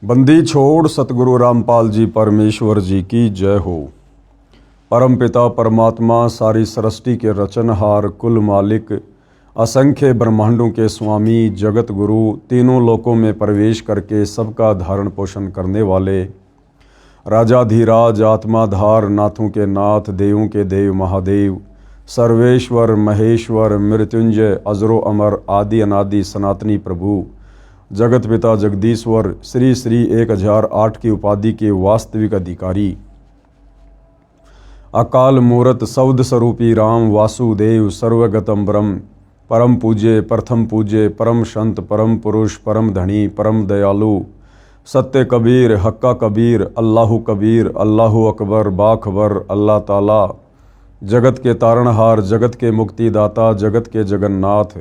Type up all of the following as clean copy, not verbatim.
बंदी छोड़ सतगुरु रामपाल जी परमेश्वर जी की जय हो। परम पिता परमात्मा सारी सृष्टि के रचनहार कुल मालिक असंख्य ब्रह्मांडों के स्वामी जगत गुरु तीनों लोकों में प्रवेश करके सबका धारण पोषण करने वाले राजाधिराज आत्माधार नाथों के नाथ देवों के देव महादेव सर्वेश्वर महेश्वर मृत्युंजय अजरो अमर आदि अनादि सनातनी प्रभु जगत पिता जगदीश्वर श्री श्री 1008 की उपाधि के वास्तविक अधिकारी अकाल मूरत सौद स्वरूपी राम वासुदेव सर्वगतम ब्रह्म परम पूज्य प्रथम पूज्य परम संत परम पुरुष परम धनी परम दयालु सत्य कबीर हक्का कबीर अल्लाहु अकबर बाखबर अल्लाह ताला जगत के तारणहार जगत के मुक्तिदाता जगत के जगन्नाथ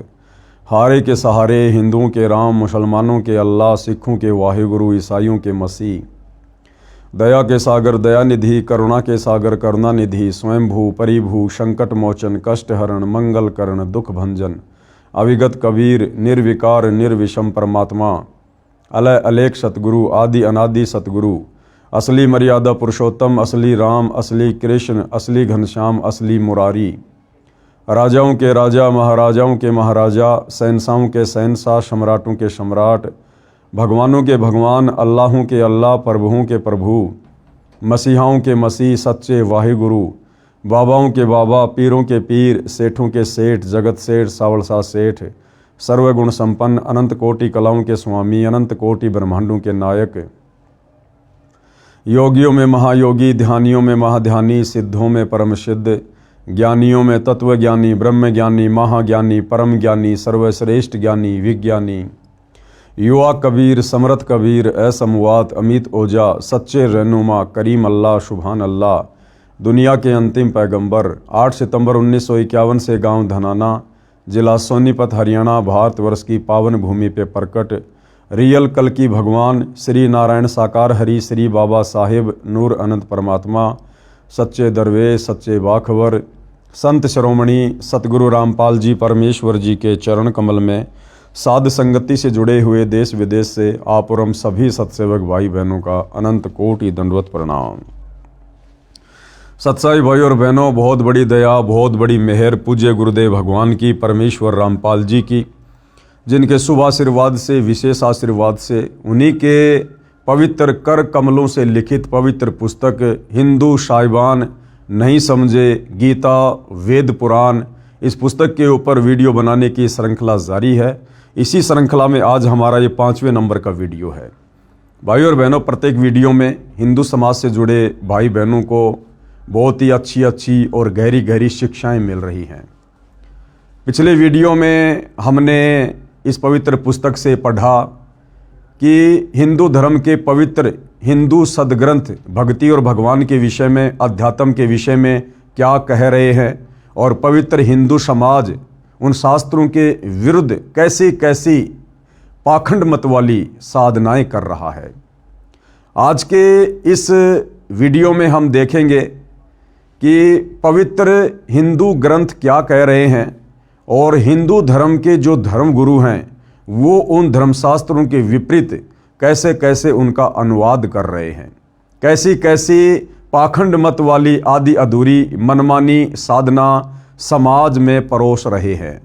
हारे के सहारे हिंदुओं के राम मुसलमानों के अल्लाह सिखों के वाहिगुरु ईसाइयों के मसीह दया के सागर दयानिधि करुणा के सागर करुणानिधि स्वयंभू परिभू संकट मोचन कष्ट हरण मंगल करण दुख भंजन अविगत कबीर निर्विकार निर्विषम परमात्मा अलय अलेख सतगुरु आदि अनादि सतगुरु असली मर्यादा पुरुषोत्तम असली राम असली कृष्ण असली घनश्याम असली मुरारी राजाओं के राजा महाराजाओं के महाराजा शहंशाहों के शहंशाह सम्राटों के सम्राट भगवानों के भगवान अल्लाहों के अल्लाह प्रभुओं के प्रभु मसीहाओं के मसीह सच्चे वाहिगुरु बाबाओं के बाबा पीरों के पीर सेठों के सेठ जगत सेठ सावलसा सेठ सर्वगुण संपन्न अनंत कोटि कलाओं के स्वामी अनंत कोटि ब्रह्मांडों के नायक योगियों में महायोगी ध्यानियों में महाध्यानी सिद्धों में परम सिद्ध ज्ञानियों में तत्व ज्ञानी ब्रह्म ज्ञानी महाज्ञानी परम ज्ञानी सर्वश्रेष्ठ ज्ञानी विज्ञानी युवा कबीर समर्थ कबीर असमवात अमित ओजा सच्चे रहनुमा करीम अल्लाह सुभान अल्लाह दुनिया के अंतिम पैगंबर 8 सितंबर 1951 से गांव धनाना जिला सोनीपत हरियाणा भारतवर्ष की पावन भूमि पे प्रकट रियल कल की भगवान श्री नारायण साकार हरि श्री बाबा साहेब नूर अनंत परमात्मा सच्चे दरवेश सच्चे बाखबर संत शिरोमणि सतगुरु रामपाल जी परमेश्वर जी के चरण कमल में साध संगति से जुड़े हुए देश विदेश से आप और हम सभी सत्सेवक भाई बहनों का अनंत कोटि दंडवत प्रणाम। सत्साई भाई और बहनों, बहुत बड़ी दया बहुत बड़ी मेहर पूज्य गुरुदेव भगवान की परमेश्वर रामपाल जी की, जिनके शुभ आशीर्वाद से विशेष आशीर्वाद से उन्हीं के पवित्र कर कमलों से लिखित पवित्र पुस्तक हिंदू साहिबान नहीं समझे गीता वेद पुराण, इस पुस्तक के ऊपर वीडियो बनाने की श्रृंखला जारी है। इसी श्रृंखला में आज हमारा ये 5वें नंबर का वीडियो है। भाई और बहनों, प्रत्येक वीडियो में हिंदू समाज से जुड़े भाई बहनों को बहुत ही अच्छी और गहरी शिक्षाएं मिल रही हैं। पिछले वीडियो में हमने इस पवित्र पुस्तक से पढ़ा कि हिंदू धर्म के पवित्र हिंदू सदग्रंथ भक्ति और भगवान के विषय में अध्यात्म के विषय में क्या कह रहे हैं और पवित्र हिंदू समाज उन शास्त्रों के विरुद्ध कैसी कैसी पाखंड मत वाली साधनाएं कर रहा है। आज के इस वीडियो में हम देखेंगे कि पवित्र हिंदू ग्रंथ क्या कह रहे हैं और हिंदू धर्म के जो धर्म गुरु हैं वो उन धर्मशास्त्रों के विपरीत कैसे कैसे उनका अनुवाद कर रहे हैं, कैसी कैसी पाखंड मत वाली आदि अधूरी मनमानी साधना समाज में परोस रहे हैं।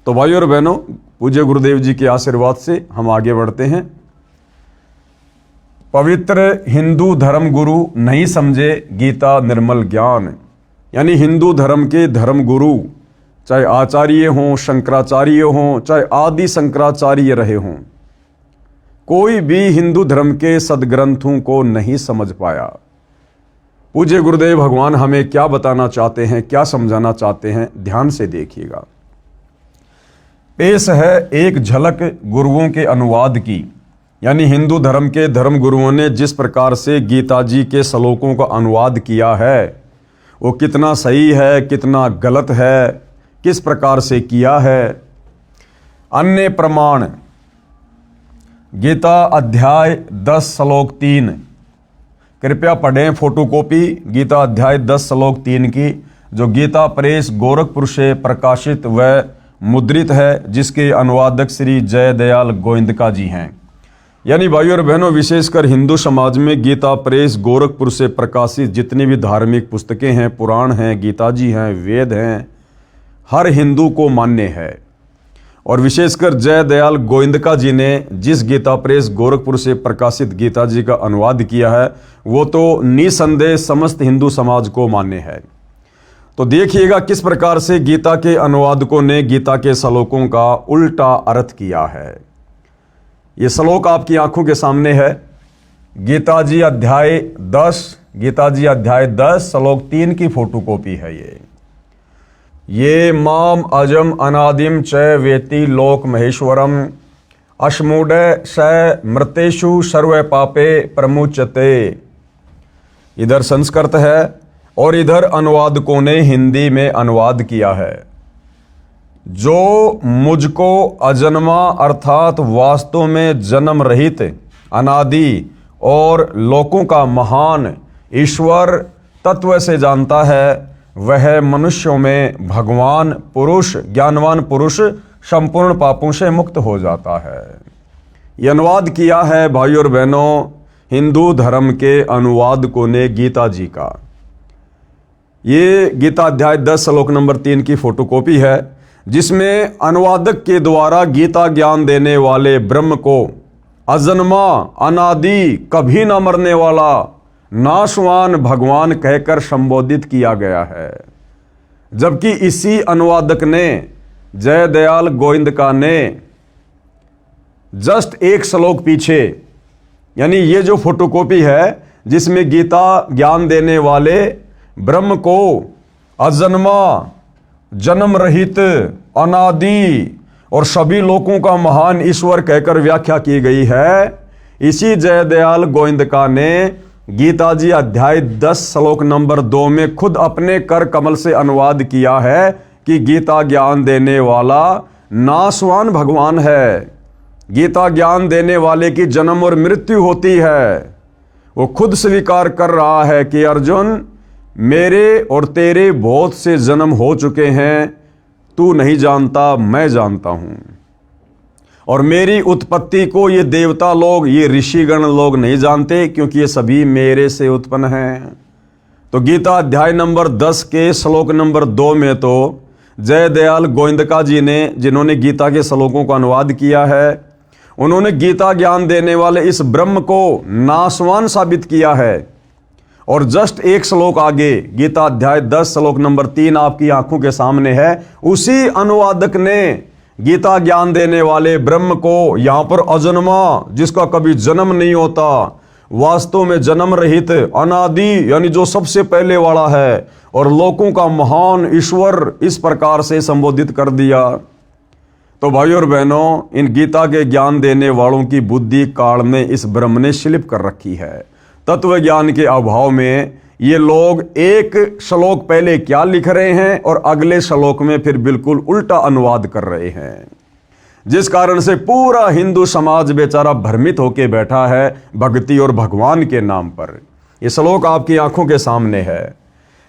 तो भाई और बहनों, पूज्य गुरुदेव जी के आशीर्वाद से हम आगे बढ़ते हैं। पवित्र हिंदू धर्म गुरु नहीं समझे गीता निर्मल ज्ञान, यानी हिंदू धर्म के धर्म गुरु चाहे आचार्य हों शंकराचार्य हों चाहे आदि शंकराचार्य रहे हों, कोई भी हिंदू धर्म के सदग्रंथों को नहीं समझ पाया। पूज्य गुरुदेव भगवान हमें क्या बताना चाहते हैं, क्या समझाना चाहते हैं, ध्यान से देखिएगा। पेश है एक झलक गुरुओं के अनुवाद की, यानी हिंदू धर्म के धर्म गुरुओं ने जिस प्रकार से गीता जी के श्लोकों का अनुवाद किया है वो कितना सही है कितना गलत है, किस प्रकार से किया है। अन्य प्रमाण गीता अध्याय 10 श्लोक 3, कृपया पढ़ें फोटोकॉपी गीता अध्याय 10 श्लोक 3 की, जो गीता प्रेस गोरखपुर से प्रकाशित व मुद्रित है, जिसके अनुवादक श्री जय दयाल गोविंदका जी हैं। यानी भाइयों और बहनों, विशेषकर हिंदू समाज में गीता प्रेस गोरखपुर से प्रकाशित जितनी भी धार्मिक पुस्तकें हैं, पुराण हैं, गीता जी हैं, वेद हैं, हर हिंदू को मान्य है। और विशेषकर जय दयाल गोविंदका जी ने जिस गीता प्रेस गोरखपुर से प्रकाशित गीता जी का अनुवाद किया है, वो तो निसंदेह समस्त हिंदू समाज को मान्य है। तो देखिएगा किस प्रकार से गीता के अनुवादकों ने गीता के श्लोकों का उल्टा अर्थ किया है। ये श्लोक आपकी आंखों के सामने है। गीता जी अध्याय 10 श्लोक 3 की फोटोकॉपी है ये माम अजम अनादिम च वेति लोक महेश्वरम अश्मूढ़ स मृतेषु सर्व पापे प्रमुचते। इधर संस्कृत है और इधर अनुवादकों ने हिंदी में अनुवाद किया है। जो मुझको अजन्मा अर्थात वास्तव में जन्म रहित अनादि और लोकों का महान ईश्वर तत्व से जानता है, वह मनुष्यों में भगवान पुरुष, ज्ञानवान पुरुष संपूर्ण पापों से मुक्त हो जाता है। यह अनुवाद किया है भाइयों और बहनों हिंदू धर्म के अनुवादकों ने गीता जी का। ये गीता अध्याय 10 श्लोक नंबर 3 की फोटोकॉपी है, जिसमें अनुवादक के द्वारा गीता ज्ञान देने वाले ब्रह्म को अजन्मा अनादि कभी न मरने वाला नाशवान भगवान कहकर संबोधित किया गया है। जबकि इसी अनुवादक ने जय दयाल गोविंदका ने जस्ट एक श्लोक पीछे, यानी ये जो फोटोकॉपी है जिसमें गीता ज्ञान देने वाले ब्रह्म को अजन्मा, जन्म रहित, अनादि और सभी लोगों का महान ईश्वर कहकर व्याख्या की गई है, इसी जय दयाल गोविंदका ने गीता जी अध्याय 10 श्लोक नंबर 2 में खुद अपने कर कमल से अनुवाद किया है कि गीता ज्ञान देने वाला नाशवान भगवान है। गीता ज्ञान देने वाले की जन्म और मृत्यु होती है। वो खुद स्वीकार कर रहा है कि अर्जुन, मेरे और तेरे बहुत से जन्म हो चुके हैं, तू नहीं जानता, मैं जानता हूं। और मेरी उत्पत्ति को ये देवता लोग, ये ऋषिगण लोग नहीं जानते, क्योंकि ये सभी मेरे से उत्पन्न हैं। तो गीता अध्याय नंबर 10 के श्लोक नंबर 2 में तो जय दयाल गोविंदका जी ने, जिन्होंने गीता के श्लोकों का अनुवाद किया है, उन्होंने गीता ज्ञान देने वाले इस ब्रह्म को नाशवान साबित किया है। और जस्ट एक श्लोक आगे गीता अध्याय 10 श्लोक नंबर 3 आपकी आंखों के सामने है, उसी अनुवादक ने गीता ज्ञान देने वाले ब्रह्म को यहां पर अजन्मा, जिसका कभी जन्म नहीं होता, वास्तव में जन्म रहित, अनादि यानी जो सबसे पहले वाला है, और लोकों का महान ईश्वर इस प्रकार से संबोधित कर दिया। तो भाइयों और बहनों, इन गीता के ज्ञान देने वालों की बुद्धि काल में इस ब्रह्म ने स्लिप कर रखी है। तत्व ज्ञान के अभाव में ये लोग एक श्लोक पहले क्या लिख रहे हैं और अगले श्लोक में फिर बिल्कुल उल्टा अनुवाद कर रहे हैं, जिस कारण से पूरा हिंदू समाज बेचारा भ्रमित होकर बैठा है भक्ति और भगवान के नाम पर। ये श्लोक आपकी आंखों के सामने है।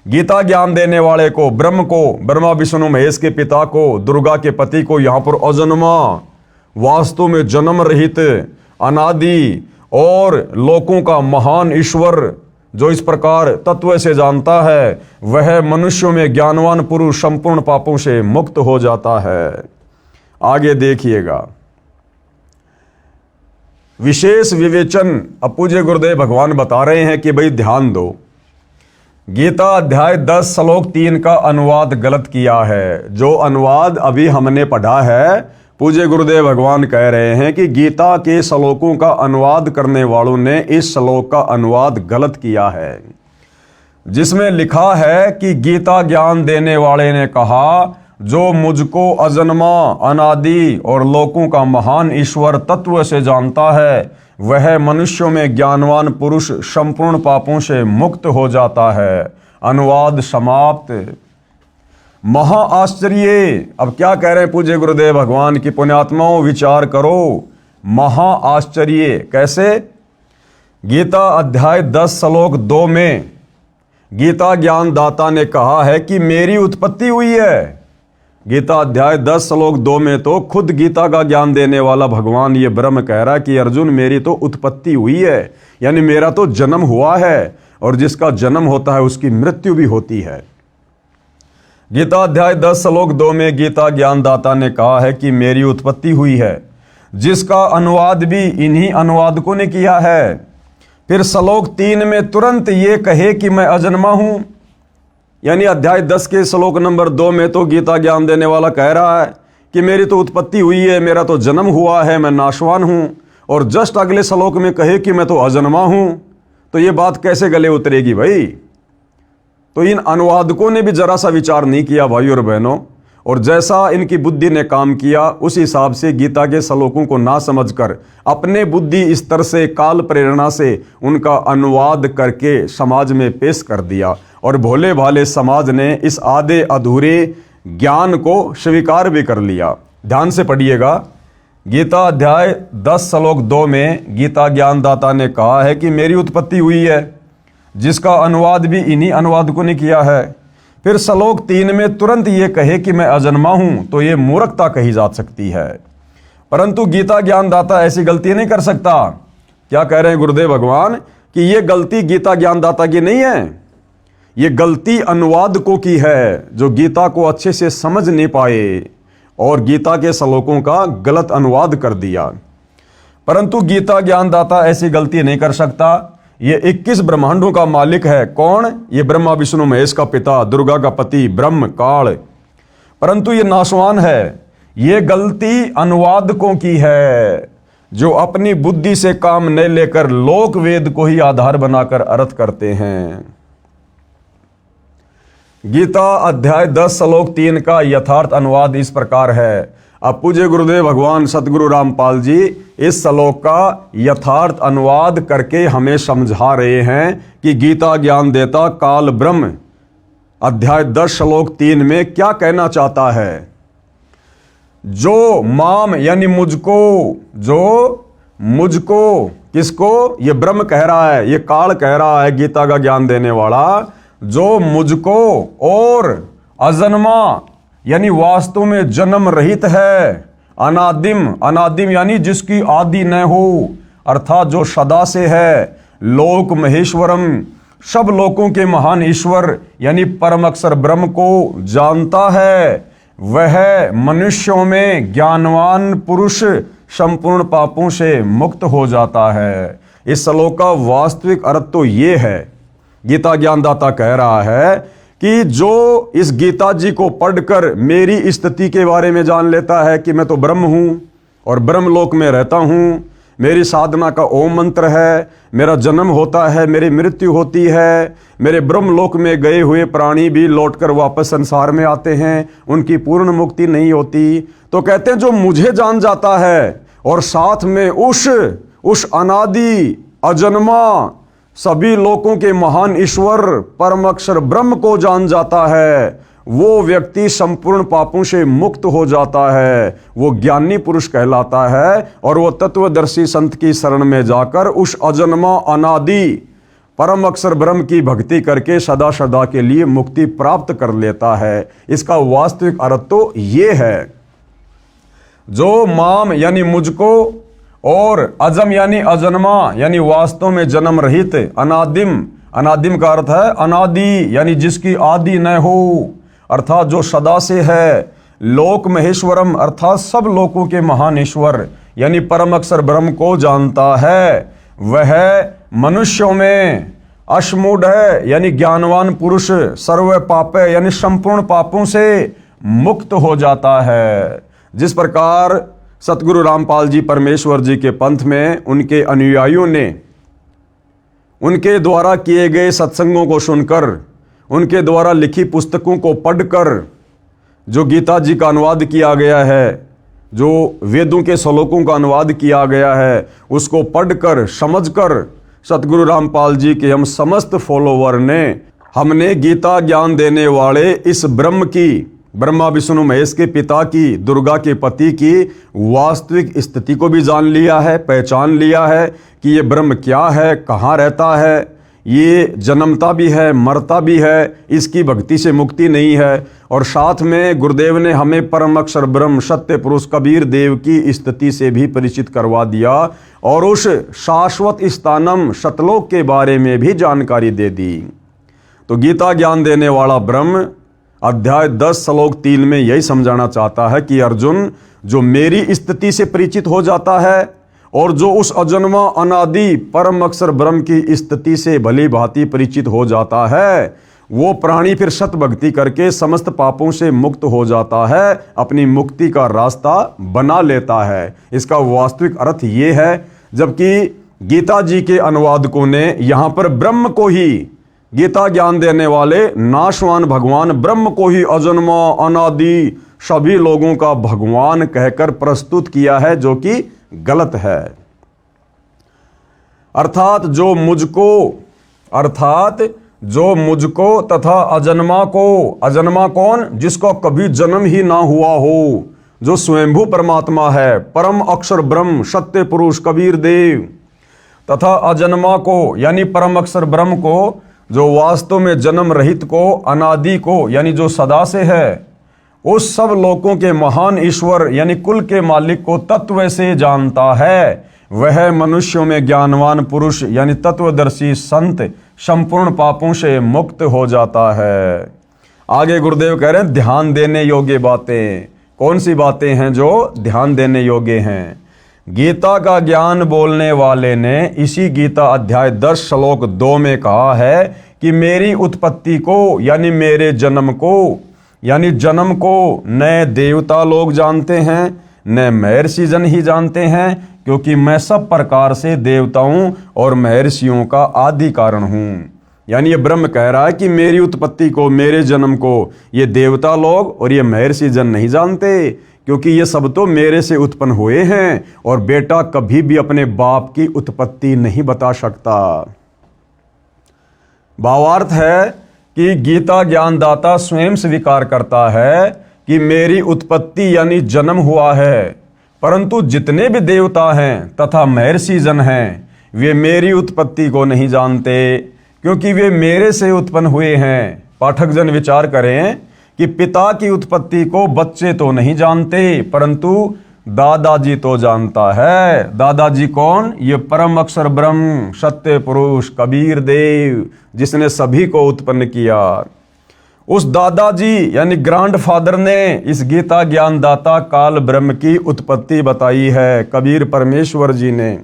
गीता ज्ञान देने वाले को, ब्रह्म को, ब्रह्मा विष्णु महेश के पिता को, दुर्गा के पति को यहां पर अजन्मा, वास्तव में जन्म रहित, अनादि और लोकों का महान ईश्वर जो इस प्रकार तत्व से जानता है, वह मनुष्यों में ज्ञानवान पुरुष संपूर्ण पापों से मुक्त हो जाता है। आगे देखिएगा, विशेष विवेचन अब पूज्य गुरुदेव भगवान बता रहे हैं कि भाई ध्यान दो, गीता अध्याय 10 श्लोक 3 का अनुवाद गलत किया है। जो अनुवाद अभी हमने पढ़ा है, पूज्य गुरुदेव भगवान कह रहे हैं कि गीता के श्लोकों का अनुवाद करने वालों ने इस श्लोक का अनुवाद गलत किया है, जिसमें लिखा है कि गीता ज्ञान देने वाले ने कहा, जो मुझको अजन्मा, अनादि और लोकों का महान ईश्वर तत्व से जानता है, वह मनुष्यों में ज्ञानवान पुरुष संपूर्ण पापों से मुक्त हो जाता है। अनुवाद समाप्त। महा आश्चर्य। अब क्या कह रहे हैं पूज्य गुरुदेव भगवान की पुण्यात्माओं, विचार करो। महा आश्चर्य कैसे? गीता अध्याय 10 श्लोक 2 में गीता ज्ञान दाता ने कहा है कि मेरी उत्पत्ति हुई है, गीता अध्याय 10 श्लोक 2 में तो खुद गीता का ज्ञान देने वाला भगवान ये ब्रह्म कह रहा है कि अर्जुन मेरी तो उत्पत्ति हुई है, यानी मेरा तो जन्म हुआ है, और जिसका जन्म होता है उसकी मृत्यु भी होती है। गीता अध्याय 10 श्लोक 2 में गीता ज्ञानदाता ने कहा है कि मेरी उत्पत्ति हुई है, जिसका अनुवाद भी इन्हीं अनुवादकों ने किया है। फिर श्लोक 3 में तुरंत ये कहे कि मैं अजन्मा हूं, यानी अध्याय 10 के श्लोक नंबर 2 में तो गीता ज्ञान देने वाला कह रहा है कि मेरी तो उत्पत्ति हुई है, मेरा तो जन्म हुआ है, मैं नाशवान हूं, और जस्ट अगले श्लोक में कहे कि मैं तो अजन्मा हूं। तो ये बात कैसे गले उतरेगी भाई? तो इन अनुवादकों ने भी जरा सा विचार नहीं किया भाई और बहनों, और जैसा इनकी बुद्धि ने काम किया उस हिसाब से गीता के श्लोकों को ना समझकर अपने बुद्धि स्तर से काल प्रेरणा से उनका अनुवाद करके समाज में पेश कर दिया, और भोले भाले समाज ने इस आधे अधूरे ज्ञान को स्वीकार भी कर लिया। ध्यान से पढ़िएगा, गीता अध्याय 10 श्लोक 2 में गीता ज्ञानदाता ने कहा है कि मेरी उत्पत्ति हुई है, जिसका अनुवाद भी इन्हीं अनुवादकों ने किया है। फिर श्लोक 3 में तुरंत ये कहे कि मैं अजन्मा हूं, तो ये मूर्खता कही जा सकती है। परंतु गीता ज्ञानदाता ऐसी गलती नहीं कर सकता। क्या कह रहे हैं गुरुदेव भगवान कि ये गलती गीता ज्ञानदाता की नहीं है, ये गलती अनुवादकों की है, जो गीता को अच्छे से समझ नहीं पाए और गीता के श्लोकों का गलत अनुवाद कर दिया। परंतु गीता ज्ञानदाता ऐसी गलती नहीं कर सकता। ये 21 ब्रह्मांडों का मालिक है। कौन? ये ब्रह्मा विष्णु महेश का पिता, दुर्गा का पति, ब्रह्म काल। परंतु ये नाशवान है। ये गलती अनुवादकों की है, जो अपनी बुद्धि से काम नहीं लेकर लोक वेद को ही आधार बनाकर अर्थ करते हैं। गीता अध्याय 10 श्लोक 3 का यथार्थ अनुवाद इस प्रकार है। अब पूज्य गुरुदेव भगवान सतगुरु रामपाल जी इस श्लोक का यथार्थ अनुवाद करके हमें समझा रहे हैं कि गीता ज्ञान देता काल ब्रह्म अध्याय 10 श्लोक 3 में क्या कहना चाहता है। जो माम यानी मुझको, जो मुझको, किसको? ये ब्रह्म कह रहा है, ये काल कह रहा है, गीता का ज्ञान देने वाला, जो मुझको और अजन्मा यानी वास्तव में जन्म रहित है, अनादिम, अनादिम यानी जिसकी आदि न हो, अर्थात जो सदा से है, लोक महेश्वरम, सब लोकों के महान ईश्वर यानी परम अक्षर ब्रह्म को जानता है, वह मनुष्यों में ज्ञानवान पुरुष संपूर्ण पापों से मुक्त हो जाता है। इस श्लोक का वास्तविक अर्थ तो ये है, गीता ज्ञानदाता कह रहा है कि जो इस गीता जी को पढ़कर मेरी स्थिति के बारे में जान लेता है कि मैं तो ब्रह्म हूं और ब्रह्मलोक में रहता हूं, मेरी साधना का ओम मंत्र है, मेरा जन्म होता है, मेरी मृत्यु होती है, मेरे ब्रह्मलोक में गए हुए प्राणी भी लौटकर वापस संसार में आते हैं, उनकी पूर्ण मुक्ति नहीं होती। तो कहते हैं जो मुझे जान जाता है और साथ में उस अनादि अजन्मा सभी लोकों के महान ईश्वर परम अक्षर ब्रह्म को जान जाता है, वो व्यक्ति संपूर्ण पापों से मुक्त हो जाता है, वो ज्ञानी पुरुष कहलाता है, और वो तत्वदर्शी संत की शरण में जाकर उस अजन्मा अनादि परम अक्षर ब्रह्म की भक्ति करके सदा सदा के लिए मुक्ति प्राप्त कर लेता है। इसका वास्तविक अर्थ तो ये है, जो माम यानी मुझको और अजम यानी अजन्मा यानी वास्तव में जन्म रहित, अनादिम, अनादिम का अर्थ है अनादि यानी जिसकी आदि न हो, अर्थात जो सदा से है, लोक महेश्वरम अर्थात सब लोकों के महान ईश्वर यानी परम अक्षर ब्रह्म को जानता है, वह मनुष्यों में अश्मूढ़ है यानी ज्ञानवान पुरुष, सर्व पापे यानी संपूर्ण पापों से मुक्त हो जाता है। जिस प्रकार सतगुरु रामपाल जी परमेश्वर जी के पंथ में उनके अनुयायियों ने उनके द्वारा किए गए सत्संगों को सुनकर, उनके द्वारा लिखी पुस्तकों को पढ़कर जो गीता जी का अनुवाद किया गया है, जो वेदों के श्लोकों का अनुवाद किया गया है, उसको पढ़कर समझकर सतगुरु रामपाल जी के हम समस्त फॉलोवर ने, हमने गीता ज्ञान देने वाले इस ब्रह्म की, ब्रह्मा विष्णु महेश के पिता की, दुर्गा के पति की वास्तविक स्थिति को भी जान लिया है, पहचान लिया है कि ये ब्रह्म क्या है, कहाँ रहता है, ये जन्मता भी है, मरता भी है, इसकी भक्ति से मुक्ति नहीं है। और साथ में गुरुदेव ने हमें परम अक्षर ब्रह्म सत्य पुरुष कबीर देव की स्थिति से भी परिचित करवा दिया और उस शाश्वत स्थानम सतलोक के बारे में भी जानकारी दे दी। तो गीता ज्ञान देने वाला ब्रह्म अध्याय 10 श्लोक 3 में यही समझाना चाहता है कि अर्जुन, जो मेरी स्थिति से परिचित हो जाता है और जो उस अजन्मा अनादि परम अक्षर ब्रह्म की स्थिति से भली भांति परिचित हो जाता है, वो प्राणी फिर सत भक्ति करके समस्त पापों से मुक्त हो जाता है, अपनी मुक्ति का रास्ता बना लेता है। इसका वास्तविक अर्थ ये है, जबकि गीता जी के अनुवादकों ने यहाँ पर ब्रह्म को ही, गीता ज्ञान देने वाले नाशवान भगवान ब्रह्म को ही अजन्मा अनादि सभी लोगों का भगवान कहकर प्रस्तुत किया है, जो कि गलत है। अर्थात जो मुझको तथा अजन्मा को, अजन्मा कौन? जिसको कभी जन्म ही ना हुआ हो, जो स्वयंभू परमात्मा है, परम अक्षर ब्रह्म सत्य पुरुष कबीर देव, तथा अजन्मा को यानी परम अक्षर ब्रह्म को, जो वास्तव में जन्म रहित को, अनादि को यानी जो सदा से है, उस सब लोगों के महान ईश्वर यानी कुल के मालिक को तत्व से जानता है, वह मनुष्यों में ज्ञानवान पुरुष यानी तत्वदर्शी संत संपूर्ण पापों से मुक्त हो जाता है। आगे गुरुदेव कह रहे हैं ध्यान देने योग्य बातें। कौन सी बातें हैं जो ध्यान देने योग्य हैं? गीता का ज्ञान बोलने वाले ने इसी गीता अध्याय 10 श्लोक 2 में कहा है कि मेरी उत्पत्ति को यानी मेरे जन्म को, यानी जन्म को न देवता लोग जानते हैं न महर्षि जन ही जानते हैं, क्योंकि मैं सब प्रकार से देवताओं और महर्षियों का आदि कारण हूँ। यानी ये ब्रह्म कह रहा है कि मेरी उत्पत्ति को, मेरे जन्म को ये देवता लोग और ये महर्षि जन नहीं जानते, क्योंकि ये सब तो मेरे से उत्पन्न हुए हैं और बेटा कभी भी अपने बाप की उत्पत्ति नहीं बता सकता। भावार्थ है कि गीता ज्ञानदाता स्वयं स्वीकार करता है कि मेरी उत्पत्ति यानी जन्म हुआ है, परंतु जितने भी देवता हैं तथा महर्षि जन हैं वे मेरी उत्पत्ति को नहीं जानते, क्योंकि वे मेरे से उत्पन्न हुए हैं। पाठक जन विचार करें कि पिता की उत्पत्ति को बच्चे तो नहीं जानते, परंतु दादाजी तो जानता है। दादाजी कौन? ये परम अक्षर ब्रह्म सत्य पुरुष कबीर देव, जिसने सभी को उत्पन्न किया। उस दादाजी यानी ग्रैंडफादर ने इस गीता ज्ञानदाता काल ब्रह्म की उत्पत्ति बताई है, कबीर परमेश्वर जी ने।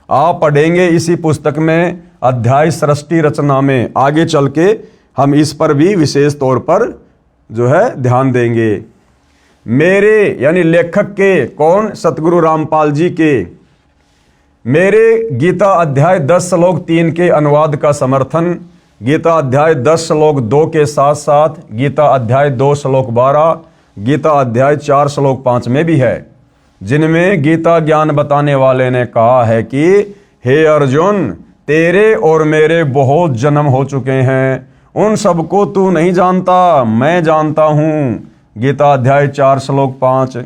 आप पढ़ेंगे इसी पुस्तक में अध्याय सृष्टि रचना में, आगे चल के हम इस पर भी विशेष तौर पर जो है ध्यान देंगे। मेरे यानी लेखक के, कौन? सतगुरु रामपाल जी के मेरे गीता अध्याय 10 श्लोक 3 के अनुवाद का समर्थन गीता अध्याय 10 श्लोक 2 के साथ साथ गीता अध्याय 2 श्लोक 12, गीता अध्याय 4 श्लोक 5 में भी है, जिनमें गीता ज्ञान बताने वाले ने कहा है कि हे अर्जुन, तेरे और मेरे बहुत जन्म हो चुके हैं, उन सबको तू नहीं जानता, मैं जानता हूँ। गीता अध्याय 4 श्लोक 5।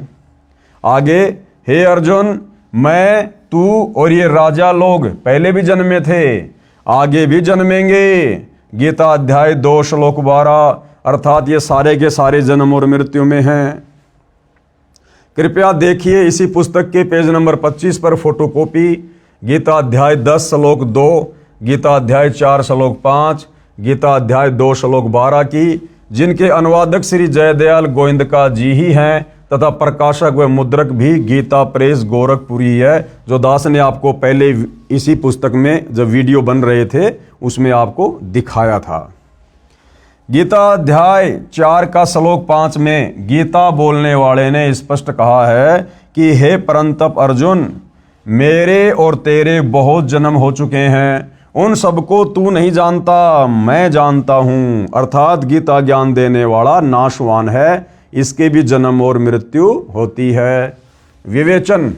आगे, हे अर्जुन, मैं, तू और ये राजा लोग पहले भी जन्मे थे, आगे भी जन्मेंगे। गीता अध्याय 2 श्लोक 12, अर्थात ये सारे के सारे जन्म और मृत्यु में हैं। कृपया देखिए इसी पुस्तक के पेज नंबर 25 पर फोटोकॉपी गीता अध्याय 10 श्लोक 2, गीता अध्याय 4 श्लोक 5, गीता अध्याय 2 श्लोक 12 की, जिनके अनुवादक श्री जयदयाल गोविंदका जी ही हैं तथा प्रकाशक व मुद्रक भी गीता प्रेस गोरखपुरी है, जो दास ने आपको पहले इसी पुस्तक में जब वीडियो बन रहे थे उसमें आपको दिखाया था। गीता अध्याय 4 का श्लोक 5 में गीता बोलने वाले ने स्पष्ट कहा है कि हे परंतप अर्जुन, मेरे और तेरे बहुत जन्म हो चुके हैं, उन सबको तू नहीं जानता, मैं जानता हूं। अर्थात गीता ज्ञान देने वाला नाशवान है, इसके भी जन्म और मृत्यु होती है। विवेचन,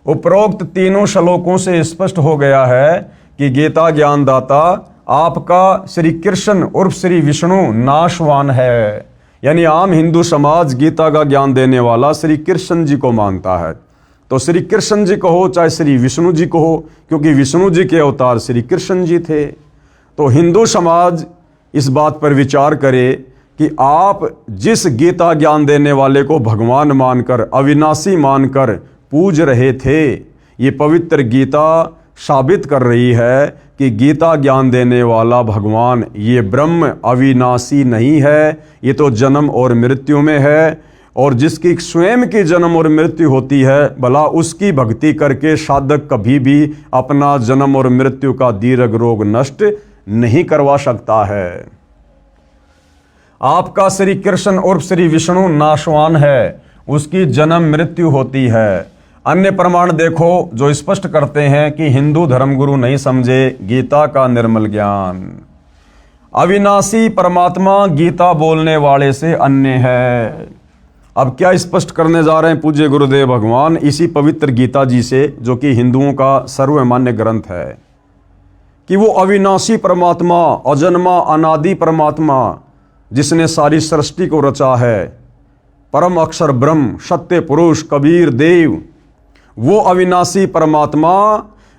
उपरोक्त तीनों श्लोकों से स्पष्ट हो गया है कि गीता ज्ञानदाता आपका श्री कृष्ण उर्फ श्री विष्णु नाशवान है। यानी आम हिंदू समाज गीता का ज्ञान देने वाला श्री कृष्ण जी को मानता है, तो श्री कृष्ण जी कहो चाहे श्री विष्णु जी कहो, क्योंकि विष्णु जी के अवतार श्री कृष्ण जी थे। तो हिंदू समाज इस बात पर विचार करे कि आप जिस गीता ज्ञान देने वाले को भगवान मानकर, अविनाशी मानकर पूज रहे थे, ये पवित्र गीता साबित कर रही है कि गीता ज्ञान देने वाला भगवान ये ब्रह्म अविनाशी नहीं है, ये तो जन्म और मृत्यु में है। और जिसकी स्वयं की जन्म और मृत्यु होती है, भला उसकी भक्ति करके साधक कभी भी अपना जन्म और मृत्यु का दीर्घ रोग नष्ट नहीं करवा सकता है। आपका श्री कृष्ण और श्री विष्णु नाशवान है, उसकी जन्म मृत्यु होती है। अन्य प्रमाण देखो जो स्पष्ट करते हैं कि हिंदू धर्मगुरु नहीं समझे गीता का निर्मल ज्ञान। अविनाशी परमात्मा गीता बोलने वाले से अन्य है। अब क्या स्पष्ट करने जा रहे हैं पूज्य गुरुदेव भगवान इसी पवित्र गीता जी से, जो कि हिंदुओं का सर्वमान्य ग्रंथ है, कि वो अविनाशी परमात्मा, अजन्मा अनादि परमात्मा जिसने सारी सृष्टि को रचा है, परम अक्षर ब्रह्म, सत्य पुरुष, कबीर देव, वो अविनाशी परमात्मा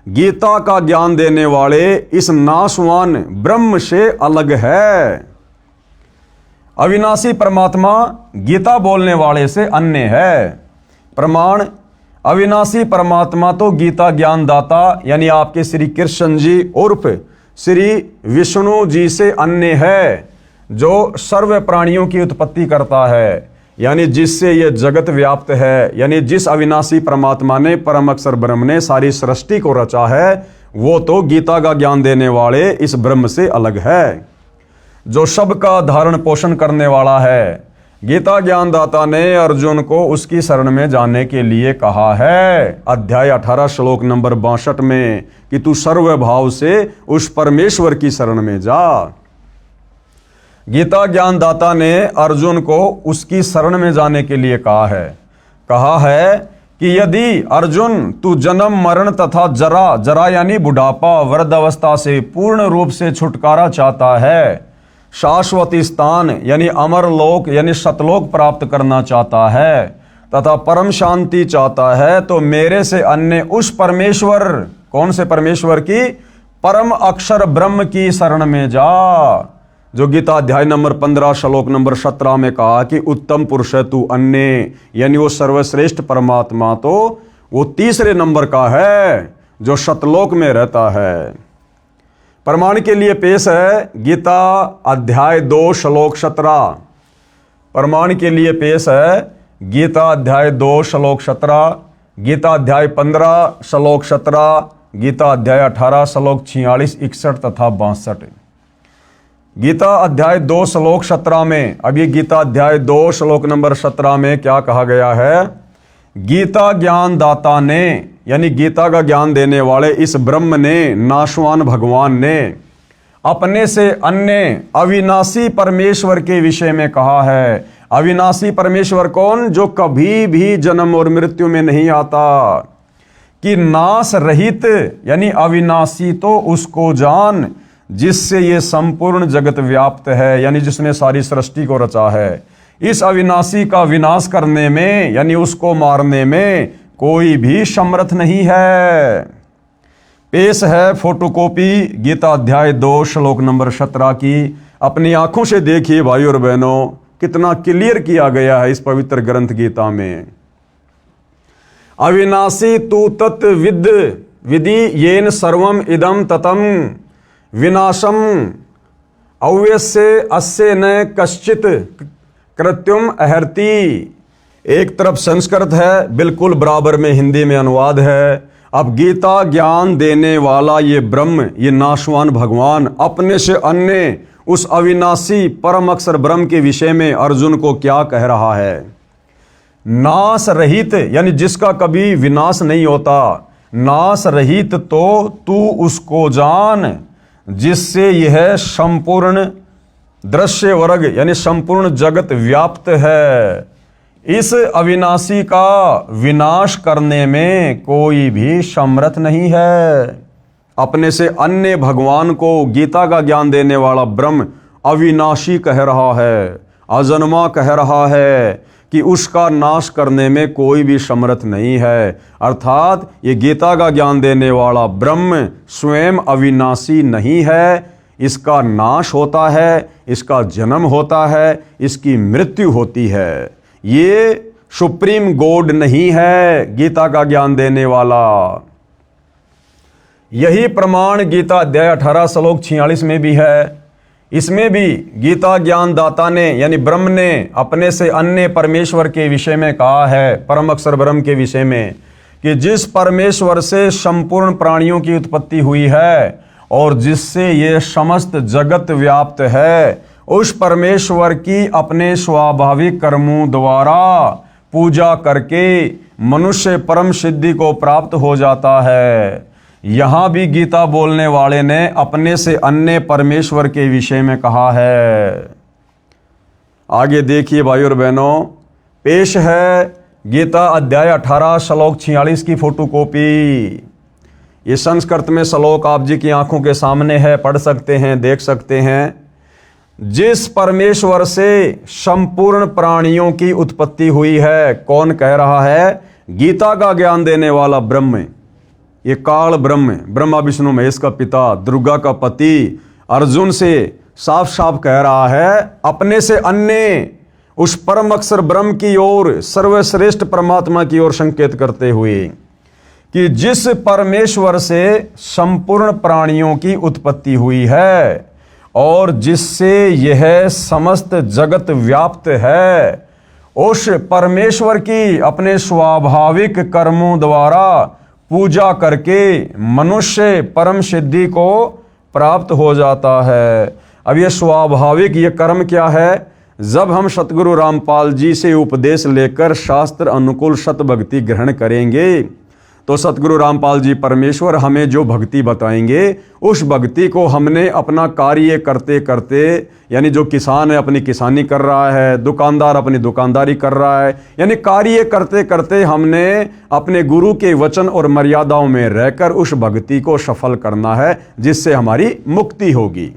गीता का ज्ञान देने वाले इस नाशवान ब्रह्म से अलग है। अविनाशी परमात्मा गीता बोलने वाले से अन्य है। प्रमाण, अविनाशी परमात्मा तो गीता ज्ञान दाता यानी आपके श्री कृष्ण जी उर्फ श्री विष्णु जी से अन्य है, जो सर्व प्राणियों की उत्पत्ति करता है, यानी जिससे ये जगत व्याप्त है। यानी जिस अविनाशी परमात्मा ने, परम अक्षर ब्रह्म ने सारी सृष्टि को रचा है, वो तो गीता का ज्ञान देने वाले इस ब्रह्म से अलग है, जो सबका धारण पोषण करने वाला है। गीता ज्ञानदाता ने अर्जुन को उसकी शरण में जाने के लिए कहा है, अध्याय 18 श्लोक नंबर 62 में, कि तू सर्वभाव से उस परमेश्वर की शरण में जा। गीता ज्ञानदाता ने अर्जुन को उसकी शरण में जाने के लिए कहा है कि यदि अर्जुन तू जन्म मरण तथा जरा यानी बुढ़ापा, वृद्धावस्था से पूर्ण रूप से छुटकारा चाहता है, शाश्वत स्थान यानी अमर लोक यानी सतलोक प्राप्त करना चाहता है, तथा परम शांति चाहता है, तो मेरे से अन्य उस परमेश्वर, कौन से परमेश्वर की? परम अक्षर ब्रह्म की शरण में जा, जो गीता अध्याय नंबर 15 श्लोक नंबर 17 में कहा कि उत्तम पुरुष है तू अन्य, यानी वो सर्वश्रेष्ठ परमात्मा तो वो तीसरे नंबर का है जो सतलोक में रहता है। प्रमाण के लिए पेश है गीता अध्याय 2 श्लोक 17। प्रमाण के लिए पेश है गीता अध्याय 2 श्लोक 17, गीता अध्याय 15 श्लोक 17, गीता अध्याय 18 श्लोक 46, 61 तथा 62। गीता अध्याय 2 श्लोक 17 में, अब ये गीता अध्याय 2 श्लोक नंबर 17 में क्या कहा गया है? गीता ज्ञान दाता ने, यानी गीता का ज्ञान देने वाले इस ब्रह्म ने, नाशवान भगवान ने अपने से अन्य अविनाशी परमेश्वर के विषय में कहा है। अविनाशी परमेश्वर कौन? जो कभी भी जन्म और मृत्यु में नहीं आता, कि नाश रहित यानी अविनाशी तो उसको जान जिससे ये संपूर्ण जगत व्याप्त है, यानी जिसने सारी सृष्टि को रचा है। इस अविनाशी का विनाश करने में यानी उसको मारने में कोई भी समर्थ नहीं है। पेश है फोटोकॉपी गीता अध्याय 2 श्लोक नंबर 17 की। अपनी आंखों से देखिए भाई और बहनों, कितना क्लियर किया गया है इस पवित्र ग्रंथ गीता में। अविनाशी तू तत् विधि येन सर्वम इदम ततम विनाशम अव्यस्य अस्य न कश्चित कृत्युम अहर्ति। एक तरफ संस्कृत है, बिल्कुल बराबर में हिंदी में अनुवाद है। अब गीता ज्ञान देने वाला ये ब्रह्म, ये नाशवान भगवान अपने से अन्य उस अविनाशी परम अक्षर ब्रह्म के विषय में अर्जुन को क्या कह रहा है? नाश रहित यानी जिसका कभी विनाश नहीं होता, नाश रहित तो तू उसको जान जिससे यह संपूर्ण दृश्य वर्ग यानी संपूर्ण जगत व्याप्त है। इस अविनाशी का विनाश करने में कोई भी समर्थ नहीं है। अपने से अन्य भगवान को गीता का ज्ञान देने वाला ब्रह्म अविनाशी कह रहा है, अजन्मा कह रहा है कि उसका नाश करने में कोई भी समर्थ नहीं है। अर्थात ये गीता का ज्ञान देने वाला ब्रह्म स्वयं अविनाशी नहीं है, इसका नाश होता है, इसका जन्म होता है, इसकी मृत्यु होती है। ये सुप्रीम गॉड नहीं है गीता का ज्ञान देने वाला। यही प्रमाण गीता अध्याय 18 श्लोक 46 में भी है। इसमें भी गीता ज्ञान दाता ने यानी ब्रह्म ने अपने से अन्य परमेश्वर के विषय में कहा है, परम अक्षर ब्रह्म के विषय में, कि जिस परमेश्वर से संपूर्ण प्राणियों की उत्पत्ति हुई है और जिससे ये समस्त जगत व्याप्त है, उस परमेश्वर की अपने स्वाभाविक कर्मों द्वारा पूजा करके मनुष्य परम सिद्धि को प्राप्त हो जाता है। यहां भी गीता बोलने वाले ने अपने से अन्य परमेश्वर के विषय में कहा है। आगे देखिए भाइयों और बहनों, पेश है गीता अध्याय 18 श्लोक 46 की फोटोकॉपी। ये संस्कृत में श्लोक आप जी की आंखों के सामने है, पढ़ सकते हैं, देख सकते हैं। जिस परमेश्वर से संपूर्ण प्राणियों की उत्पत्ति हुई है, कौन कह रहा है? गीता का ज्ञान देने वाला ब्रह्म। ये काल ब्रह्म, ब्रह्मा विष्णु महेश का पिता, दुर्गा का पति, अर्जुन से साफ साफ कह रहा है अपने से अन्य उस परम अक्षर ब्रह्म की ओर, सर्वश्रेष्ठ परमात्मा की ओर संकेत करते हुए कि जिस परमेश्वर से संपूर्ण प्राणियों की उत्पत्ति हुई है और जिससे यह समस्त जगत व्याप्त है, उस परमेश्वर की अपने स्वाभाविक कर्मों द्वारा पूजा करके मनुष्य परम सिद्धि को प्राप्त हो जाता है। अब ये स्वाभाविक ये कर्म क्या है? जब हम सतगुरु रामपाल जी से उपदेश लेकर शास्त्र अनुकूल सत भक्ति ग्रहण करेंगे तो सतगुरु रामपाल जी परमेश्वर हमें जो भक्ति बताएंगे, उस भक्ति को हमने अपना कार्य करते करते, यानी जो किसान है अपनी किसानी कर रहा है, दुकानदार अपनी दुकानदारी कर रहा है, यानी कार्य करते करते हमने अपने गुरु के वचन और मर्यादाओं में रहकर उस भक्ति को सफल करना है, जिससे हमारी मुक्ति होगी।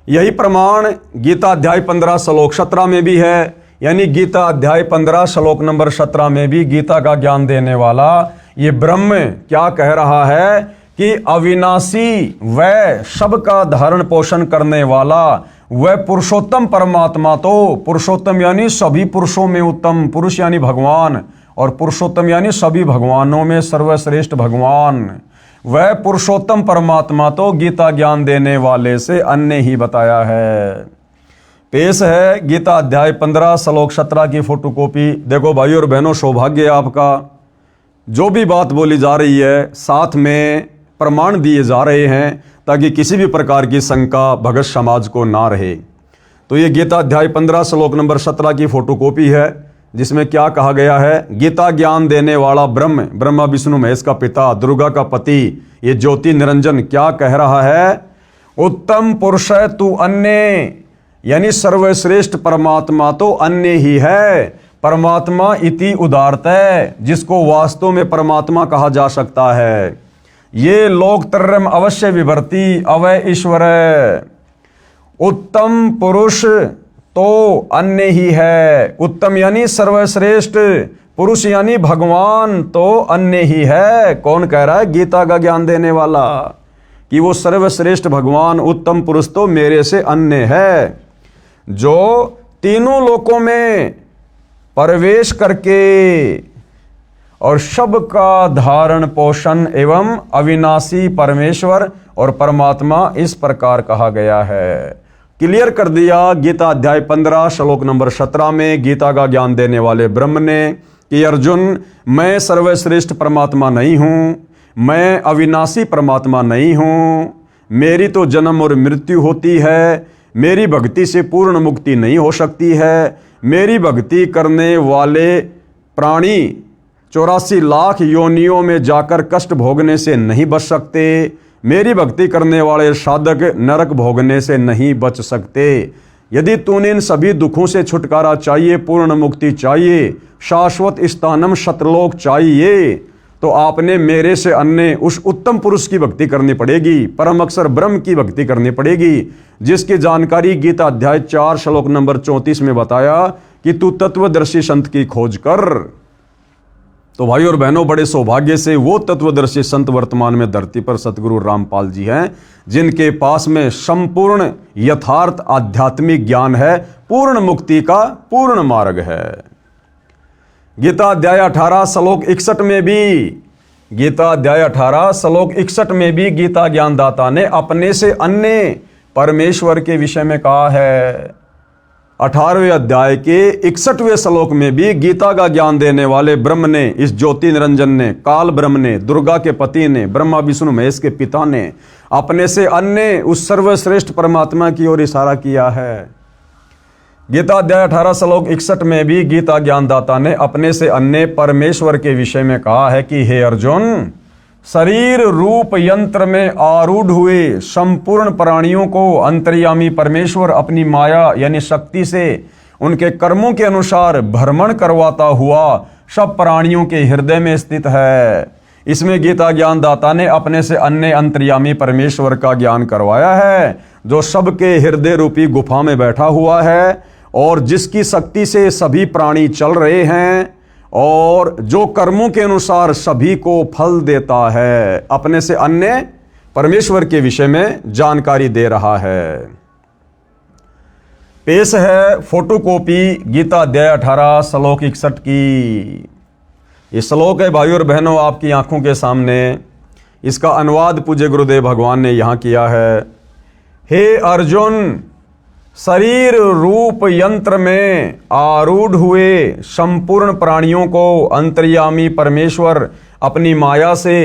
यही प्रमाण गीता अध्याय 15 श्लोक 17 में भी है। यानी गीता अध्याय 15 श्लोक नंबर 17 में भी गीता का ज्ञान देने वाला ये ब्रह्म क्या कह रहा है कि अविनाशी व सबका धारण पोषण करने वाला वह पुरुषोत्तम परमात्मा, तो पुरुषोत्तम यानी सभी पुरुषों में उत्तम, पुरुष यानी भगवान, और पुरुषोत्तम यानी सभी भगवानों में सर्वश्रेष्ठ भगवान, वह पुरुषोत्तम परमात्मा तो गीता ज्ञान देने वाले से अन्य ही बताया है। पेश है गीता अध्याय 15 श्लोक 17 की फोटोकॉपी। देखो भाइयों और बहनों, सौभाग्य आपका, जो भी बात बोली जा रही है साथ में प्रमाण दिए जा रहे हैं ताकि किसी भी प्रकार की शंका भगत समाज को ना रहे। तो ये गीता अध्याय 15 श्लोक नंबर 17 की फोटोकॉपी है, जिसमें क्या कहा गया है? गीता ज्ञान देने वाला ब्रह्म, ब्रह्मा विष्णु महेश का पिता, दुर्गा का पति, ये ज्योति निरंजन क्या कह रहा है? उत्तम पुरुष है तू अन्य, यानी सर्वश्रेष्ठ परमात्मा तो अन्य ही है। परमात्मा इति उदारत है, जिसको वास्तव में परमात्मा कहा जा सकता है। ये लोकत्रयम् अवश्य विभर्ति अवय ईश्वर। उत्तम पुरुष तो अन्य ही है, उत्तम यानी सर्वश्रेष्ठ, पुरुष यानी भगवान तो अन्य ही है। कौन कह रहा है? गीता का ज्ञान देने वाला, कि वो सर्वश्रेष्ठ भगवान उत्तम पुरुष तो मेरे से अन्य है, जो तीनों लोकों में प्रवेश करके और सबका धारण पोषण एवं अविनाशी परमेश्वर और परमात्मा इस प्रकार कहा गया है। क्लियर कर दिया गीता अध्याय 15 श्लोक नंबर 17 में गीता का ज्ञान देने वाले ब्रह्म ने कि अर्जुन, मैं सर्वश्रेष्ठ परमात्मा नहीं हूं, मैं अविनाशी परमात्मा नहीं हूं, मेरी तो जन्म और मृत्यु होती है, मेरी भक्ति से पूर्ण मुक्ति नहीं हो सकती है, मेरी भक्ति करने वाले प्राणी 84 लाख योनियों में जाकर कष्ट भोगने से नहीं बच सकते, मेरी भक्ति करने वाले साधक नरक भोगने से नहीं बच सकते। यदि तूने इन सभी दुखों से छुटकारा चाहिए, पूर्ण मुक्ति चाहिए, शाश्वत स्थानम सतलोक चाहिए, तो आपने मेरे से अन्य उस उत्तम पुरुष की भक्ति करनी पड़ेगी, परम अक्षर ब्रह्म की भक्ति करनी पड़ेगी, जिसकी जानकारी गीता अध्याय 4 श्लोक नंबर 34 में बताया कि तू तत्वदर्शी संत की खोज कर। तो भाई और बहनों, बड़े सौभाग्य से वो तत्वदर्शी संत वर्तमान में धरती पर सतगुरु रामपाल जी हैं, जिनके पास में संपूर्ण यथार्थ आध्यात्मिक ज्ञान है, पूर्ण मुक्ति का पूर्ण मार्ग है। गीता अध्याय 18 श्लोक 61 में भी, गीता अध्याय 18 श्लोक 61 में भी गीता ज्ञानदाता ने अपने से अन्य परमेश्वर के विषय में कहा है। 18वें अध्याय के 61वें श्लोक में भी गीता का ज्ञान देने वाले ब्रह्म ने, इस ज्योति निरंजन ने, काल ब्रह्म ने, दुर्गा के पति ने, ब्रह्मा विष्णु महेश के पिता ने अपने से अन्य उस सर्वश्रेष्ठ परमात्मा की ओर इशारा किया है। गीता अध्याय 18 श्लोक 61 में भी गीता ज्ञानदाता ने अपने से अन्य परमेश्वर के विषय में कहा है कि हे अर्जुन, शरीर रूप यंत्र में आरूढ़ हुए संपूर्ण प्राणियों को अंतर्यामी परमेश्वर अपनी माया यानी शक्ति से उनके कर्मों के अनुसार भ्रमण करवाता हुआ सब प्राणियों के हृदय में स्थित है। इसमें गीता ज्ञानदाता ने अपने से अन्य अंतर्यामी परमेश्वर का ज्ञान करवाया है, जो सबके हृदय रूपी गुफा में बैठा हुआ है और जिसकी शक्ति से सभी प्राणी चल रहे हैं और जो कर्मों के अनुसार सभी को फल देता है। अपने से अन्य परमेश्वर के विषय में जानकारी दे रहा है। पेश है फोटोकॉपी गीता अध्याय 18 श्लोक 61 की। ये श्लोक है भाइयों और बहनों आपकी आंखों के सामने। इसका अनुवाद पूज्य गुरुदेव भगवान ने यहां किया है। हे अर्जुन, शरीर रूप यंत्र में आरूढ़ हुए संपूर्ण प्राणियों को अंतर्यामी परमेश्वर अपनी माया से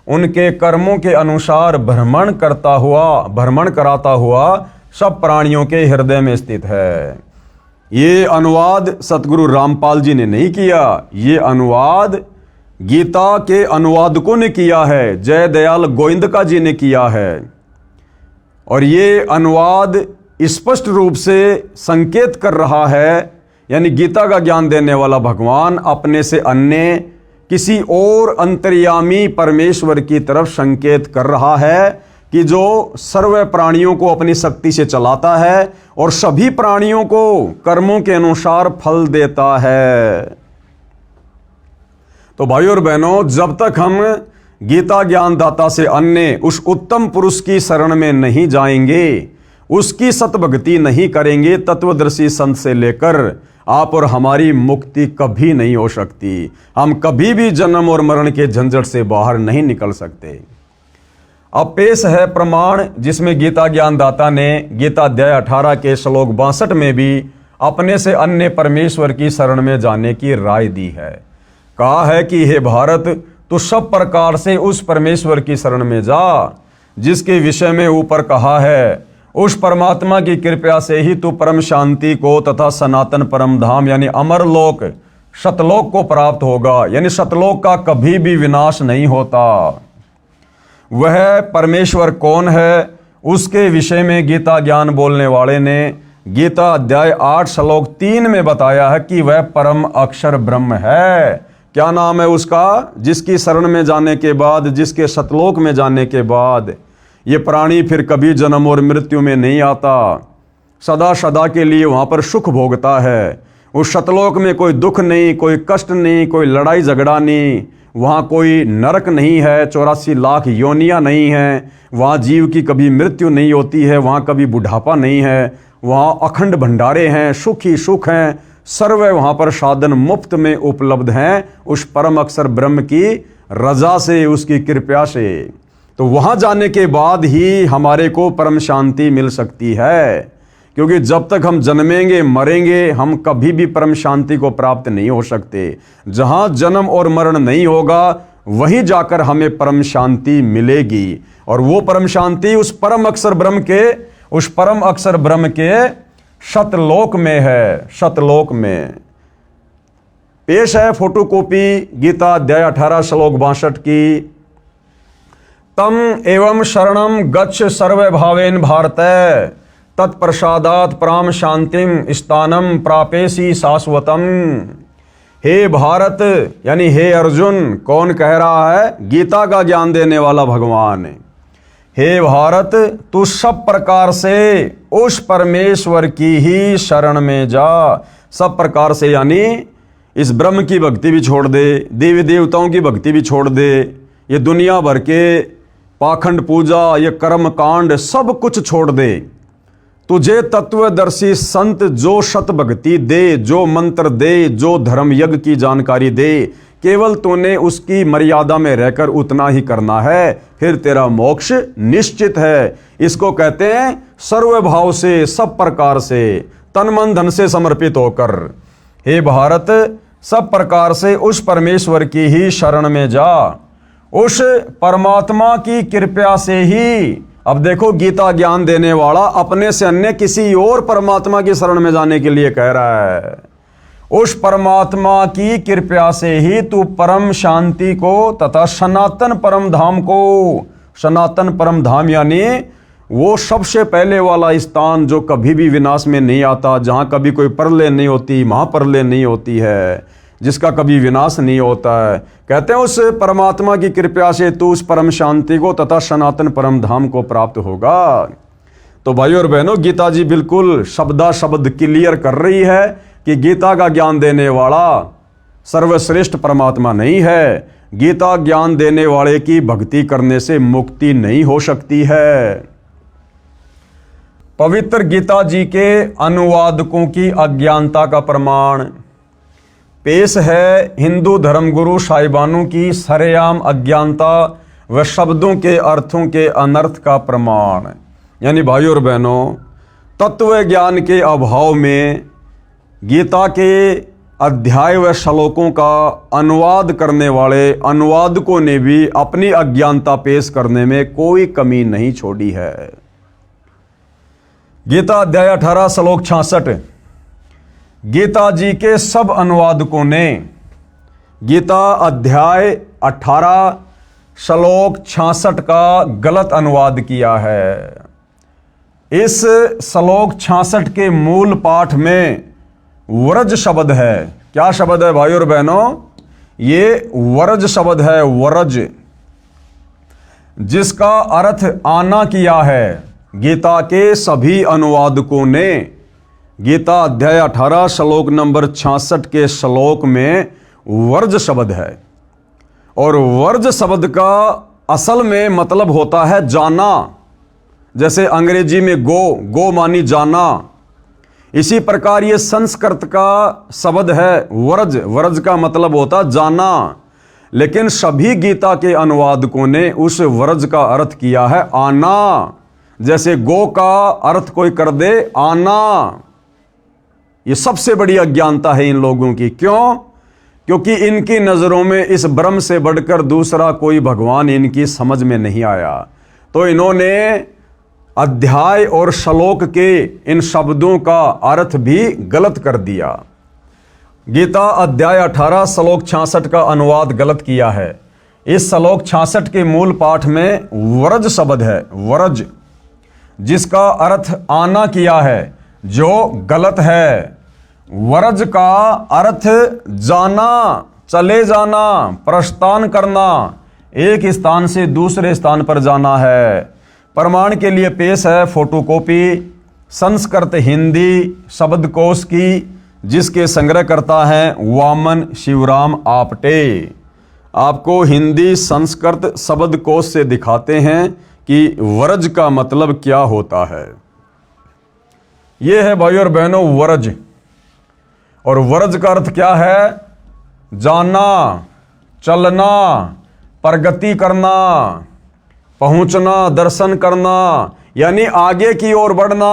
उनके कर्मों के अनुसार भ्रमण कराता हुआ सब प्राणियों के हृदय में स्थित है। ये अनुवाद सतगुरु रामपाल जी ने नहीं किया, ये अनुवाद गीता के अनुवादकों ने किया है, जय दयाल गोविंदका जी ने किया है। और ये अनुवाद स्पष्ट रूप से संकेत कर रहा है, यानी गीता का ज्ञान देने वाला भगवान अपने से अन्य किसी और अंतर्यामी परमेश्वर की तरफ संकेत कर रहा है कि जो सर्व प्राणियों को अपनी शक्ति से चलाता है और सभी प्राणियों को कर्मों के अनुसार फल देता है। तो भाइयों और बहनों, जब तक हम गीता ज्ञानदाता से अन्य उस उत्तम पुरुष की शरण में नहीं जाएंगे, उसकी सतभक्ति नहीं करेंगे, तत्वदर्शी संत से लेकर आप और हमारी मुक्ति कभी नहीं हो सकती। हम कभी भी जन्म और मरण के झंझट से बाहर नहीं निकल सकते। अब पेश है प्रमाण, जिसमें गीता ज्ञानदाता ने गीता अध्याय 18 के श्लोक 62 में भी अपने से अन्य परमेश्वर की शरण में जाने की राय दी है। कहा है कि हे भारत, तू सब प्रकार से उस परमेश्वर की शरण में जा जिसके विषय में ऊपर कहा है। उस परमात्मा की कृपा से ही तू परम शांति को तथा सनातन परम धाम यानी अमर लोक सतलोक को प्राप्त होगा। यानी सतलोक का कभी भी विनाश नहीं होता। वह परमेश्वर कौन है, उसके विषय में गीता ज्ञान बोलने वाले ने गीता अध्याय 8 श्लोक 3 में बताया है कि वह परम अक्षर ब्रह्म है। क्या नाम है उसका? जिसकी शरण में जाने के बाद, जिसके सतलोक में जाने के बाद ये प्राणी फिर कभी जन्म और मृत्यु में नहीं आता, सदा सदा के लिए वहाँ पर सुख भोगता है। उस सतलोक में कोई दुख नहीं, कोई कष्ट नहीं, कोई लड़ाई झगड़ा नहीं, वहाँ कोई नरक नहीं है, 84 लाख योनियाँ नहीं हैं, वहाँ जीव की कभी मृत्यु नहीं होती है, वहाँ कभी बुढ़ापा नहीं है, वहाँ अखंड भंडारे हैं, सुख ही सुख हैं, सर्व वहाँ पर साधन मुफ्त में उपलब्ध हैं उस परम अक्षर ब्रह्म की रजा से, उसकी कृपा से। तो वहाँ जाने के बाद ही हमारे को परम शांति मिल सकती है, क्योंकि जब तक हम जन्मेंगे मरेंगे हम कभी भी परम शांति को प्राप्त नहीं हो सकते। जहाँ जन्म और मरण नहीं होगा वहीं जाकर हमें परम शांति मिलेगी। और वो परम शांति उस परम अक्षर ब्रह्म के सतलोक में है, सतलोक में। पेश है फोटोकॉपी गीता अध्याय 18 श्लोक 62 की। तम एवं शरणम गच्छ सर्वभावेन भारत तत्प्रसादात प्राम शांतिम स्थानम प्रापेसी शाश्वतम। हे भारत यानी हे अर्जुन, कौन कह रहा है? गीता का ज्ञान देने वाला भगवान। हे भारत, तू सब प्रकार से उस परमेश्वर की ही शरण में जा। सब प्रकार से यानी इस ब्रह्म की भक्ति भी छोड़ दे, देवी देवताओं की भक्ति भी छोड़ दे, ये दुनिया भर के पाखंड पूजा, ये कर्म कांड सब कुछ छोड़ दे। तुझे तत्वदर्शी संत जो शत भक्ति दे, जो मंत्र दे, जो धर्म यज्ञ की जानकारी दे, केवल तूने उसकी मर्यादा में रहकर उतना ही करना है, फिर तेरा मोक्ष निश्चित है। इसको कहते हैं सर्वभाव से, सब प्रकार से, तन मन धन से समर्पित होकर। हे भारत, सब प्रकार से उस परमेश्वर की ही शरण में जा, उस परमात्मा की कृपा से ही। अब देखो, गीता ज्ञान देने वाला अपने से अन्य किसी और परमात्मा की शरण में जाने के लिए कह रहा है। उस परमात्मा की कृपा से ही तू परम शांति को तथा सनातन परम धाम को, सनातन परम धाम यानी वो सबसे पहले वाला स्थान जो कभी भी विनाश में नहीं आता, जहां कभी कोई प्रलय नहीं होती, महाप्रलय नहीं होती है, जिसका कभी विनाश नहीं होता है। कहते हैं उस परमात्मा की कृपा से तू उस परम शांति को तथा सनातन परम धाम को प्राप्त होगा। तो भाइयों और बहनों, गीता जी बिल्कुल शब्दा शब्द क्लियर कर रही है कि गीता का ज्ञान देने वाला सर्वश्रेष्ठ परमात्मा नहीं है। गीता ज्ञान देने वाले की भक्ति करने से मुक्ति नहीं हो सकती है। पवित्र गीता जी के अनुवादकों की अज्ञानता का प्रमाण पेश है हिंदू धर्मगुरु साहिबानों की सरेआम अज्ञानता व शब्दों के अर्थों के अनर्थ का प्रमाण। यानी भाइयों और बहनों, तत्व ज्ञान के अभाव में गीता के अध्याय व श्लोकों का अनुवाद करने वाले अनुवादकों ने भी अपनी अज्ञानता पेश करने में कोई कमी नहीं छोड़ी है। गीता अध्याय 18 श्लोक 66। गीता जी के सब अनुवादकों ने गीता अध्याय 18 श्लोक 66 का गलत अनुवाद किया है। इस श्लोक 66 के मूल पाठ में वरज शब्द है। क्या शब्द है भाइयों और बहनों? ये वरज शब्द है, वरज, जिसका अर्थ आना किया है। गीता के सभी अनुवादकों ने गीता अध्याय 18 श्लोक नंबर 66 के श्लोक में वर्ज शब्द है, और वर्ज शब्द का असल में मतलब होता है जाना। जैसे अंग्रेजी में गो मानी जाना, इसी प्रकार ये संस्कृत का शब्द है वर्ज। वर्ज का मतलब होता जाना, लेकिन सभी गीता के अनुवादकों ने उस वर्ज का अर्थ किया है आना। जैसे गो का अर्थ कोई कर दे आना। ये सबसे बड़ी अज्ञानता है इन लोगों की। क्यों? क्योंकि इनकी नजरों में इस ब्रह्म से बढ़कर दूसरा कोई भगवान इनकी समझ में नहीं आया, तो इन्होंने अध्याय और श्लोक के इन शब्दों का अर्थ भी गलत कर दिया। गीता अध्याय 18 श्लोक 66 का अनुवाद गलत किया है। इस श्लोक 66 के मूल पाठ में वरज शब्द है, वरज, जिसका अर्थ आना किया है, जो गलत है। वरज का अर्थ जाना, चले जाना, प्रस्थान करना, एक स्थान से दूसरे स्थान पर जाना है। प्रमाण के लिए पेश है फोटोकॉपी संस्कृत हिंदी शब्दकोश की, जिसके संग्रहकर्ता हैं वामन शिवराम आपटे। आपको हिंदी संस्कृत शब्दकोश से दिखाते हैं कि वरज का मतलब क्या होता है। यह है भाइयों और बहनों वरज, और वरज का अर्थ क्या है? जाना, चलना, प्रगति करना, पहुंचना, दर्शन करना, यानी आगे की ओर बढ़ना।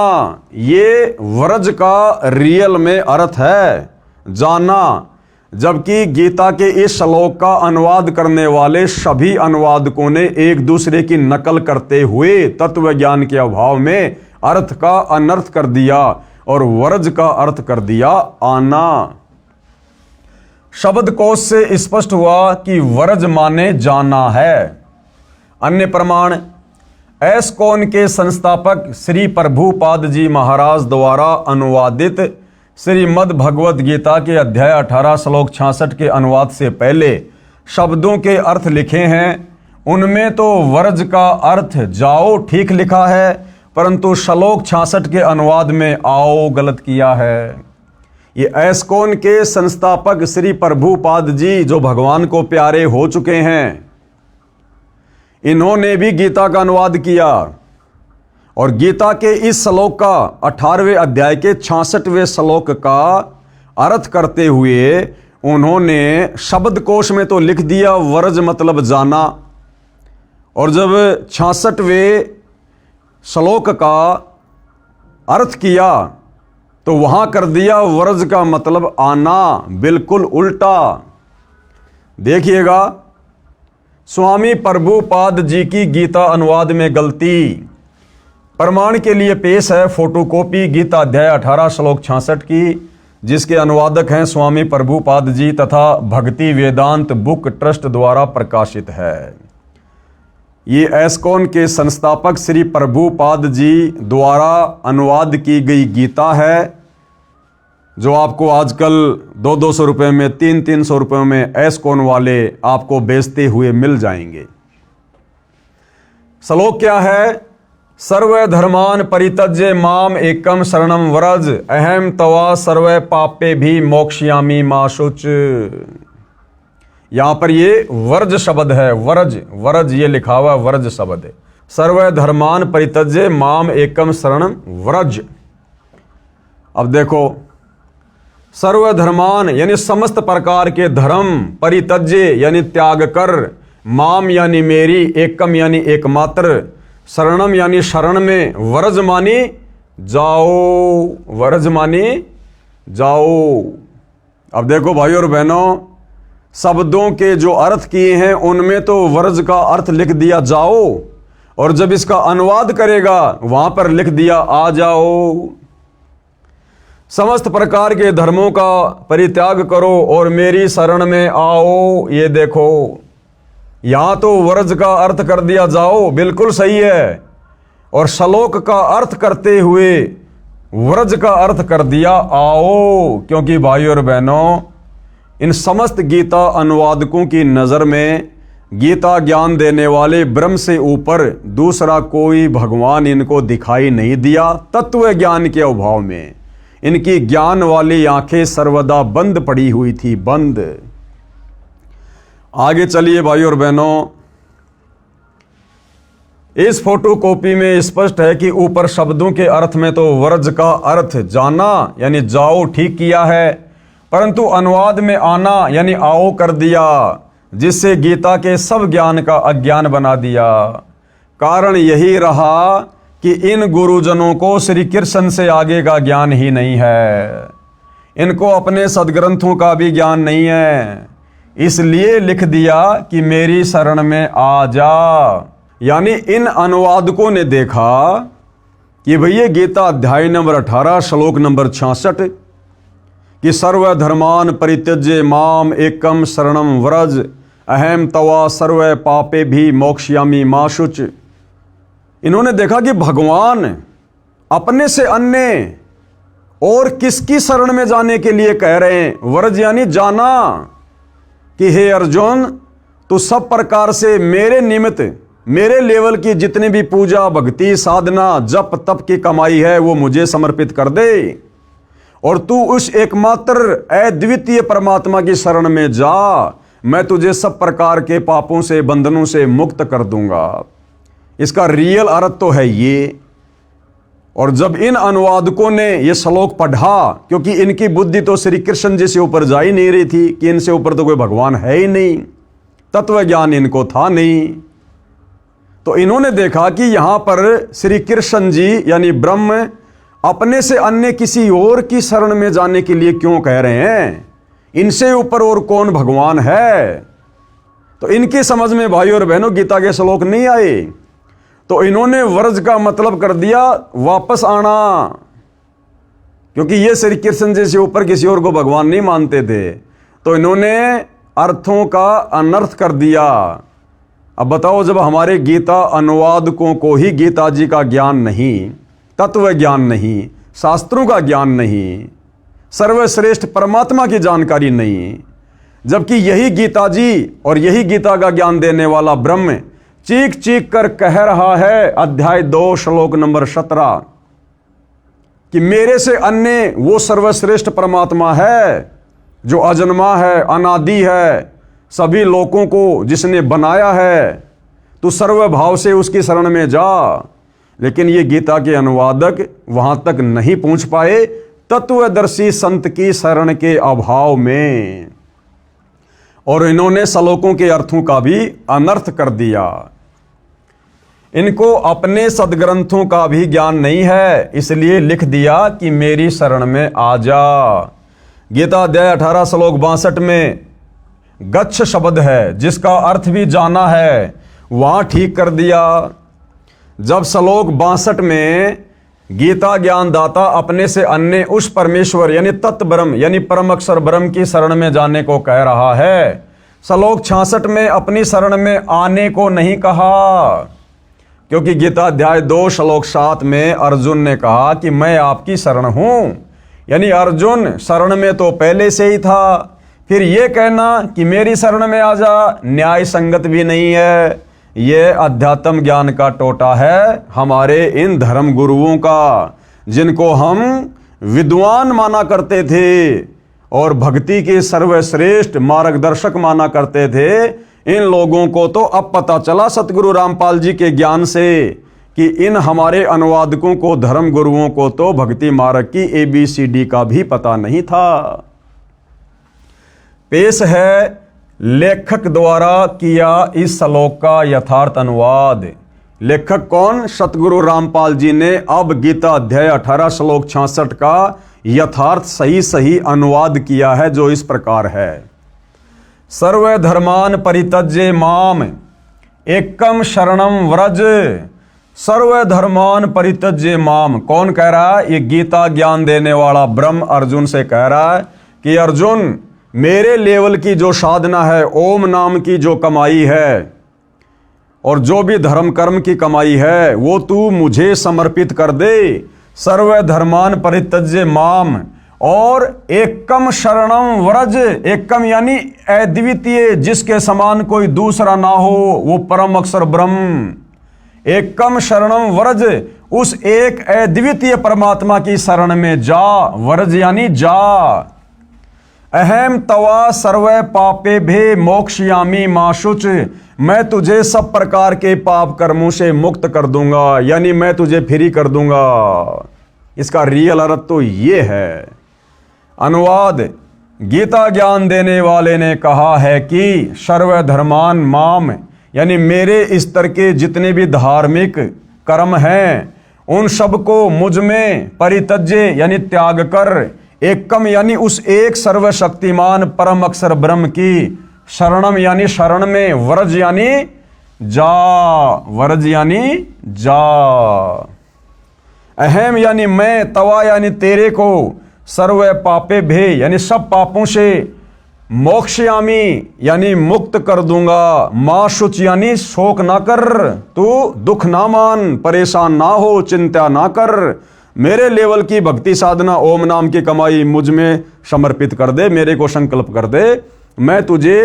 ये वरज का रियल में अर्थ है, जाना। जबकि गीता के इस श्लोक का अनुवाद करने वाले सभी अनुवादकों ने एक दूसरे की नकल करते हुए तत्व ज्ञान के अभाव में अर्थ का अनर्थ कर दिया और वरज का अर्थ कर दिया आना। शब्दकोश से स्पष्ट हुआ कि वरज माने जाना है। अन्य प्रमाण एस्कॉन के संस्थापक श्री प्रभुपाद जी महाराज द्वारा अनुवादित श्रीमद् भगवद गीता के अध्याय 18 श्लोक 66 के अनुवाद से पहले शब्दों के अर्थ लिखे हैं। उनमें तो वर्ज का अर्थ जाओ ठीक लिखा है, परंतु श्लोक 66 के अनुवाद में आओ गलत किया है। ये एस्कॉन के संस्थापक श्री प्रभुपाद जी, जो भगवान को प्यारे हो चुके हैं, इन्होंने भी गीता का अनुवाद किया। और गीता के इस श्लोक का 18वें अध्याय के 66वें श्लोक का अर्थ करते हुए उन्होंने शब्दकोश में तो लिख दिया व्रज मतलब जाना, और जब 66वें श्लोक का अर्थ किया तो वहां कर दिया व्रज का मतलब आना, बिल्कुल उल्टा। देखिएगा, स्वामी प्रभुपाद जी की गीता अनुवाद में गलती प्रमाण के लिए पेश है फोटोकॉपी गीता अध्याय 18 श्लोक 66 की, जिसके अनुवादक हैं स्वामी प्रभुपाद जी तथा भक्ति वेदांत बुक ट्रस्ट द्वारा प्रकाशित है। ये एस्कॉन के संस्थापक श्री प्रभुपाद जी द्वारा अनुवाद की गई गीता है, जो आपको आजकल 200-200 रुपये में, 300-300 रुपये में एस्कॉन वाले आपको बेचते हुए मिल जाएंगे। श्लोक क्या है? सर्व धर्मान परित्यज्य माम एकम शरणम व्रज अहम तवा सर्व पापे भी मोक्ष्यामि मा शुच। यहां पर ये वर्ज शब्द है, वर्ज, वर्ज ये लिखा हुआ वर्ज शब्द है। सर्व धर्मान परित्यज्य माम एकम शरणम व्रज। अब देखो, सर्वधर्मान यानी समस्त प्रकार के धर्म, परित्यज्य यानी त्याग कर, माम यानी मेरी, एकम यानी एकमात्र, शरणम यानी शरण में, व्रज मानी जाओ, व्रज मानी जाओ। अब देखो भाई और बहनों, शब्दों के जो अर्थ किए हैं उनमें तो व्रज का अर्थ लिख दिया जाओ, और जब इसका अनुवाद करेगा वहां पर लिख दिया आ जाओ। समस्त प्रकार के धर्मों का परित्याग करो और मेरी शरण में आओ। ये देखो, यहां तो व्रज का अर्थ कर दिया जाओ, बिल्कुल सही है, और श्लोक का अर्थ करते हुए व्रज का अर्थ कर दिया आओ। क्योंकि भाई और बहनों, इन समस्त गीता अनुवादकों की नजर में गीता ज्ञान देने वाले ब्रह्म से ऊपर दूसरा कोई भगवान इनको दिखाई नहीं दिया। तत्व ज्ञान के अभाव में इनकी ज्ञान वाली आंखें सर्वदा बंद पड़ी हुई थी, बंद। आगे चलिए भाई और बहनों, इस फोटोकॉपी में स्पष्ट है कि ऊपर शब्दों के अर्थ में तो व्रज का अर्थ जाना यानी जाओ ठीक किया है, परंतु अनुवाद में आना यानी आओ कर दिया, जिससे गीता के सब ज्ञान का अज्ञान बना दिया। कारण यही रहा कि इन गुरुजनों को श्री कृष्ण से आगे का ज्ञान ही नहीं है, इनको अपने सदग्रंथों का भी ज्ञान नहीं है, इसलिए लिख दिया कि मेरी शरण में आ जा। यानी इन अनुवादकों ने देखा कि भैया गीता अध्याय नंबर 18 श्लोक नंबर 66 कि सर्वधर्मान परित्यज्य माम एकम शरणम व्रज अहम तवा सर्व पापे भी मोक्ष्यामि मा शुच। इन्होंने देखा कि भगवान अपने से अन्य और किसकी शरण में जाने के लिए कह रहे हैं? व्रज यानी जाना, कि हे अर्जुन, तू सब प्रकार से मेरे निमित्त, मेरे लेवल की जितनी भी पूजा भक्ति साधना जप तप की कमाई है वो मुझे समर्पित कर दे, और तू उस एकमात्र अद्वितीय परमात्मा की शरण में जा। मैं तुझे सब प्रकार के पापों से, बंधनों से मुक्त कर दूंगा। इसका रियल अर्थ तो है ये। और जब इन अनुवादकों ने ये श्लोक पढ़ा, क्योंकि इनकी बुद्धि तो श्री कृष्ण जी से ऊपर जा ही नहीं रही थी कि इनसे ऊपर तो कोई भगवान है ही नहीं, तत्व ज्ञान इनको था नहीं, तो इन्होंने देखा कि यहां पर श्री कृष्ण जी यानी ब्रह्म अपने से अन्य किसी और की शरण में जाने के लिए क्यों कह रहे हैं? इनसे ऊपर और कौन भगवान है? तो इनकी समझ में भाई और बहनों गीता के श्लोक नहीं आए, तो इन्होंने व्रज का मतलब कर दिया वापस आना, क्योंकि ये श्री कृष्ण जी से ऊपर किसी और को भगवान नहीं मानते थे, तो इन्होंने अर्थों का अनर्थ कर दिया। अब बताओ, जब हमारे गीता अनुवादकों को ही गीता जी का ज्ञान नहीं, तत्व ज्ञान नहीं, शास्त्रों का ज्ञान नहीं, सर्वश्रेष्ठ परमात्मा की जानकारी नहीं, जबकि यही गीता जी और यही गीता का ज्ञान देने वाला ब्रह्म चीख चीख कर कह रहा है अध्याय 2 श्लोक नंबर 17 कि मेरे से अन्य वो सर्वश्रेष्ठ परमात्मा है जो अजन्मा है, अनादि है, सभी लोगों को जिसने बनाया है, तो सर्वभाव से उसकी शरण में जा। लेकिन ये गीता के अनुवादक वहां तक नहीं पहुंच पाए तत्वदर्शी संत की शरण के अभाव में, और इन्होंने श्लोकों के अर्थों का भी अनर्थ कर दिया। इनको अपने सदग्रंथों का भी ज्ञान नहीं है, इसलिए लिख दिया कि मेरी शरण में आ जा। गीता अध्याय 18 श्लोक 62 में गच्छ शब्द है जिसका अर्थ भी जाना है, वहां ठीक कर दिया। जब श्लोक 62 में गीता ज्ञानदाता अपने से अन्य उस परमेश्वर यानी तत्व ब्रह्म यानी परम अक्षर ब्रह्म की शरण में जाने को कह रहा है, श्लोक 66 में अपनी शरण में आने को नहीं कहा, क्योंकि गीता अध्याय 2 श्लोक 7 में अर्जुन ने कहा कि मैं आपकी शरण हूं, यानी अर्जुन शरण में तो पहले से ही था। फिर ये कहना कि मेरी शरण में आ जा न्याय संगत भी नहीं है। यह अध्यात्म ज्ञान का टोटा है हमारे इन धर्म गुरुओं का, जिनको हम विद्वान माना करते थे और भक्ति के सर्वश्रेष्ठ मार्गदर्शक माना करते थे। इन लोगों को तो अब पता चला सतगुरु रामपाल जी के ज्ञान से कि इन हमारे अनुवादकों को, धर्म गुरुओं को तो भक्ति मार्ग की ABCD का भी पता नहीं था। पेश है लेखक द्वारा किया इस श्लोक का यथार्थ अनुवाद। लेखक कौन? सतगुरु रामपाल जी ने अब गीता अध्याय 18 श्लोक 66 का यथार्थ सही अनुवाद किया है, जो इस प्रकार है। सर्वधर्मान परित्यज्य माम एकम शरणम व्रज। सर्वधर्मान परित्यज्य माम कौन कह रहा है? ये गीता ज्ञान देने वाला ब्रह्म अर्जुन से कह रहा है कि अर्जुन, मेरे लेवल की जो साधना है, ओम नाम की जो कमाई है और जो भी धर्म कर्म की कमाई है, वो तू मुझे समर्पित कर दे। सर्वधर्मान परित्यज्य माम और एकम शरणम व्रज। एकम यानी अद्वितीय, जिसके समान कोई दूसरा ना हो, वो परम अक्षर ब्रह्म। एकम शरणम व्रज, उस एक अद्वितीय परमात्मा की शरण में जा। व्रज यानी जा। अहम तवा सर्व पापे भे मोक्षयामी माशुच। मैं तुझे सब प्रकार के पाप कर्मों से मुक्त कर दूंगा, यानी मैं तुझे फ्री कर दूंगा। इसका रियल अर्थ तो ये है। अनुवाद, गीता ज्ञान देने वाले ने कहा है कि सर्वधर्मान माम, यानी मेरे स्तर के जितने भी धार्मिक कर्म हैं उन सबको मुझ में परित्यज्य यानी त्याग कर, एकम यानी उस एक सर्वशक्तिमान परम अक्षर ब्रह्म की शरणम यानी शरण में, व्रज यानी जा। व्रज यानी जा। अहम यानी मैं, तवा यानी तेरे को, सर्व पापे भे यानी सब पापों से, मोक्षयामी यानी मुक्त कर दूंगा, मां शुच यानी शोक ना कर, तू दुख ना मान, परेशान ना हो, चिंता ना कर। मेरे लेवल की भक्ति साधना, ओम नाम की कमाई मुझ में समर्पित कर दे, मेरे को संकल्प कर दे। मैं तुझे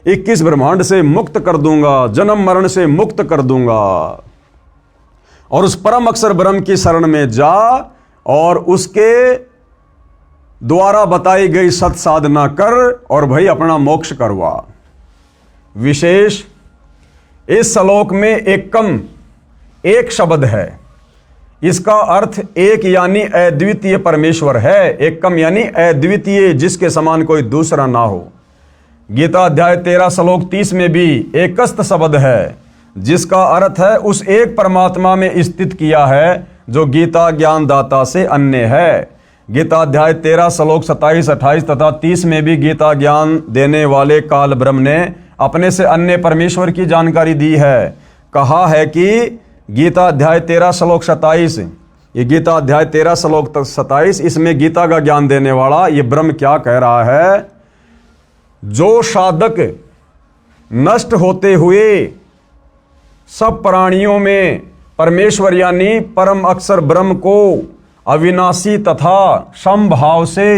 21 ब्रह्मांड से मुक्त कर दूंगा, जन्म मरण से मुक्त कर दूंगा। और उस परम अक्षर ब्रह्म की शरण में जा और उसके द्वारा बताई गई सत साधना कर और भाई अपना मोक्ष करवा। विशेष इस श्लोक में एकम एक शब्द है, इसका अर्थ एक यानी अद्वितीय परमेश्वर है। एकम यानी अद्वितीय, जिसके समान कोई दूसरा ना हो। गीता अध्याय 13 श्लोक 30 में भी एकस्त शब्द है, जिसका अर्थ है उस एक परमात्मा में स्थित किया है जो गीता ज्ञानदाता से अन्य है। गीता अध्याय 13 श्लोक 27, 28 तथा 30 में भी गीता ज्ञान देने वाले काल ब्रह्म ने अपने से अन्य परमेश्वर की जानकारी दी है। कहा है कि गीता अध्याय 13 श्लोक 27, ये गीता अध्याय 13 श्लोक 27, इसमें गीता का ज्ञान देने वाला ये ब्रह्म क्या कह रहा है? जो साधक नष्ट होते हुए सब प्राणियों में परमेश्वर यानी परम अक्षर ब्रह्म को अविनाशी तथा समभाव से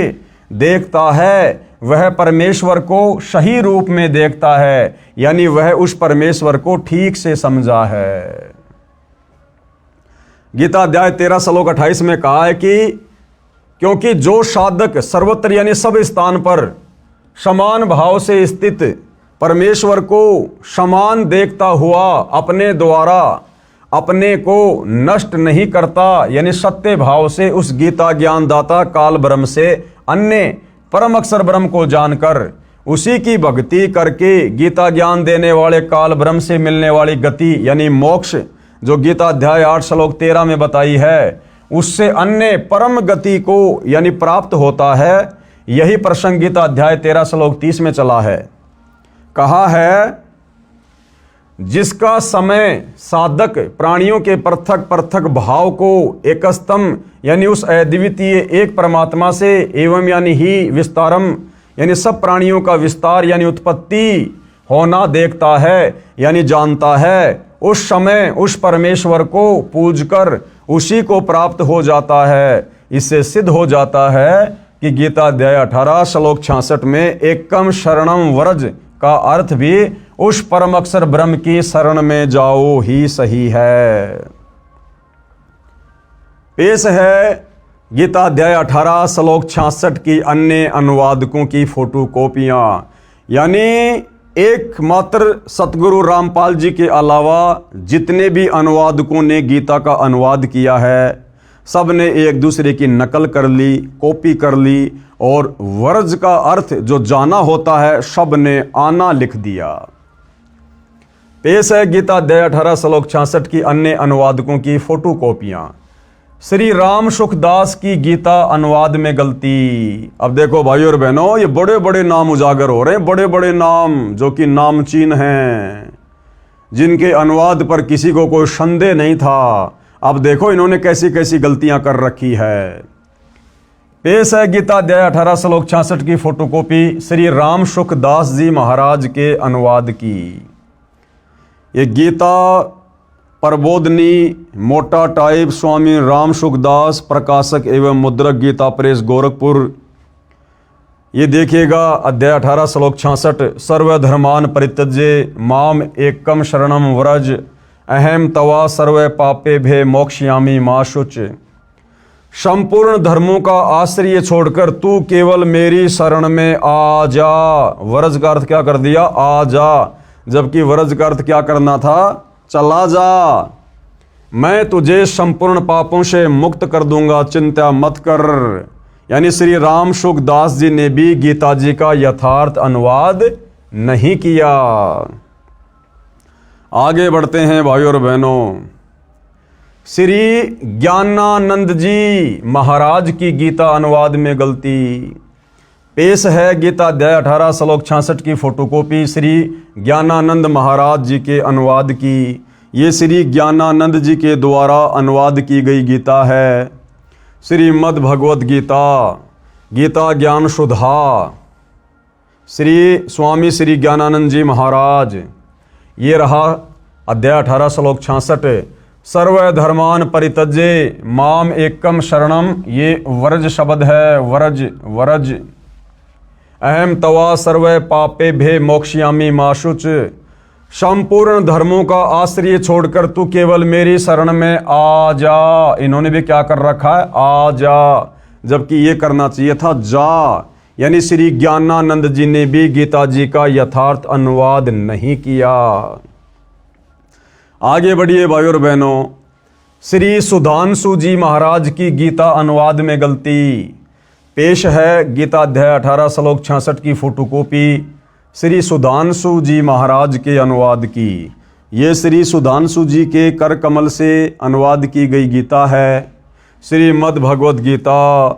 देखता है, वह परमेश्वर को सही रूप में देखता है, यानी वह उस परमेश्वर को ठीक से समझा है। गीता अध्याय 13 श्लोक 28 में कहा है कि क्योंकि जो साधक सर्वत्र यानी सब स्थान पर समान भाव से स्थित परमेश्वर को समान देखता हुआ अपने द्वारा अपने को नष्ट नहीं करता, यानी सत्य भाव से उस गीता ज्ञानदाता काल ब्रह्म से अन्य परम अक्षर ब्रह्म को जानकर उसी की भक्ति करके गीता ज्ञान देने वाले काल ब्रह्म से मिलने वाली गति यानी मोक्ष जो गीता अध्याय 8 श्लोक 13 में बताई है, उससे अन्य परम गति को यानी प्राप्त होता है। यही प्रसंग गीता अध्याय 13 श्लोक 30 में चला है। कहा है, जिसका समय साधक प्राणियों के पृथक पृथक भाव को एकस्तम यानी उस अद्वितीय एक परमात्मा से एवं यानी ही विस्तारम यानी सब प्राणियों का विस्तार यानी उत्पत्ति होना देखता है यानी जानता है, उस समय उस परमेश्वर को पूजकर उसी को प्राप्त हो जाता है। इससे सिद्ध हो जाता है कि गीता अध्याय 18 श्लोक 66 में एकम शरणम व्रज का अर्थ भी उस परम अक्षर ब्रह्म की शरण में जाओ ही सही है। पेश है गीता अध्याय 18 श्लोक 66 की अन्य अनुवादकों की फोटो कॉपियां, यानी एकमात्र सतगुरु रामपाल जी के अलावा जितने भी अनुवादकों ने गीता का अनुवाद किया है, सब ने एक दूसरे की नकल कर ली, कॉपी कर ली और वर्ज का अर्थ जो जाना होता है सब ने आना लिख दिया। पेश है गीता अध्याय 18 श्लोक 66 की अन्य अनुवादकों की फोटो कॉपियां। श्री राम सुखदास की गीता अनुवाद में गलती। अब देखो भाइयों और बहनों, ये बड़े बड़े नाम उजागर हो रहे हैं, बड़े बड़े नाम जो कि नामचीन हैं, जिनके अनुवाद पर किसी को कोई संदेह नहीं था। अब देखो इन्होंने कैसी कैसी गलतियां कर रखी है। पेश है गीता अध्याय 18 श्लोक 66 की फोटोकॉपी श्री राम सुखदास जी महाराज के अनुवाद की। ये गीता प्रबोधनी मोटा टाइप स्वामी राम सुखदास प्रकाशक एवं मुद्रक गीता प्रेस गोरखपुर। ये देखिएगा अध्याय 18 श्लोक 66 सर्वधर्मान परित्यज्य माम एकम शरणम व्रज अहम तवा सर्व पापे भे मोक्षयामि मा शुच। संपूर्ण धर्मों का आश्रय छोड़कर तू केवल मेरी शरण में आ जा। व्रज का अर्थ क्या कर दिया? आ जा, जबकि व्रज का अर्थ क्या करना था? चला जा। मैं तुझे संपूर्ण पापों से मुक्त कर दूंगा, चिंता मत कर। यानी श्री राम सुखदास जी ने भी गीता जी का यथार्थ अनुवाद नहीं किया। आगे बढ़ते हैं भाइयों और बहनों। श्री ज्ञानानंद जी महाराज की गीता अनुवाद में गलती। पेश है गीता अध्याय 18 श्लोक 66 की फोटोकॉपी श्री ज्ञानानंद महाराज जी के अनुवाद की। ये श्री ज्ञानानंद जी के द्वारा अनुवाद की गई गीता है। श्रीमद् भगवद गीता, गीता ज्ञान सुधा, श्री स्वामी श्री ज्ञानानंद जी महाराज। ये रहा अध्याय 18 श्लोक 66 सर्वधर्मान परित्यज्य माम एकम शरणम। ये व्रज शब्द है, व्रज व्रज। अहम तवा सर्व पापे भे मोक्षयामि मा शुच। संपूर्ण धर्मों का आश्रय छोड़कर तू केवल मेरी शरण में आ जा। इन्होंने भी क्या कर रखा है? आ जा, जबकि ये करना चाहिए था जा। यानी श्री ज्ञानानंद जी ने भी गीता जी का यथार्थ अनुवाद नहीं किया। आगे बढ़िए भाइयों और बहनों। श्री सुधांशु जी महाराज की गीता अनुवाद में गलती। पेश है गीता अध्याय 18 श्लोक 66 की फोटोकॉपी श्री सुधांशु जी महाराज के अनुवाद की। ये श्री सुधांशु जी के कर कमल से अनुवाद की गई गीता है। श्रीमद् भगवद गीता,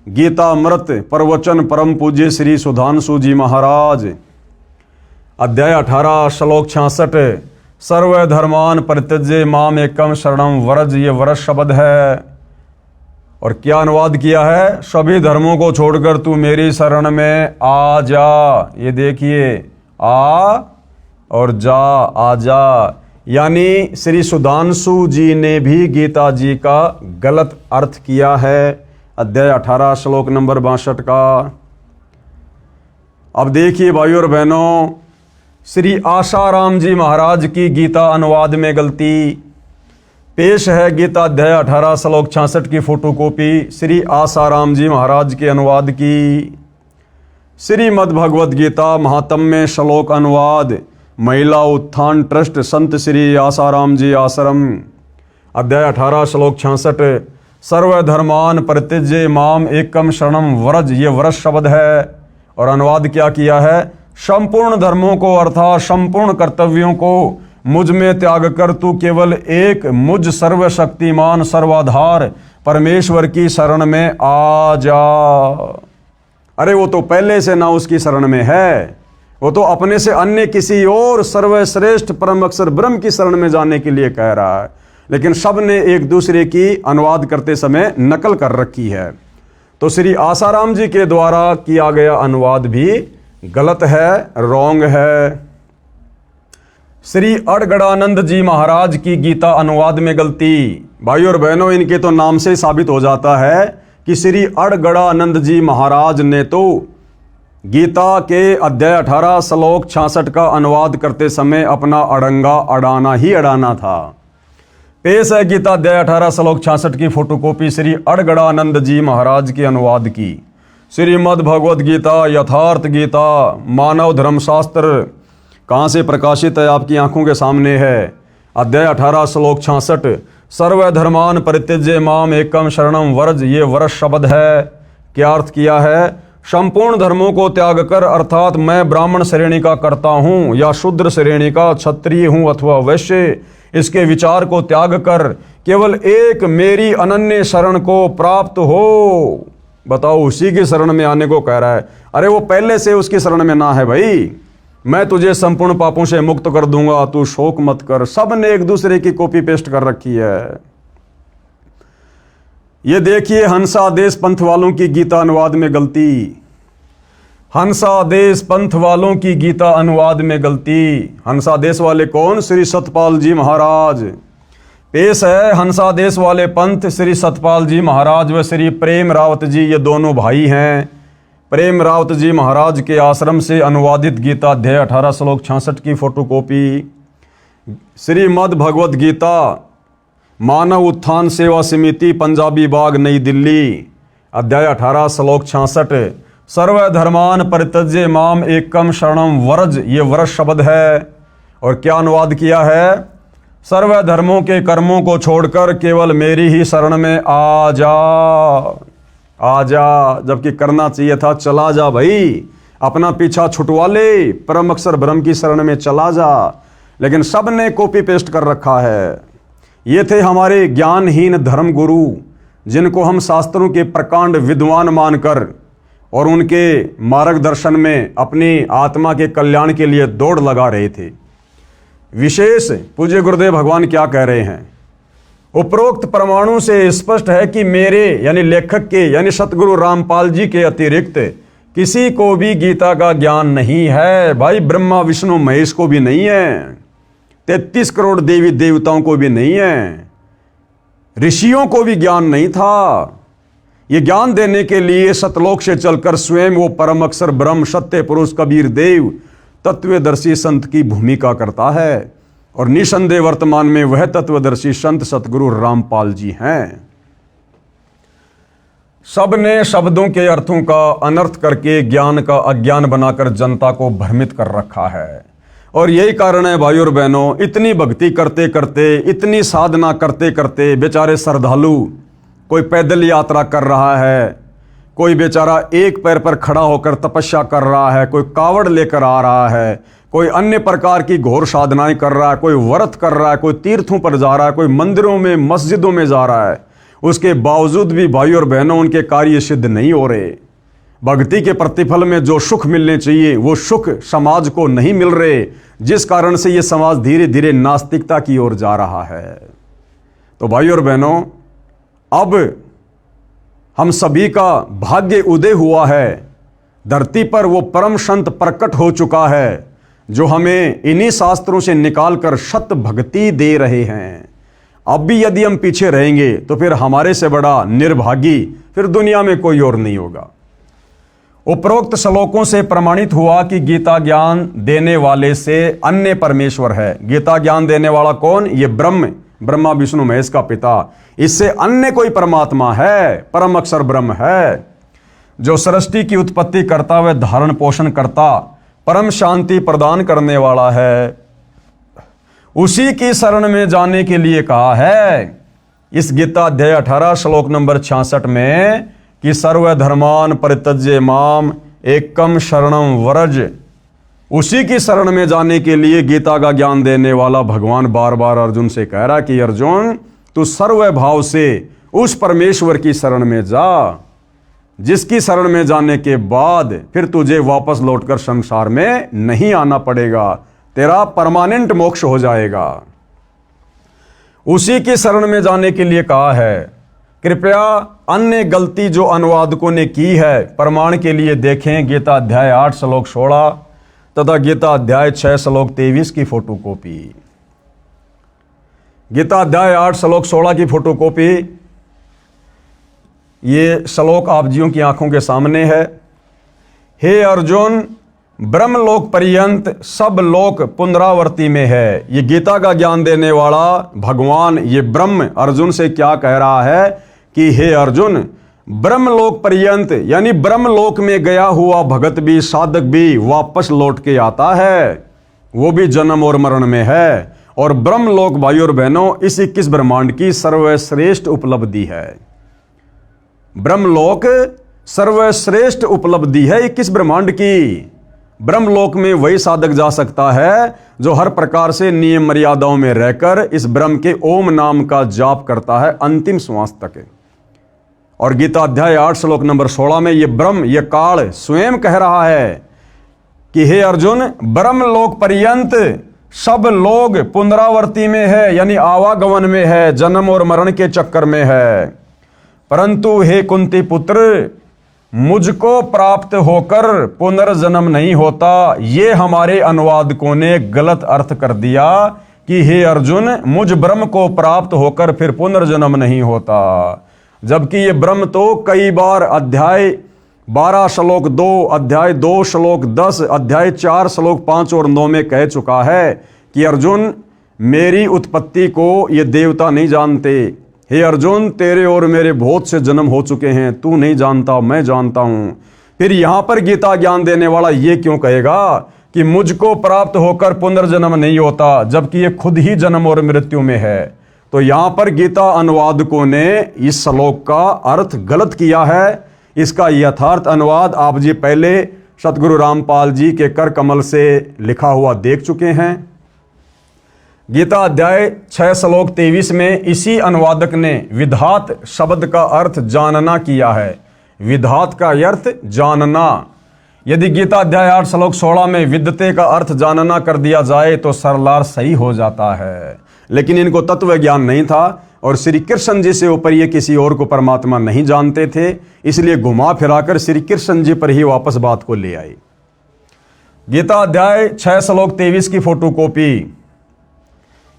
गीतामृत प्रवचन परम पूज्य श्री सुधांशु जी महाराज। अध्याय 18 श्लोक 66 सर्वधर्मान परित्यज्य माम एकम शरणम व्रज। ये व्रज शब्द है। और क्या अनुवाद किया है? सभी धर्मों को छोड़कर तू मेरी शरण में आ जा। ये देखिए, आ और जा, आ जा। यानी श्री सुधांशु जी ने भी गीता जी का गलत अर्थ किया है अध्याय 18 श्लोक नंबर 62 का। अब देखिए भाइयों और बहनों, श्री आसाराम जी महाराज की गीता अनुवाद में गलती। पेश है गीता अध्याय 18 श्लोक 66 की फोटोकॉपी श्री आसाराम जी महाराज के अनुवाद की। श्रीमद् भगवद गीता महात्म्य श्लोक अनुवाद महिला उत्थान ट्रस्ट संत श्री आसाराम जी आश्रम। अध्याय 18 श्लोक 66। सर्वधर्मान परित्यज्य माम एकम शरणम व्रज, ये व्रज शब्द है। और अनुवाद क्या किया है? संपूर्ण धर्मों को अर्थात संपूर्ण कर्तव्यों को मुझ में त्याग कर तू केवल एक मुझ सर्वशक्तिमान सर्वाधार परमेश्वर की शरण में आ जा। अरे वो तो पहले से ना उसकी शरण में है, वो तो अपने से अन्य किसी और सर्वश्रेष्ठ परम अक्षर ब्रह्म की शरण में जाने के लिए कह रहा है। लेकिन सब ने एक दूसरे की अनुवाद करते समय नकल कर रखी है। तो श्री आसाराम जी के द्वारा किया गया अनुवाद भी गलत है, रॉन्ग है। श्री अड़गड़ानंद जी महाराज की गीता अनुवाद में गलती। भाइयों और बहनों, इनके तो नाम से साबित हो जाता है कि श्री अड़गड़ानंद जी महाराज ने तो गीता के अध्याय 18 श्लोक 66 का अनुवाद करते समय अपना अड़ंगा अड़ाना ही अड़ाना था। पेश है गीता अध्याय 18 श्लोक 66 की फोटोकॉपी श्री अड़गड़ानंद जी महाराज के अनुवाद की। श्रीमद् भगवद गीता यथार्थ गीता मानव धर्मशास्त्र कहाँ से प्रकाशित है? आपकी आंखों के सामने है। अध्याय 18 श्लोक 66। सर्वधर्मान परित्यज्य माम एकम शरणम व्रज, ये व्रज शब्द है। क्या अर्थ किया है? संपूर्ण धर्मों को त्याग कर, अर्थात मैं ब्राह्मण श्रेणी का करता हूँ या शूद्र श्रेणी का, क्षत्रिय हूँ अथवा वैश्य, इसके विचार को त्याग कर केवल एक मेरी अनन्य शरण को प्राप्त हो। बताओ, उसी की शरण में आने को कह रहा है। अरे वो पहले से उसकी शरण में ना है भाई। मैं तुझे संपूर्ण पापों से मुक्त कर दूंगा, तू शोक मत कर। सब ने एक दूसरे की कॉपी पेस्ट कर रखी है। ये देखिए हंसादेश पंथ वालों की गीता अनुवाद में गलती। हंसादेश पंथ वालों की गीता अनुवाद में गलती। हंसादेश वाले कौन? श्री सतपाल जी महाराज। पेश है हंसादेश वाले पंथ श्री सतपाल जी महाराज व श्री प्रेम रावत जी, ये दोनों भाई हैं। प्रेम रावत जी महाराज के आश्रम से अनुवादित गीता अध्याय 18 श्लोक 66 की फोटोकॉपी। श्रीमद् भगवद गीता मानव उत्थान सेवा समिति पंजाबी बाग नई दिल्ली अध्याय 18 श्लोक 66। सर्वधर्मान परित्यज्य माम एकम शरणम व्रज, ये व्रज शब्द है। और क्या अनुवाद किया है? सर्वधर्मों के कर्मों को छोड़कर केवल मेरी ही शरण में आ जा। आ जा, जबकि करना चाहिए था चला जा भाई, अपना पीछा छुटवा ले, परम अक्षर ब्रह्म की शरण में चला जा। लेकिन सब ने कॉपी पेस्ट कर रखा है। ये थे हमारे ज्ञानहीन धर्म गुरु, जिनको हम शास्त्रों के प्रकांड विद्वान मानकर और उनके मार्गदर्शन में अपनी आत्मा के कल्याण के लिए दौड़ लगा रहे थे। विशेष पूज्य गुरुदेव भगवान क्या कह रहे हैं? उपरोक्त परमाणु से स्पष्ट है कि मेरे यानी लेखक के यानी सतगुरु रामपाल जी के अतिरिक्त किसी को भी गीता का ज्ञान नहीं है। भाई ब्रह्मा विष्णु महेश को भी नहीं है, 33 करोड़ देवी देवताओं को भी नहीं है, ऋषियों को भी ज्ञान नहीं था। ये ज्ञान देने के लिए सतलोक से चलकर स्वयं वो परम अक्षर ब्रह्म सत्य पुरुष कबीर देव तत्वदर्शी संत की भूमिका करता है। और निसंदेह वर्तमान में वह तत्वदर्शी संत सतगुरु रामपाल जी हैं। सब ने शब्दों के अर्थों का अनर्थ करके ज्ञान का अज्ञान बनाकर जनता को भ्रमित कर रखा है। और यही कारण है भाइयों और बहनों, इतनी भक्ति करते करते, इतनी साधना करते करते बेचारे श्रद्धालु, कोई पैदल यात्रा कर रहा है, कोई बेचारा एक पैर पर खड़ा होकर तपस्या कर रहा है, कोई कावड़ लेकर आ रहा है, कोई अन्य प्रकार की घोर साधनाएं कर रहा है, कोई व्रत कर रहा है, कोई तीर्थों पर जा रहा है, कोई मंदिरों में मस्जिदों में जा रहा है। उसके बावजूद भी भाइयों और बहनों उनके कार्य सिद्ध नहीं हो रहे। भक्ति के प्रतिफल में जो सुख मिलने चाहिए वो सुख समाज को नहीं मिल रहे, जिस कारण से ये समाज धीरे धीरे नास्तिकता की ओर जा रहा है। तो भाइयों और बहनों, अब हम सभी का भाग्य उदय हुआ है। धरती पर वो परम संत प्रकट हो चुका है जो हमें इन्हीं शास्त्रों से निकालकर सत भक्ति दे रहे हैं। अब भी यदि हम पीछे रहेंगे तो फिर हमारे से बड़ा निर्भागी फिर दुनिया में कोई और नहीं होगा। उपरोक्त श्लोकों से प्रमाणित हुआ कि गीता ज्ञान देने वाले से अन्य परमेश्वर है। गीता ज्ञान देने वाला कौन? ये ब्रह्म ब्रह्मा विष्णु महेश का पिता, इससे अन्य कोई परमात्मा है, परम अक्षर ब्रह्म है, जो सृष्टि की उत्पत्ति करता व धारण पोषण करता, परम शांति प्रदान करने वाला है, उसी की शरण में जाने के लिए कहा है इस गीता अध्याय 18 श्लोक नंबर 66 में कि सर्वधर्मान परित्यज्य माम एकम शरणम व्रज। उसी की शरण में जाने के लिए गीता का ज्ञान देने वाला भगवान बार बार अर्जुन से कह रहा कि अर्जुन तू सर्वभाव से उस परमेश्वर की शरण में जा, जिसकी शरण में जाने के बाद फिर तुझे वापस लौटकर संसार में नहीं आना पड़ेगा, तेरा परमानेंट मोक्ष हो जाएगा। उसी की शरण में जाने के लिए कहा है। कृपया अन्य गलती जो अनुवादकों ने की है प्रमाण के लिए देखें गीता अध्याय 8 श्लोक 16 तथा गीता अध्याय 6 श्लोक 23 की फोटोकॉपी। गीता अध्याय 8 श्लोक 16 की फोटोकॉपी, ये श्लोक आप जियों की आंखों के सामने है। हे अर्जुन, ब्रह्मलोक पर्यंत सब लोक पुनरावर्ती में है। ये गीता का ज्ञान देने वाला भगवान, ये ब्रह्म अर्जुन से क्या कह रहा है कि हे अर्जुन, ब्रह्मलोक पर्यंत यानी ब्रह्मलोक में गया हुआ भगत भी, साधक भी वापस लौट के आता है, वो भी जन्म और मरण में है। और ब्रह्मलोक भाई और बहनों इस 21 ब्रह्मांड की सर्वश्रेष्ठ उपलब्धि है। ब्रह्मलोक सर्वश्रेष्ठ उपलब्धि है 21 ब्रह्मांड की। ब्रह्मलोक में वही साधक जा सकता है जो हर प्रकार से नियम मर्यादाओं में रहकर इस ब्रह्म के ओम नाम का जाप करता है अंतिम श्वास तक। और गीता अध्याय 8 श्लोक नंबर 16 में ये ब्रह्म, ये काल स्वयं कह रहा है कि हे अर्जुन, ब्रह्मलोक पर्यंत सब लोग पुनरावर्ती में है, यानी आवागमन में है, जन्म और मरण के चक्कर में है। परंतु हे कुंती पुत्र, मुझको प्राप्त होकर पुनर्जन्म नहीं होता। ये हमारे अनुवादकों ने गलत अर्थ कर दिया कि हे अर्जुन, मुझ ब्रह्म को प्राप्त होकर फिर पुनर्जन्म नहीं होता, जबकि ये ब्रह्म तो कई बार अध्याय 12 श्लोक 2, अध्याय 2 श्लोक 10, अध्याय 4 श्लोक 5 और 9 में कह चुका है कि अर्जुन, मेरी उत्पत्ति को ये देवता नहीं जानते। हे अर्जुन, तेरे और मेरे बहुत से जन्म हो चुके हैं, तू नहीं जानता, मैं जानता हूं। फिर यहां पर गीता ज्ञान देने वाला ये क्यों कहेगा कि मुझको प्राप्त होकर पुनर्जन्म नहीं होता, जबकि ये खुद ही जन्म और मृत्यु में है? तो यहां पर गीता अनुवादकों ने इस श्लोक का अर्थ गलत किया है। इसका यथार्थ अनुवाद आप जी पहले सतगुरु रामपाल जी के कर कमल से लिखा हुआ देख चुके हैं। गीता अध्याय 6 श्लोक 23 में इसी अनुवादक ने विधात शब्द का अर्थ जानना किया है। विधात का अर्थ जानना। यदि गीता अध्याय 8 श्लोक 16 में विद्यते का अर्थ जानना कर दिया जाए तो सरलार सही हो जाता है, लेकिन इनको तत्व ज्ञान नहीं था और श्री कृष्ण जी से ऊपर ये किसी और को परमात्मा नहीं जानते थे, इसलिए घुमा फिराकर श्री कृष्ण जी पर ही वापस बात को ले आए। गीता अध्याय 6 श्लोक 23 की फोटोकॉपी।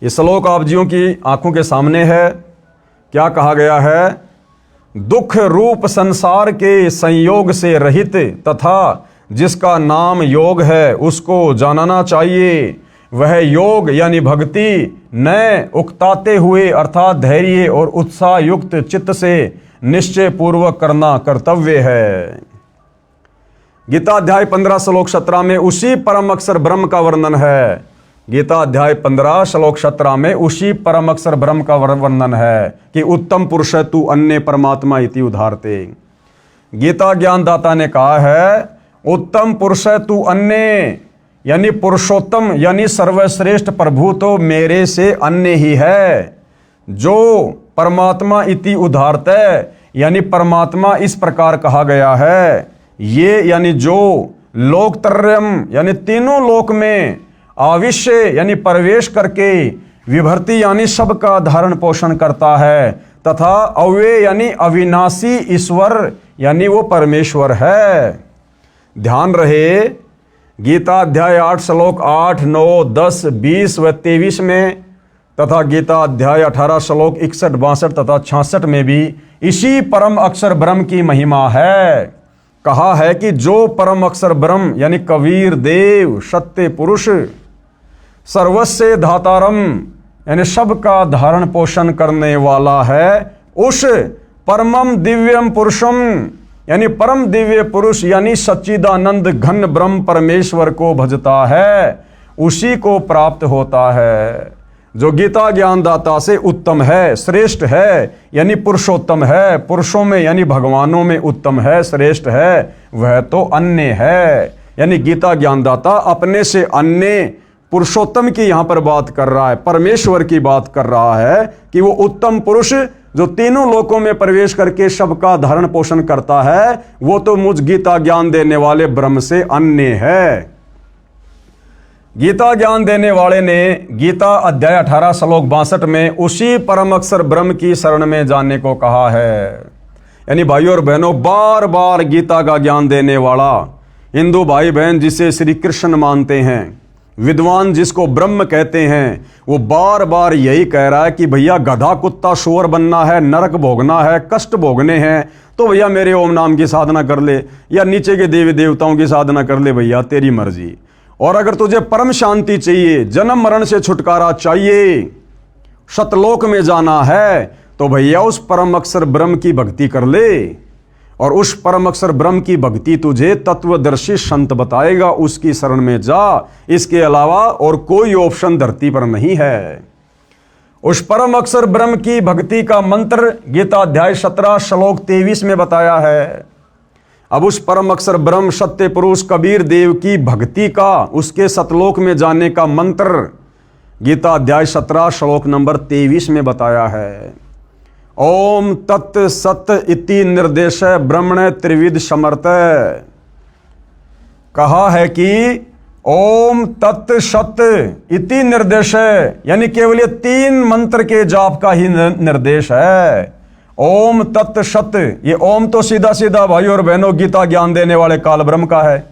ये श्लोक आप जियों की आंखों के सामने है। क्या कहा गया है? दुख रूप संसार के संयोग से रहित तथा जिसका नाम योग है उसको जानना चाहिए। वह योग यानी भक्ति न उकताते हुए अर्थात धैर्य और उत्साह युक्त चित्त से निश्चय पूर्वक करना कर्तव्य है। गीता अध्याय 15 श्लोक 17 में उसी परम अक्षर ब्रह्म का वर्णन है। गीता अध्याय 15 श्लोक 17 में उसी परम अक्षर ब्रह्म का वर्णन है कि उत्तम पुरुष तू अन्य परमात्मा इति उदाहरते। गीता ज्ञानदाता ने कहा है उत्तम पुरुष तू अन्य, यानी पुरुषोत्तम यानी सर्वश्रेष्ठ प्रभु तो मेरे से अन्य ही है। जो परमात्मा इति उदाहरते यानी परमात्मा इस प्रकार कहा गया है, ये यानी जो लोकत्रयम यानी तीनों लोक में आविष्य यानी प्रवेश करके विभर्ति यानी सबका धारण पोषण करता है तथा अव्यय यानी अविनाशी ईश्वर यानी वो परमेश्वर है। ध्यान रहे गीता अध्याय 8 श्लोक 8, 9, 10, 20 व 23 में तथा गीता अध्याय 18 श्लोक 61, 62 तथा 66 में भी इसी परम अक्षर ब्रह्म की महिमा है। कहा है कि जो परम अक्षर ब्रह्म यानी कबीर देव सत्य पुरुष सर्वस्य धातारम यानी सबका धारण पोषण करने वाला है, उस परमम दिव्यम पुरुषम यानी परम दिव्य पुरुष यानी सच्चिदानंद घन ब्रह्म परमेश्वर को भजता है, उसी को प्राप्त होता है। जो गीता ज्ञानदाता से उत्तम है, श्रेष्ठ है, यानी पुरुषोत्तम है, पुरुषों में यानी भगवानों में उत्तम है, श्रेष्ठ है, वह तो अन्य है। यानी गीता ज्ञानदाता अपने से अन्य पुरुषोत्तम की यहां पर बात कर रहा है, परमेश्वर की बात कर रहा है कि वो उत्तम पुरुष जो तीनों लोकों में प्रवेश करके सबका धारण पोषण करता है, वो तो मुझ गीता ज्ञान देने वाले ब्रह्म से अन्य है। गीता ज्ञान देने वाले ने गीता अध्याय 18 श्लोक 62 में उसी परम अक्षर ब्रह्म की शरण में जाने को कहा है। यानी भाइयों और बहनों, बार बार गीता का ज्ञान देने वाला हिंदू भाई बहन जिसे श्री कृष्ण मानते हैं, विद्वान जिसको ब्रह्म कहते हैं, वो बार बार यही कह रहा है कि भैया गधा कुत्ता शुअर बनना है, नरक भोगना है, कष्ट भोगने हैं, तो भैया मेरे ओम नाम की साधना कर ले, या नीचे के देवी देवताओं की साधना कर ले, भैया तेरी मर्जी। और अगर तुझे परम शांति चाहिए, जन्म मरण से छुटकारा चाहिए, सतलोक में जाना है, तो भैया उस परम अक्षर ब्रह्म की भक्ति कर ले। और उस परम अक्षर ब्रह्म की भक्ति तुझे तत्वदर्शी संत बताएगा, उसकी शरण में जा। इसके अलावा और कोई ऑप्शन धरती पर नहीं है। उस परम अक्षर ब्रह्म की भक्ति का मंत्र गीता अध्याय 17 श्लोक 23 में बताया है। अब उस परम अक्षर ब्रह्म सत्य पुरुष कबीर देव की भक्ति का, उसके सतलोक में जाने का मंत्र गीता अध्याय 17 श्लोक नंबर 23 में बताया है। ओम तत् सत इति निर्देश ब्रह्मण त्रिविध समर्थ। कहा है कि ओम तत् सत इति निर्देश, यानी केवल ये 3 मंत्र के जाप का ही निर्देश है। ओम तत् सत, ये ओम तो सीधा सीधा भाइयों और बहनों गीता ज्ञान देने वाले काल ब्रह्म का है,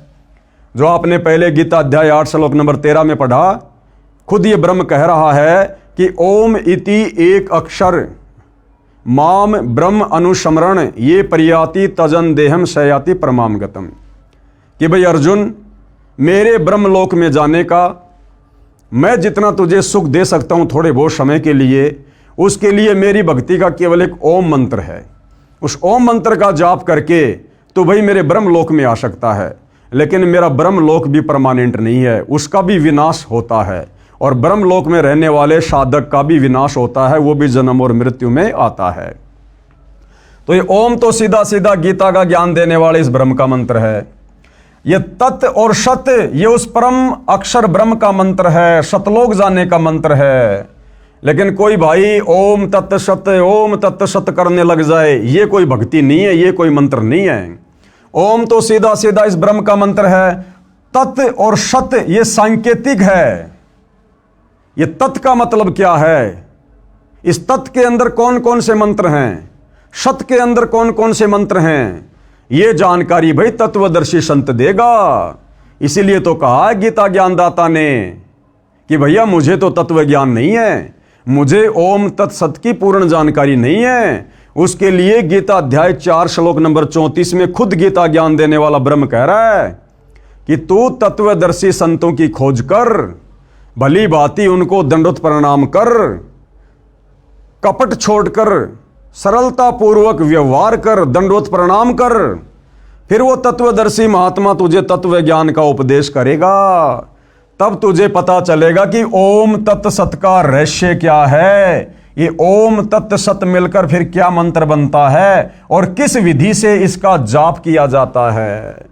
जो आपने पहले गीता अध्याय 8 श्लोक नंबर 13 में पढ़ा। खुद ये ब्रह्म कह रहा है कि ओम इति एक अक्षर माम ब्रह्म अनुस्मरण ये परियाति तजन देहम सयाति परमाम गतम। कि भाई अर्जुन, मेरे ब्रह्मलोक में जाने का मैं जितना तुझे सुख दे सकता हूं थोड़े बहुत समय के लिए, उसके लिए मेरी भक्ति का केवल एक ओम मंत्र है। उस ओम मंत्र का जाप करके तो भाई मेरे ब्रह्मलोक में आ सकता है, लेकिन मेरा ब्रह्मलोक भी परमानेंट नहीं है, उसका भी विनाश होता है। और ब्रह्मलोक में रहने वाले साधक का भी विनाश होता है, वो भी जन्म और मृत्यु में आता है। तो ये ओम तो सीधा सीधा गीता का ज्ञान देने वाले इस ब्रह्म का मंत्र है। ये तत् और सत, ये उस परम अक्षर ब्रह्म का मंत्र है, सतलोक जाने का मंत्र है। लेकिन कोई भाई ओम तत् सत करने लग जाए, ये कोई भक्ति नहीं है, ये कोई मंत्र नहीं है। ओम तो सीधा सीधा इस ब्रह्म का मंत्र है। तत् और सत ये सांकेतिक है। ये तत् का मतलब क्या है, इस तत् के अंदर कौन कौन से मंत्र हैं, सत के अंदर कौन कौन से मंत्र हैं, ये जानकारी भाई तत्वदर्शी संत देगा। इसीलिए तो कहा गीता ज्ञानदाता ने कि भैया मुझे तो तत्व ज्ञान नहीं है, मुझे ओम तत्सत की पूर्ण जानकारी नहीं है। उसके लिए गीता अध्याय 4 श्लोक नंबर 34 में खुद गीता ज्ञान देने वाला ब्रह्म कह रहा है कि तू तत्वदर्शी संतों की खोज कर, भली भांति उनको दंडोत प्रणाम कर, कपट छोड़कर सरलता पूर्वक व्यवहार कर, दंडोत प्रणाम कर, फिर वो तत्वदर्शी महात्मा तुझे तत्व ज्ञान का उपदेश करेगा। तब तुझे पता चलेगा कि ओम तत् सत का रहस्य क्या है, ये ओम तत् सत मिलकर फिर क्या मंत्र बनता है और किस विधि से इसका जाप किया जाता है।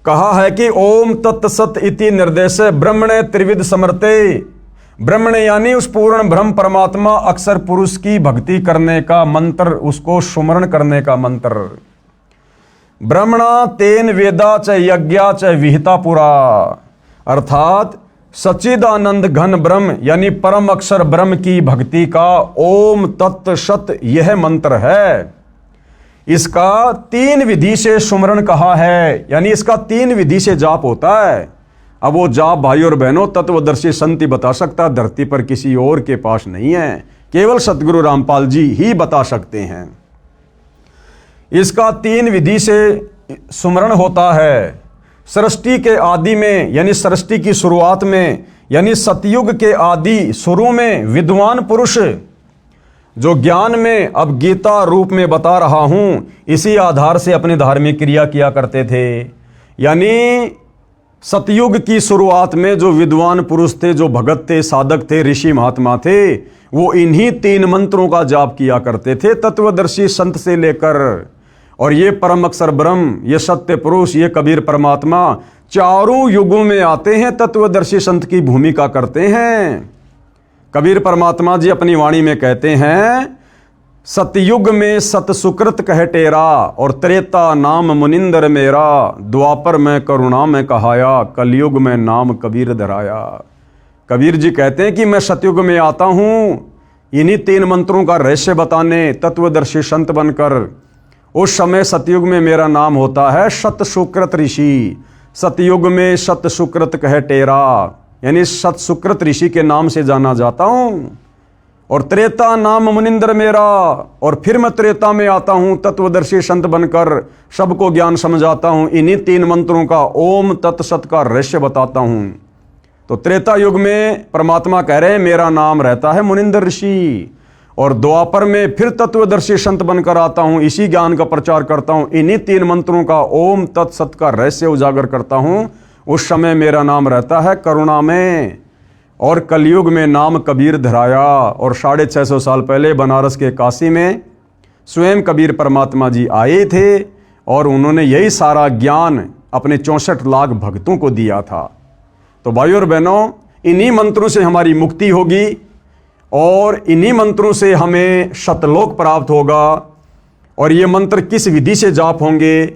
कहा है कि ओम तत् सत इति निर्देश ब्रह्मणे त्रिविध समर्थे। ब्रह्मण यानी उस पूर्ण ब्रह्म परमात्मा अक्षर पुरुष की भक्ति करने का मंत्र, उसको सुमरण करने का मंत्र। ब्रह्मणा तेन वेदा च यज्ञा च विहिता पुरा, अर्थात सच्चिदानंद घन ब्रह्म यानी परम अक्षर ब्रह्म की भक्ति का ओम तत् सत यह मंत्र है। इसका 3 विधि से सुमरण कहा है, यानी इसका 3 विधि से जाप होता है। अब वो जाप भाई और बहनों तत्वदर्शी संत ही बता सकता, धरती पर किसी और के पास नहीं है, केवल सतगुरु रामपाल जी ही बता सकते हैं। इसका 3 विधि से सुमरण होता है। सृष्टि के आदि में यानी सृष्टि की शुरुआत में यानी सतयुग के आदि शुरू में विद्वान पुरुष जो ज्ञान में अब गीता रूप में बता रहा हूं, इसी आधार से अपनी धार्मिक क्रिया किया करते थे। यानी सतयुग की शुरुआत में जो विद्वान पुरुष थे, जो भगत थे, साधक थे, ऋषि महात्मा थे, वो इन्हीं 3 मंत्रों का जाप किया करते थे, तत्वदर्शी संत से लेकर। और ये परम अक्षर ब्रह्म, ये सत्य पुरुष, ये कबीर परमात्मा चारों युगों में आते हैं, तत्वदर्शी संत की भूमिका करते हैं। कबीर परमात्मा जी अपनी वाणी में कहते हैं, सतयुग में सत सुकृत कह टेरा, और त्रेता नाम मुनिंदर मेरा, द्वापर में करुणा में कहाया, कलयुग में नाम कबीर धराया। कबीर जी कहते हैं कि मैं सतयुग में आता हूं इन्हीं 3 मंत्रों का रहस्य बताने, तत्वदर्शी संत बनकर। उस समय सतयुग में मेरा नाम होता है सत सुकृत ऋषि। सतयुग में सत सुकृत कह टेरा, यानी सत सुकृत ऋषि के नाम से जाना जाता हूं। और त्रेता नाम मुनिंदर मेरा, और फिर मैं त्रेता में आता हूं तत्वदर्शी संत बनकर, सबको ज्ञान समझाता हूं, इन्हीं 3 मंत्रों का ओम तत्सत का रहस्य बताता हूं। तो त्रेता युग में परमात्मा कह रहे हैं मेरा नाम रहता है मुनिंदर ऋषि, और द्वापर में फिर तत्वदर्शी संत बनकर आता हूं, इसी ज्ञान का प्रचार करता हूं, इन्हीं 3 मंत्रों का ओम तत्सत का रहस्य उजागर करता हूं। उस समय मेरा नाम रहता है करुणा में, और कलयुग में नाम कबीर धराया। और 650 साल पहले बनारस के काशी में स्वयं कबीर परमात्मा जी आए थे, और उन्होंने यही सारा ज्ञान अपने 64 लाख भक्तों को दिया था। तो भाइयों और बहनों, इन्हीं मंत्रों से हमारी मुक्ति होगी, और इन्हीं मंत्रों से हमें सतलोक प्राप्त होगा। और ये मंत्र किस विधि से जाप होंगे,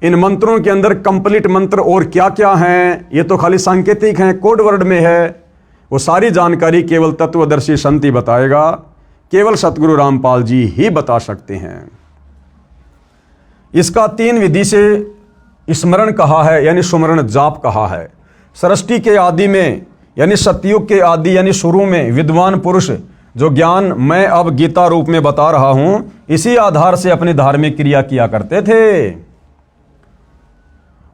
इन मंत्रों के अंदर कंप्लीट मंत्र और क्या क्या हैं, ये तो खाली सांकेतिक हैं, कोड वर्ड में है। वो सारी जानकारी केवल तत्वदर्शी संत ही बताएगा, केवल सतगुरु रामपाल जी ही बता सकते हैं। इसका 3 विधि से स्मरण कहा है, यानी सुमरण जाप कहा है। सृष्टि के आदि में, यानी सतयुग के आदि यानी शुरू में विद्वान पुरुष जो ज्ञान मैं अब गीता रूप में बता रहा हूं, इसी आधार से अपनी धार्मिक क्रिया किया करते थे।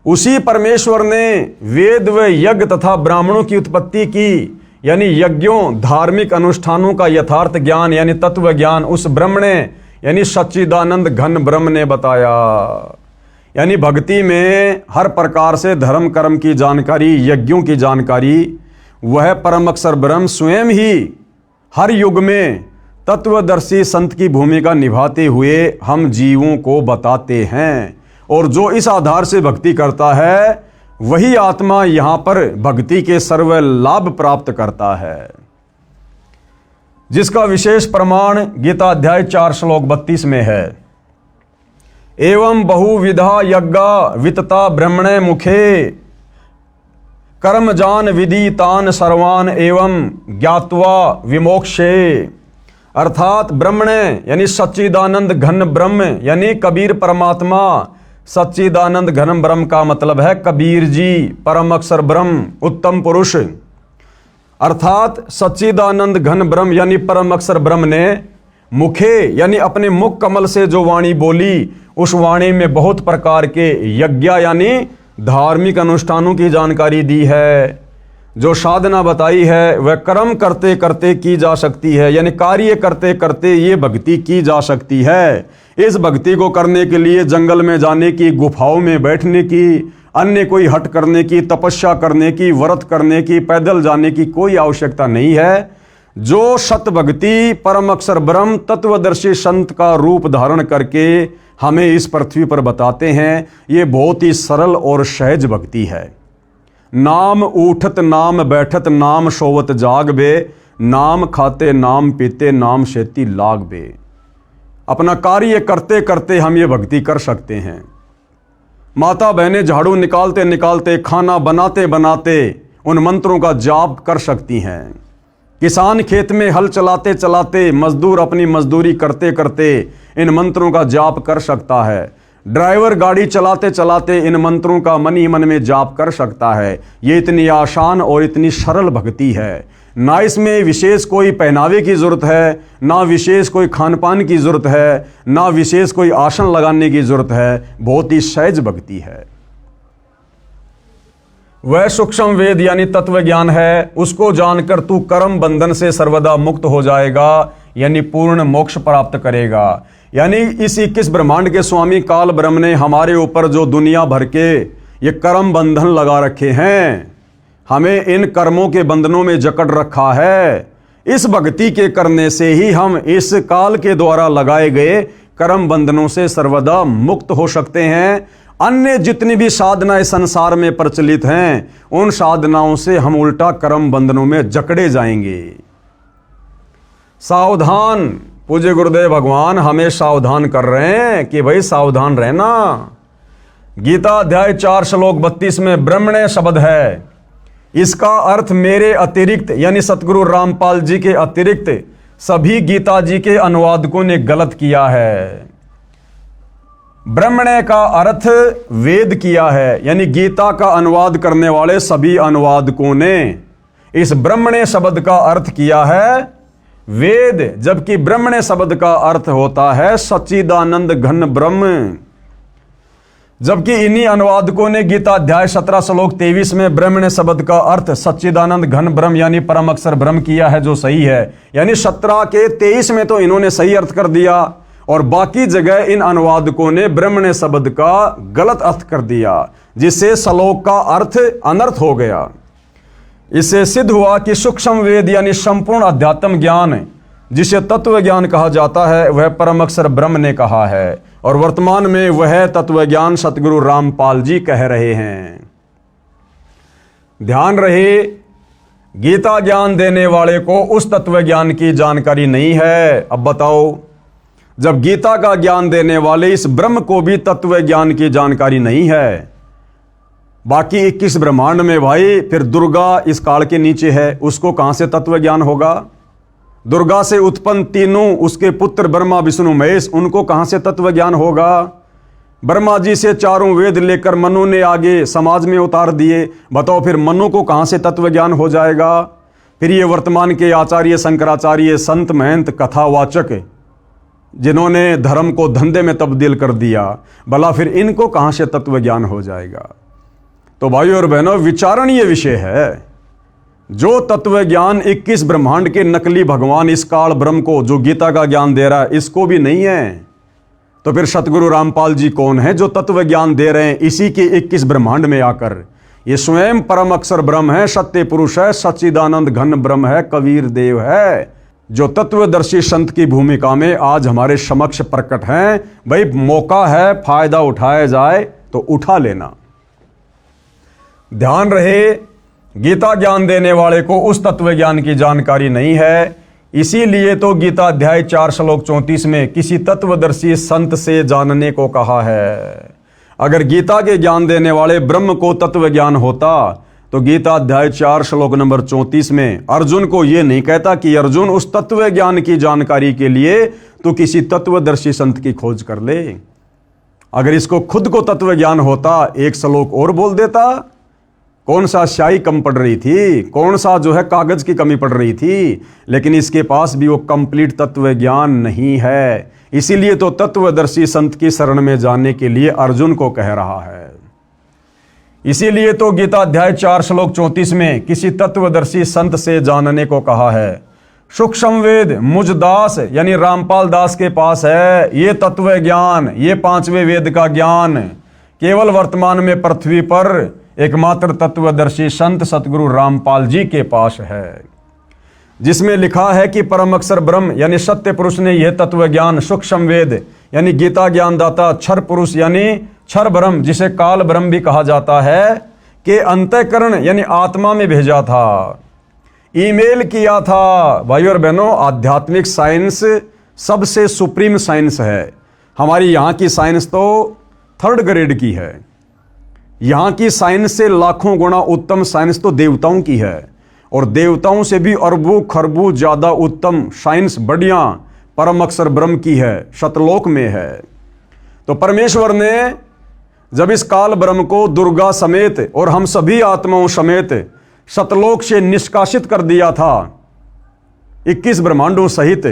उसी परमेश्वर ने वेद व यज्ञ तथा ब्राह्मणों की उत्पत्ति की, यानी यज्ञों धार्मिक अनुष्ठानों का यथार्थ ज्ञान यानी तत्व ज्ञान उस ब्रह्म ने, यानी सच्चिदानंद घन ब्रह्म ने बताया। यानी भक्ति में हर प्रकार से धर्म कर्म की जानकारी, यज्ञों की जानकारी, वह परम अक्षर ब्रह्म स्वयं ही हर युग में तत्वदर्शी संत की भूमिका निभाते हुए हम जीवों को बताते हैं। और जो इस आधार से भक्ति करता है, वही आत्मा यहां पर भक्ति के सर्व लाभ प्राप्त करता है, जिसका विशेष प्रमाण गीता अध्याय 4 श्लोक 32 में है। एवं बहुविधा यज्ञा वितता ब्रह्मणे मुखे, कर्म जान विधि तान सर्वान एवं ज्ञात्वा विमोक्षे। अर्थात ब्रह्मणे यानी सच्चिदानंद घन ब्रह्म, यानी कबीर परमात्मा। सच्चिदानंद घन ब्रह्म का मतलब है कबीर जी, परम अक्षर ब्रह्म, उत्तम पुरुष। अर्थात सच्चिदानंद घन ब्रह्म यानी परम अक्षर ब्रह्म ने मुखे यानी अपने मुख कमल से जो वाणी बोली, उस वाणी में बहुत प्रकार के यज्ञ यानी धार्मिक अनुष्ठानों की जानकारी दी है। जो साधना बताई है वह कर्म करते करते की जा सकती है, यानी कार्य करते करते ये भक्ति की जा सकती है। इस भक्ति को करने के लिए जंगल में जाने की, गुफाओं में बैठने की, अन्य कोई हट करने की, तपस्या करने की, व्रत करने की, पैदल जाने की कोई आवश्यकता नहीं है। जो सत भक्ति परम अक्षर ब्रह्म तत्वदर्शी संत का रूप धारण करके हमें इस पृथ्वी पर बताते हैं, ये बहुत ही सरल और सहज भक्ति है। नाम उठत नाम बैठत नाम सोवत जाग बे, नाम खाते नाम पीते नाम शेती लाग बे। अपना कार्य करते करते हम ये भक्ति कर सकते हैं। माता बहनें झाड़ू निकालते निकालते, खाना बनाते बनाते उन मंत्रों का जाप कर सकती हैं। किसान खेत में हल चलाते चलाते, मजदूर अपनी मजदूरी करते करते इन मंत्रों का जाप कर सकता है। ड्राइवर गाड़ी चलाते चलाते इन मंत्रों का मन ही मन में जाप कर सकता है। ये इतनी आसान और इतनी सरल भक्ति है। ना इसमें विशेष कोई पहनावे की जरूरत है, ना विशेष कोई खान पान की जरूरत है, ना विशेष कोई आसन लगाने की जरूरत है। बहुत ही सहज भक्ति है। वह सूक्ष्म वेद यानी तत्व ज्ञान है, उसको जानकर तू कर्म बंधन से सर्वदा मुक्त हो जाएगा, यानी पूर्ण मोक्ष प्राप्त करेगा। यानी इस 21 ब्रह्मांड के स्वामी काल ब्रह्म ने हमारे ऊपर जो दुनिया भर के ये कर्म बंधन लगा रखे हैं, हमें इन कर्मों के बंधनों में जकड़ रखा है। इस भक्ति के करने से ही हम इस काल के द्वारा लगाए गए कर्म बंधनों से सर्वदा मुक्त हो सकते हैं। अन्य जितनी भी साधनाएं संसार में प्रचलित हैं, उन साधनाओं से हम उल्टा कर्म बंधनों में जकड़े जाएंगे। सावधान, पूज्य गुरुदेव भगवान हमें सावधान कर रहे हैं कि भाई सावधान रहना। गीता अध्याय 4 श्लोक 32 में ब्रह्मण्य शब्द है। इसका अर्थ मेरे अतिरिक्त यानी सतगुरु रामपाल जी के अतिरिक्त सभी गीता जी के अनुवादकों ने गलत किया है। ब्रह्मण्य का अर्थ वेद किया है, यानी गीता का अनुवाद करने वाले सभी अनुवादकों ने इस ब्रह्मण्य शब्द का अर्थ किया है वेद, जबकि ब्रह्मण्य शब्द का अर्थ होता है सच्चिदानंद घन ब्रह्म। जबकि इन्हीं अनुवादकों ने गीता अध्याय 17 श्लोक 23 में ब्रह्मण्य शब्द का अर्थ सच्चिदानंद घन ब्रह्म यानी परम अक्षर ब्रह्म किया है, जो सही है। यानी 17 के 23 में तो इन्होंने सही अर्थ कर दिया और बाकी जगह इन अनुवादकों ने ब्रह्मण्य शब्द का गलत अर्थ कर दिया, जिससे श्लोक का अर्थ अनर्थ हो गया। इससे सिद्ध हुआ कि सूक्ष्म वेद यानी संपूर्ण अध्यात्म ज्ञान, जिसे तत्व ज्ञान कहा जाता है, वह परम अक्षर ब्रह्म ने कहा है और वर्तमान में वह तत्व ज्ञान सतगुरु रामपाल जी कह रहे हैं। ध्यान रहे, गीता ज्ञान देने वाले को उस तत्व ज्ञान की जानकारी नहीं है। अब बताओ, जब गीता का ज्ञान देने वाले इस ब्रह्म को भी तत्व ज्ञान की जानकारी नहीं है, बाकी 21 ब्रह्मांड में भाई फिर दुर्गा इस काल के नीचे है, उसको कहां से तत्व ज्ञान होगा? दुर्गा से उत्पन्न तीनों उसके पुत्र ब्रह्मा विष्णु महेश, उनको कहां से तत्व ज्ञान होगा? ब्रह्मा जी से चारों वेद लेकर मनु ने आगे समाज में उतार दिए, बताओ फिर मनु को कहां से तत्व ज्ञान हो जाएगा? फिर ये वर्तमान के आचार्य शंकराचार्य संत महंत कथावाचक जिन्होंने धर्म को धंधे में तब्दील कर दिया, भला फिर इनको कहां से तत्व ज्ञान हो जाएगा? तो भाइयों और बहनों, विचारणीय विषय है। जो तत्व ज्ञान 21 ब्रह्मांड के नकली भगवान इस काल ब्रह्म को जो गीता का ज्ञान दे रहा है, इसको भी नहीं है, तो फिर सतगुरु रामपाल जी कौन है जो तत्व ज्ञान दे रहे हैं इसी के 21 ब्रह्मांड में आकर? ये स्वयं परम अक्षर ब्रह्म है, सत्य पुरुष है, सच्चिदानंद घन ब्रह्म है, कबीर देव है, जो तत्वदर्शी संत की भूमिका में आज हमारे समक्ष प्रकट हैं। भाई मौका है, फायदा उठाया जाए तो उठा लेना। ध्यान रहे, गीता ज्ञान देने वाले को उस तत्व ज्ञान की जानकारी नहीं है, इसीलिए तो गीता अध्याय 4 श्लोक 34 में किसी तत्वदर्शी संत से जानने को कहा है। अगर गीता के ज्ञान देने वाले ब्रह्म को तत्व ज्ञान होता तो गीता अध्याय 4 श्लोक नंबर 34 में अर्जुन को यह नहीं कहता कि अर्जुन उस तत्व ज्ञान की जानकारी के लिए तो किसी तत्वदर्शी संत की खोज कर ले। अगर इसको खुद को तत्व ज्ञान होता, एक श्लोक और बोल देता। कौन सा स्याही कम पड़ रही थी, कौन सा जो है कागज की कमी पड़ रही थी, लेकिन इसके पास भी वो कंप्लीट तत्व ज्ञान नहीं है। इसीलिए तो तत्वदर्शी संत की शरण में जाने के लिए अर्जुन को कह रहा है। इसीलिए तो गीता अध्याय 4 श्लोक 34 में किसी तत्वदर्शी संत से जानने को कहा है। सूक्ष्म वेद मुझ दास यानी रामपाल दास के पास है। ये तत्व ज्ञान, ये 5वें वेद का ज्ञान केवल वर्तमान में पृथ्वी पर एकमात्र तत्वदर्शी संत सतगुरु रामपाल जी के पास है, जिसमें लिखा है कि परम अक्षर ब्रह्म यानी सत्य पुरुष ने यह तत्व ज्ञान सूक्ष्म वेद यानी गीता ज्ञान दाता क्षर पुरुष यानी क्षर ब्रह्म, जिसे काल ब्रह्म भी कहा जाता है, के अंतःकरण यानी आत्मा में भेजा था, ईमेल किया था। भाइयों और बहनों, आध्यात्मिक साइंस सबसे सुप्रीम साइंस है। हमारी यहाँ की साइंस तो 3rd ग्रेड की है। यहाँ की साइंस से लाखों गुना उत्तम साइंस तो देवताओं की है, और देवताओं से भी अरबों खरबों ज्यादा उत्तम साइंस बढ़िया परम अक्षर ब्रह्म की है, सतलोक में है। तो परमेश्वर ने जब इस काल ब्रह्म को दुर्गा समेत और हम सभी आत्माओं समेत सतलोक से निष्कासित कर दिया था 21 ब्रह्मांडों सहित,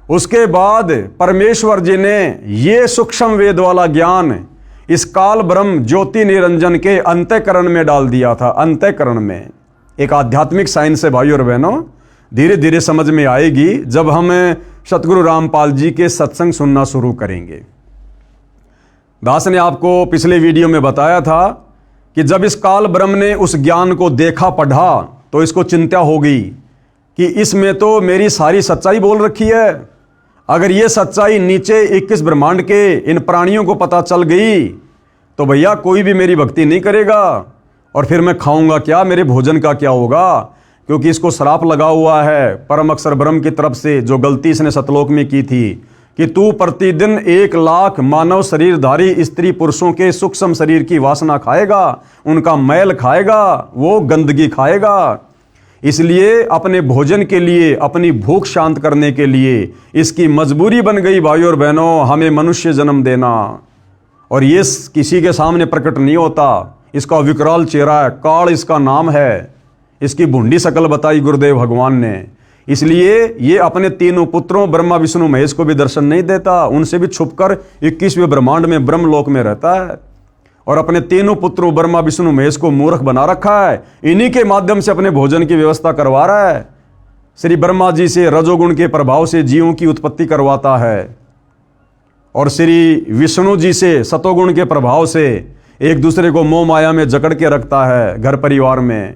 उसके बाद परमेश्वर जी ने ये सूक्ष्म वेद वाला ज्ञान इस काल ब्रह्म ज्योति निरंजन के अंतःकरण में डाल दिया था। अंतःकरण में एक आध्यात्मिक साइंस है भाइयों और बहनों, धीरे धीरे समझ में आएगी जब हम सतगुरु रामपाल जी के सत्संग सुनना शुरू करेंगे। दास ने आपको पिछले वीडियो में बताया था कि जब इस काल ब्रह्म ने उस ज्ञान को देखा पढ़ा तो इसको चिंता हो गई कि इसमें तो मेरी सारी सच्चाई बोल रखी है। अगर ये सच्चाई नीचे 21 ब्रह्मांड के इन प्राणियों को पता चल गई तो भैया कोई भी मेरी भक्ति नहीं करेगा, और फिर मैं खाऊंगा क्या, मेरे भोजन का क्या होगा। क्योंकि इसको श्राप लगा हुआ है परम अक्षर ब्रह्म की तरफ से, जो गलती इसने सतलोक में की थी कि तू प्रतिदिन 1 लाख मानव शरीरधारी स्त्री पुरुषों के सूक्ष्म शरीर की वासना खाएगा, उनका मैल खाएगा, वो गंदगी खाएगा। इसलिए अपने भोजन के लिए, अपनी भूख शांत करने के लिए इसकी मजबूरी बन गई भाइयों और बहनों हमें मनुष्य जन्म देना। और ये किसी के सामने प्रकट नहीं होता, इसका विकराल चेहरा है, काल इसका नाम है, इसकी भुंडी शकल बताई गुरुदेव भगवान ने। इसलिए ये अपने तीनों पुत्रों ब्रह्मा विष्णु महेश को भी दर्शन नहीं देता, उनसे भी छुपकर 21वें ब्रह्मांड में ब्रह्मलोक में रहता है, और अपने तीनों पुत्रों ब्रह्मा विष्णु महेश को मूर्ख बना रखा है। इन्हीं के माध्यम से अपने भोजन की व्यवस्था करवा रहा है। श्री ब्रह्मा जी से रजोगुण के प्रभाव से जीवों की उत्पत्ति करवाता है, और श्री विष्णु जी से सतोगुण के प्रभाव से एक दूसरे को मोह माया में जकड़ के रखता है घर परिवार में,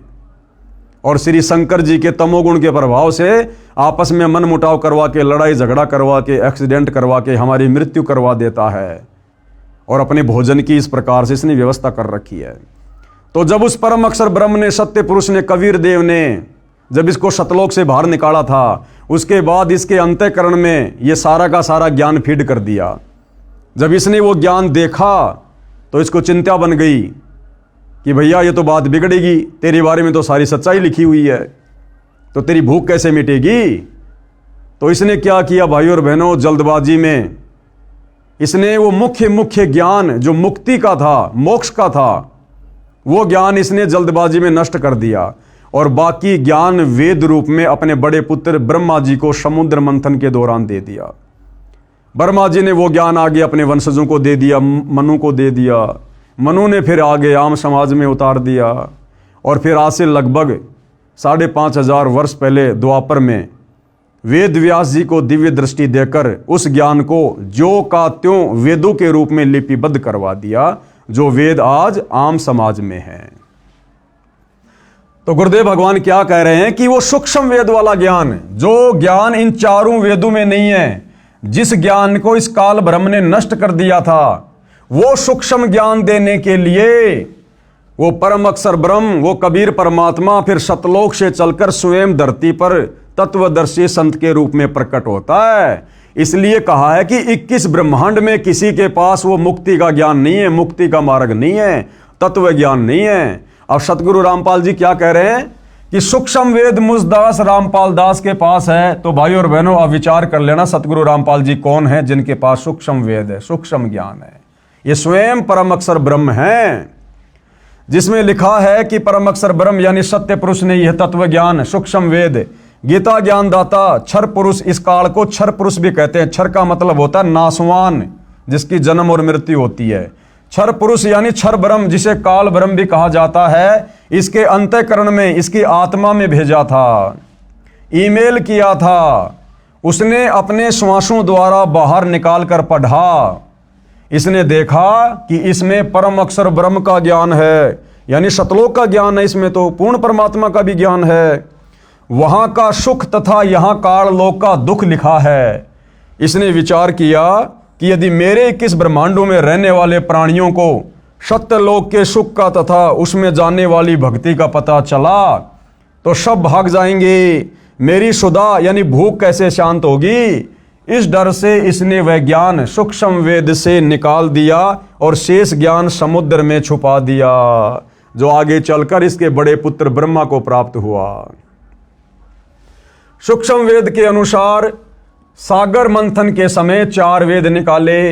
और श्री शंकर जी के तमोगुण के प्रभाव से आपस में मन मुटाव करवा के, लड़ाई झगड़ा करवा के, एक्सीडेंट करवा के हमारी मृत्यु करवा देता है। और अपने भोजन की इस प्रकार से इसने व्यवस्था कर रखी है। तो जब उस परम अक्षर ब्रह्म ने, सत्य पुरुष ने, कबीर देव ने जब इसको सतलोक से बाहर निकाला था, उसके बाद इसके अंतःकरण में ये सारा का सारा ज्ञान फीड कर दिया। जब इसने वो ज्ञान देखा तो इसको चिंता बन गई कि भैया ये तो बात बिगड़ेगी, तेरे बारे में तो सारी सच्चाई लिखी हुई है, तो तेरी भूख कैसे मिटेगी। तो इसने क्या किया भाइयों और बहनों, जल्दबाजी में इसने वो मुख्य ज्ञान जो मुक्ति का था, मोक्ष का था, वो ज्ञान इसने जल्दबाजी में नष्ट कर दिया, और बाकी ज्ञान वेद रूप में अपने बड़े पुत्र ब्रह्मा जी को समुद्र मंथन के दौरान दे दिया। ब्रह्मा जी ने वो ज्ञान आगे अपने वंशजों को दे दिया, मनु को दे दिया, मनु ने फिर आगे आम समाज में उतार दिया, और फिर आज से लगभग 5,500 वर्ष पहले द्वापर में वेद व्यास जी को दिव्य दृष्टि देकर उस ज्ञान को जो का त्यों वेदों के रूप में लिपिबद्ध करवा दिया, जो वेद आज आम समाज में है। तो गुरुदेव भगवान क्या कह रहे हैं कि वो सूक्ष्म वेद वाला ज्ञान, जो ज्ञान इन चारों वेदों में नहीं है, जिस ज्ञान को इस काल ब्रह्म ने नष्ट कर दिया था, वो सूक्ष्म ज्ञान देने के लिए वो परम अक्षर ब्रह्म, वो कबीर परमात्मा फिर सतलोक से चलकर स्वयं धरती पर तत्वदर्शी संत के रूप में प्रकट होता है। इसलिए कहा है कि 21 ब्रह्मांड में किसी के पास वो मुक्ति का ज्ञान नहीं है, मुक्ति का मार्ग नहीं है, तत्व ज्ञान नहीं है। अब सतगुरु रामपाल जी क्या कह रहे हैं कि सूक्ष्म वेद मुझदास रामपाल दास के पास है। तो भाइयों और बहनों आप विचार कर लेना, सतगुरु रामपाल जी कौन है जिनके पास सूक्ष्म वेद है, सूक्ष्म ज्ञान है। ये स्वयं परम अक्षर ब्रह्म है, जिसमें लिखा है कि परम अक्षर ब्रह्म यानी सत्य पुरुष ने यह तत्व ज्ञान, सूक्ष्म वेद, गीता ज्ञान दाता, क्षर पुरुष, इस काल को क्षर पुरुष भी कहते हैं। क्षर का मतलब होता है नासवान, जिसकी जन्म और मृत्यु होती है। क्षर पुरुष यानी क्षर ब्रह्म, जिसे काल ब्रह्म भी कहा जाता है, इसके अंतःकरण में, इसकी आत्मा में भेजा था, ईमेल किया था, उसने अपने श्वासों द्वारा बाहर निकाल कर पढ़ा। इसने देखा कि इसमें परम अक्षर ब्रह्म का ज्ञान है, यानी सतलोक का ज्ञान है, इसमें तो पूर्ण परमात्मा का भी ज्ञान है, वहां का सुख तथा यहां काल लोक का दुख लिखा है। इसने विचार किया कि यदि मेरे 21 ब्रह्मांडों में रहने वाले प्राणियों को सत्यलोक के सुख का तथा उसमें जाने वाली भक्ति का पता चला तो सब भाग जाएंगे, मेरी सुधा यानी भूख कैसे शांत होगी। इस डर से इसने वह ज्ञान सूक्ष्म वेद से निकाल दिया और शेष ज्ञान समुद्र में छुपा दिया, जो आगे चलकर इसके बड़े पुत्र ब्रह्मा को प्राप्त हुआ। सूक्ष्म वेद के अनुसार सागर मंथन के समय 4 वेद निकाले,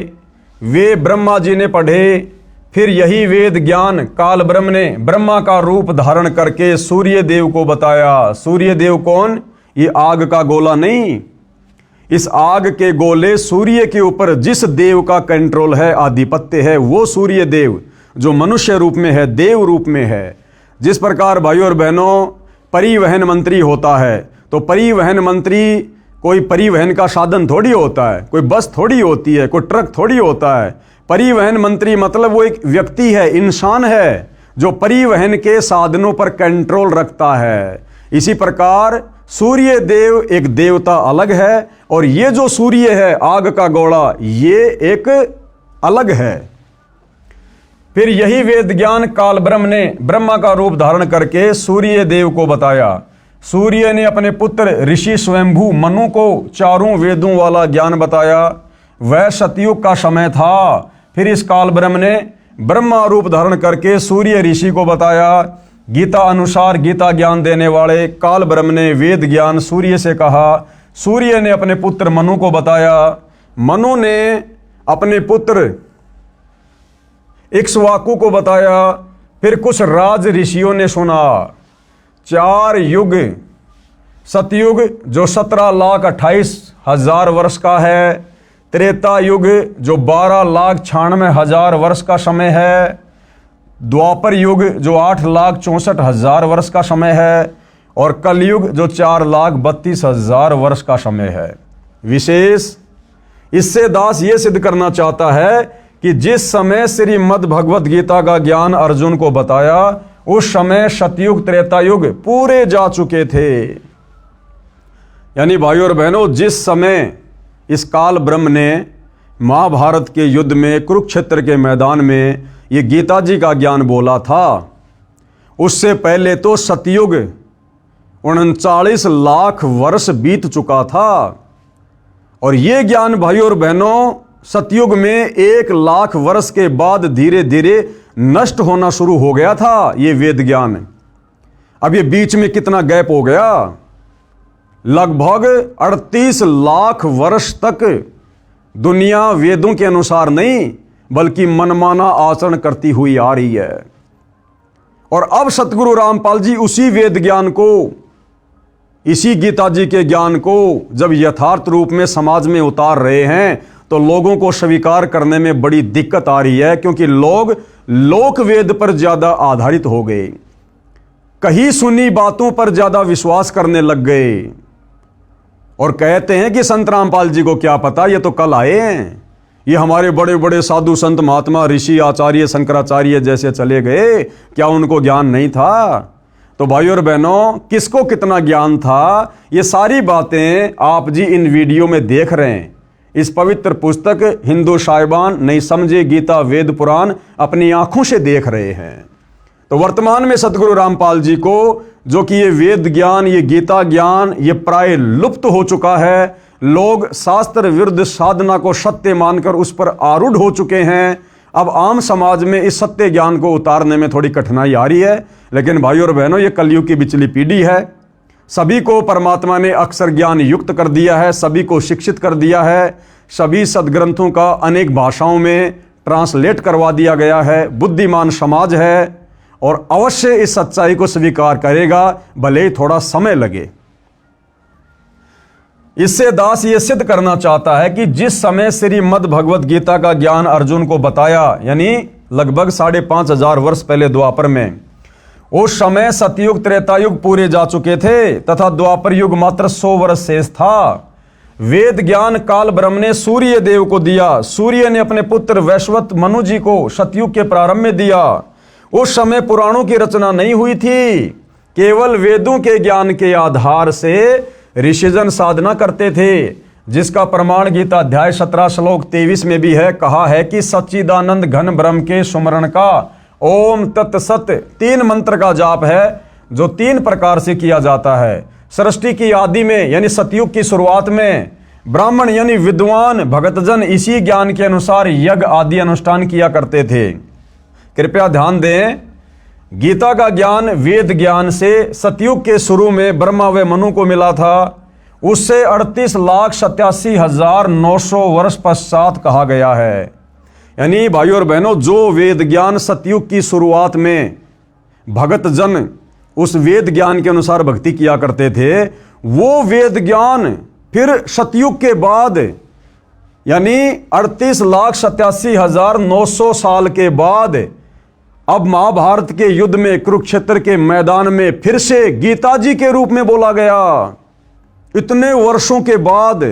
वे ब्रह्मा जी ने पढ़े। फिर यही वेद ज्ञान काल ब्रह्म ने ब्रह्मा का रूप धारण करके सूर्य देव को बताया। सूर्य देव कौन? ये आग का गोला नहीं, इस आग के गोले सूर्य के ऊपर जिस देव का कंट्रोल है, आधिपत्य है, वो सूर्य देव जो मनुष्य रूप में है, देव रूप में है। जिस प्रकार भाइयों और बहनों परिवहन मंत्री होता है, तो परिवहन मंत्री कोई परिवहन का साधन थोड़ी होता है, कोई बस थोड़ी होती है, कोई ट्रक थोड़ी होता है। परिवहन मंत्री मतलब वो एक व्यक्ति है, इंसान है, जो परिवहन के साधनों पर कंट्रोल रखता है। इसी प्रकार सूर्य देव एक देवता अलग है, और ये जो सूर्य है आग का गोला, ये एक अलग है। फिर यही वेद ज्ञान काल ब्रह्म ने ब्रह्मा का रूप धारण करके सूर्य देव को बताया। सूर्य ने अपने पुत्र ऋषि स्वयंभू मनु को चारों वेदों वाला ज्ञान बताया। वह सतयुग का समय था। फिर इस काल ब्रह्म ने ब्रह्मा रूप धारण करके सूर्य ऋषि को बताया। गीता अनुसार गीता ज्ञान देने वाले काल ब्रह्म ने वेद ज्ञान सूर्य से कहा। सूर्य ने अपने पुत्र मनु को बताया। मनु ने अपने पुत्र इक्ष्वाकु को बताया। फिर कुछ राज ऋषियों ने सुना। 4 युग, सतयुग जो 17,28,000 वर्ष का है, त्रेता युग जो 12,96,000 वर्ष का समय है, द्वापर युग जो 8,64,000 वर्ष का समय है, और कलयुग जो 4,32,000 वर्ष का समय है। विशेष इससे दास ये सिद्ध करना चाहता है कि जिस समय श्रीमद् भगवत गीता का ज्ञान अर्जुन को बताया, उस समय सतयुग त्रेता युग पूरे जा चुके थे। यानी भाइयों और बहनों, जिस समय इस काल ब्रह्म ने महाभारत के युद्ध में, कुरुक्षेत्र के मैदान में ये गीता जी का ज्ञान बोला था, उससे पहले तो सतयुग 39 लाख वर्ष बीत चुका था। और ये ज्ञान भाइयों और बहनों सतयुग में 1 लाख वर्ष के बाद धीरे धीरे नष्ट होना शुरू हो गया था ये वेद ज्ञान। अब ये बीच में कितना गैप हो गया, लगभग 38 लाख वर्ष तक दुनिया वेदों के अनुसार नहीं बल्कि मनमाना आचरण करती हुई आ रही है। और अब सतगुरु रामपाल जी उसी वेद ज्ञान को, इसी गीता जी के ज्ञान को जब यथार्थ रूप में समाज में उतार रहे हैं, तो लोगों को स्वीकार करने में बड़ी दिक्कत आ रही है, क्योंकि लोग लोक वेद पर ज्यादा आधारित हो गए, कहीं सुनी बातों पर ज्यादा विश्वास करने लग गए, और कहते हैं कि संत रामपाल जी को क्या पता, ये तो कल आए हैं, ये हमारे बड़े बड़े साधु संत महात्मा ऋषि आचार्य शंकराचार्य जैसे चले गए, क्या उनको ज्ञान नहीं था? तो भाइयों और बहनों, किसको कितना ज्ञान था, ये सारी बातें आप जी इन वीडियो में देख रहे हैं। इस पवित्र पुस्तक हिंदू साहिबान नहीं समझे गीता वेद पुराण अपनी आंखों से देख रहे हैं। तो वर्तमान में सतगुरु रामपाल जी को, जो कि ये वेद ज्ञान, ये गीता ज्ञान, ये प्राय लुप्त हो चुका है। लोग शास्त्र विरुद्ध साधना को सत्य मानकर उस पर आरूढ़ हो चुके हैं। अब आम समाज में इस सत्य ज्ञान को उतारने में थोड़ी कठिनाई आ रही है। लेकिन भाइयों और बहनों, ये कलयुग की बिचली पीढ़ी है। सभी को परमात्मा ने अक्षर ज्ञान युक्त कर दिया है, सभी को शिक्षित कर दिया है, सभी सदग्रंथों का अनेक भाषाओं में ट्रांसलेट करवा दिया गया है। बुद्धिमान समाज है और अवश्य इस सच्चाई को स्वीकार करेगा, भले ही थोड़ा समय लगे। इससे दास ये सिद्ध करना चाहता है कि जिस समय श्रीमद् भगवत गीता का ज्ञान अर्जुन को बताया, यानी लगभग 5,500 वर्ष पहले द्वापर में, उस समय सतयुग त्रेतायुग पूरे जा चुके थे तथा द्वापर युग मात्र 100 वर्ष शेष था। वेद ज्ञान काल ब्रह्म ने सूर्य देव को दिया। सूर्य ने अपने पुत्र वैश्वत मनु जी को सतयुग के प्रारंभ में दिया। उस समय पुराणों की रचना नहीं हुई थी, केवल वेदों के ज्ञान के आधार से ऋषिजन साधना करते थे, जिसका प्रमाण गीता अध्याय 17 श्लोक 23 में भी है। कहा है कि सच्चिदानंद घन ब्रह्म के सुमरण का ओम तत्सत 3 मंत्र का जाप है, जो 3 प्रकार से किया जाता है। सृष्टि की आदि में यानी सतयुग की शुरुआत में ब्राह्मण यानी विद्वान भगतजन इसी ज्ञान के अनुसार यज्ञ आदि अनुष्ठान किया करते थे। कृपया ध्यान दें, गीता का ज्ञान वेद ज्ञान से सतयुग के शुरू में ब्रह्मा व मनु को मिला था। उससे 38,87,900 वर्ष पश्चात कहा गया है। यानी भाइयों और बहनों, जो वेद ज्ञान सतयुग की शुरुआत में भगत जन उस वेद ज्ञान के अनुसार भक्ति किया करते थे, वो वेद ज्ञान फिर सतयुग के बाद यानी 38,87,900 साल के बाद अब महाभारत के युद्ध में, कुरुक्षेत्र के मैदान में फिर से गीता जी के रूप में बोला गया। इतने वर्षों के बाद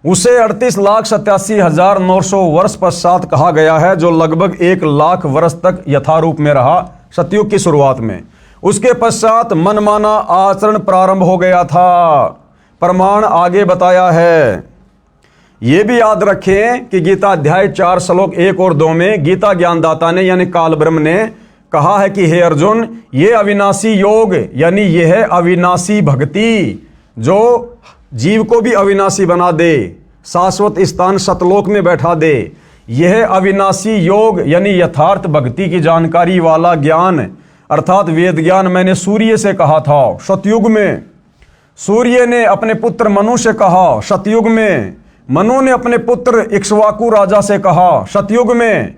उसे 38,87,900 वर्ष पश्चात कहा गया है, जो लगभग 1,00,000 वर्ष तक यथारूप में रहा सतयुग की शुरुआत में। उसके पश्चात मनमाना आचरण प्रारंभ हो गया था। प्रमाण आगे बताया है। यह भी याद रखें कि गीता अध्याय 4 श्लोक 1 और 2 में गीता ज्ञानदाता ने यानी काल ब्रह्म ने कहा है कि हे अर्जुन, ये अविनाशी योग यानी यह है अविनाशी भक्ति जो जीव को भी अविनाशी बना दे, शाश्वत स्थान सतलोक में बैठा दे। यह अविनाशी योग यानी यथार्थ भक्ति की जानकारी वाला ज्ञान अर्थात वेद ज्ञान मैंने सूर्य से कहा था सतयुग में। सूर्य ने अपने पुत्र मनु से कहा सतयुग में। मनु ने अपने पुत्र इक्ष्वाकु राजा से कहा सतयुग में।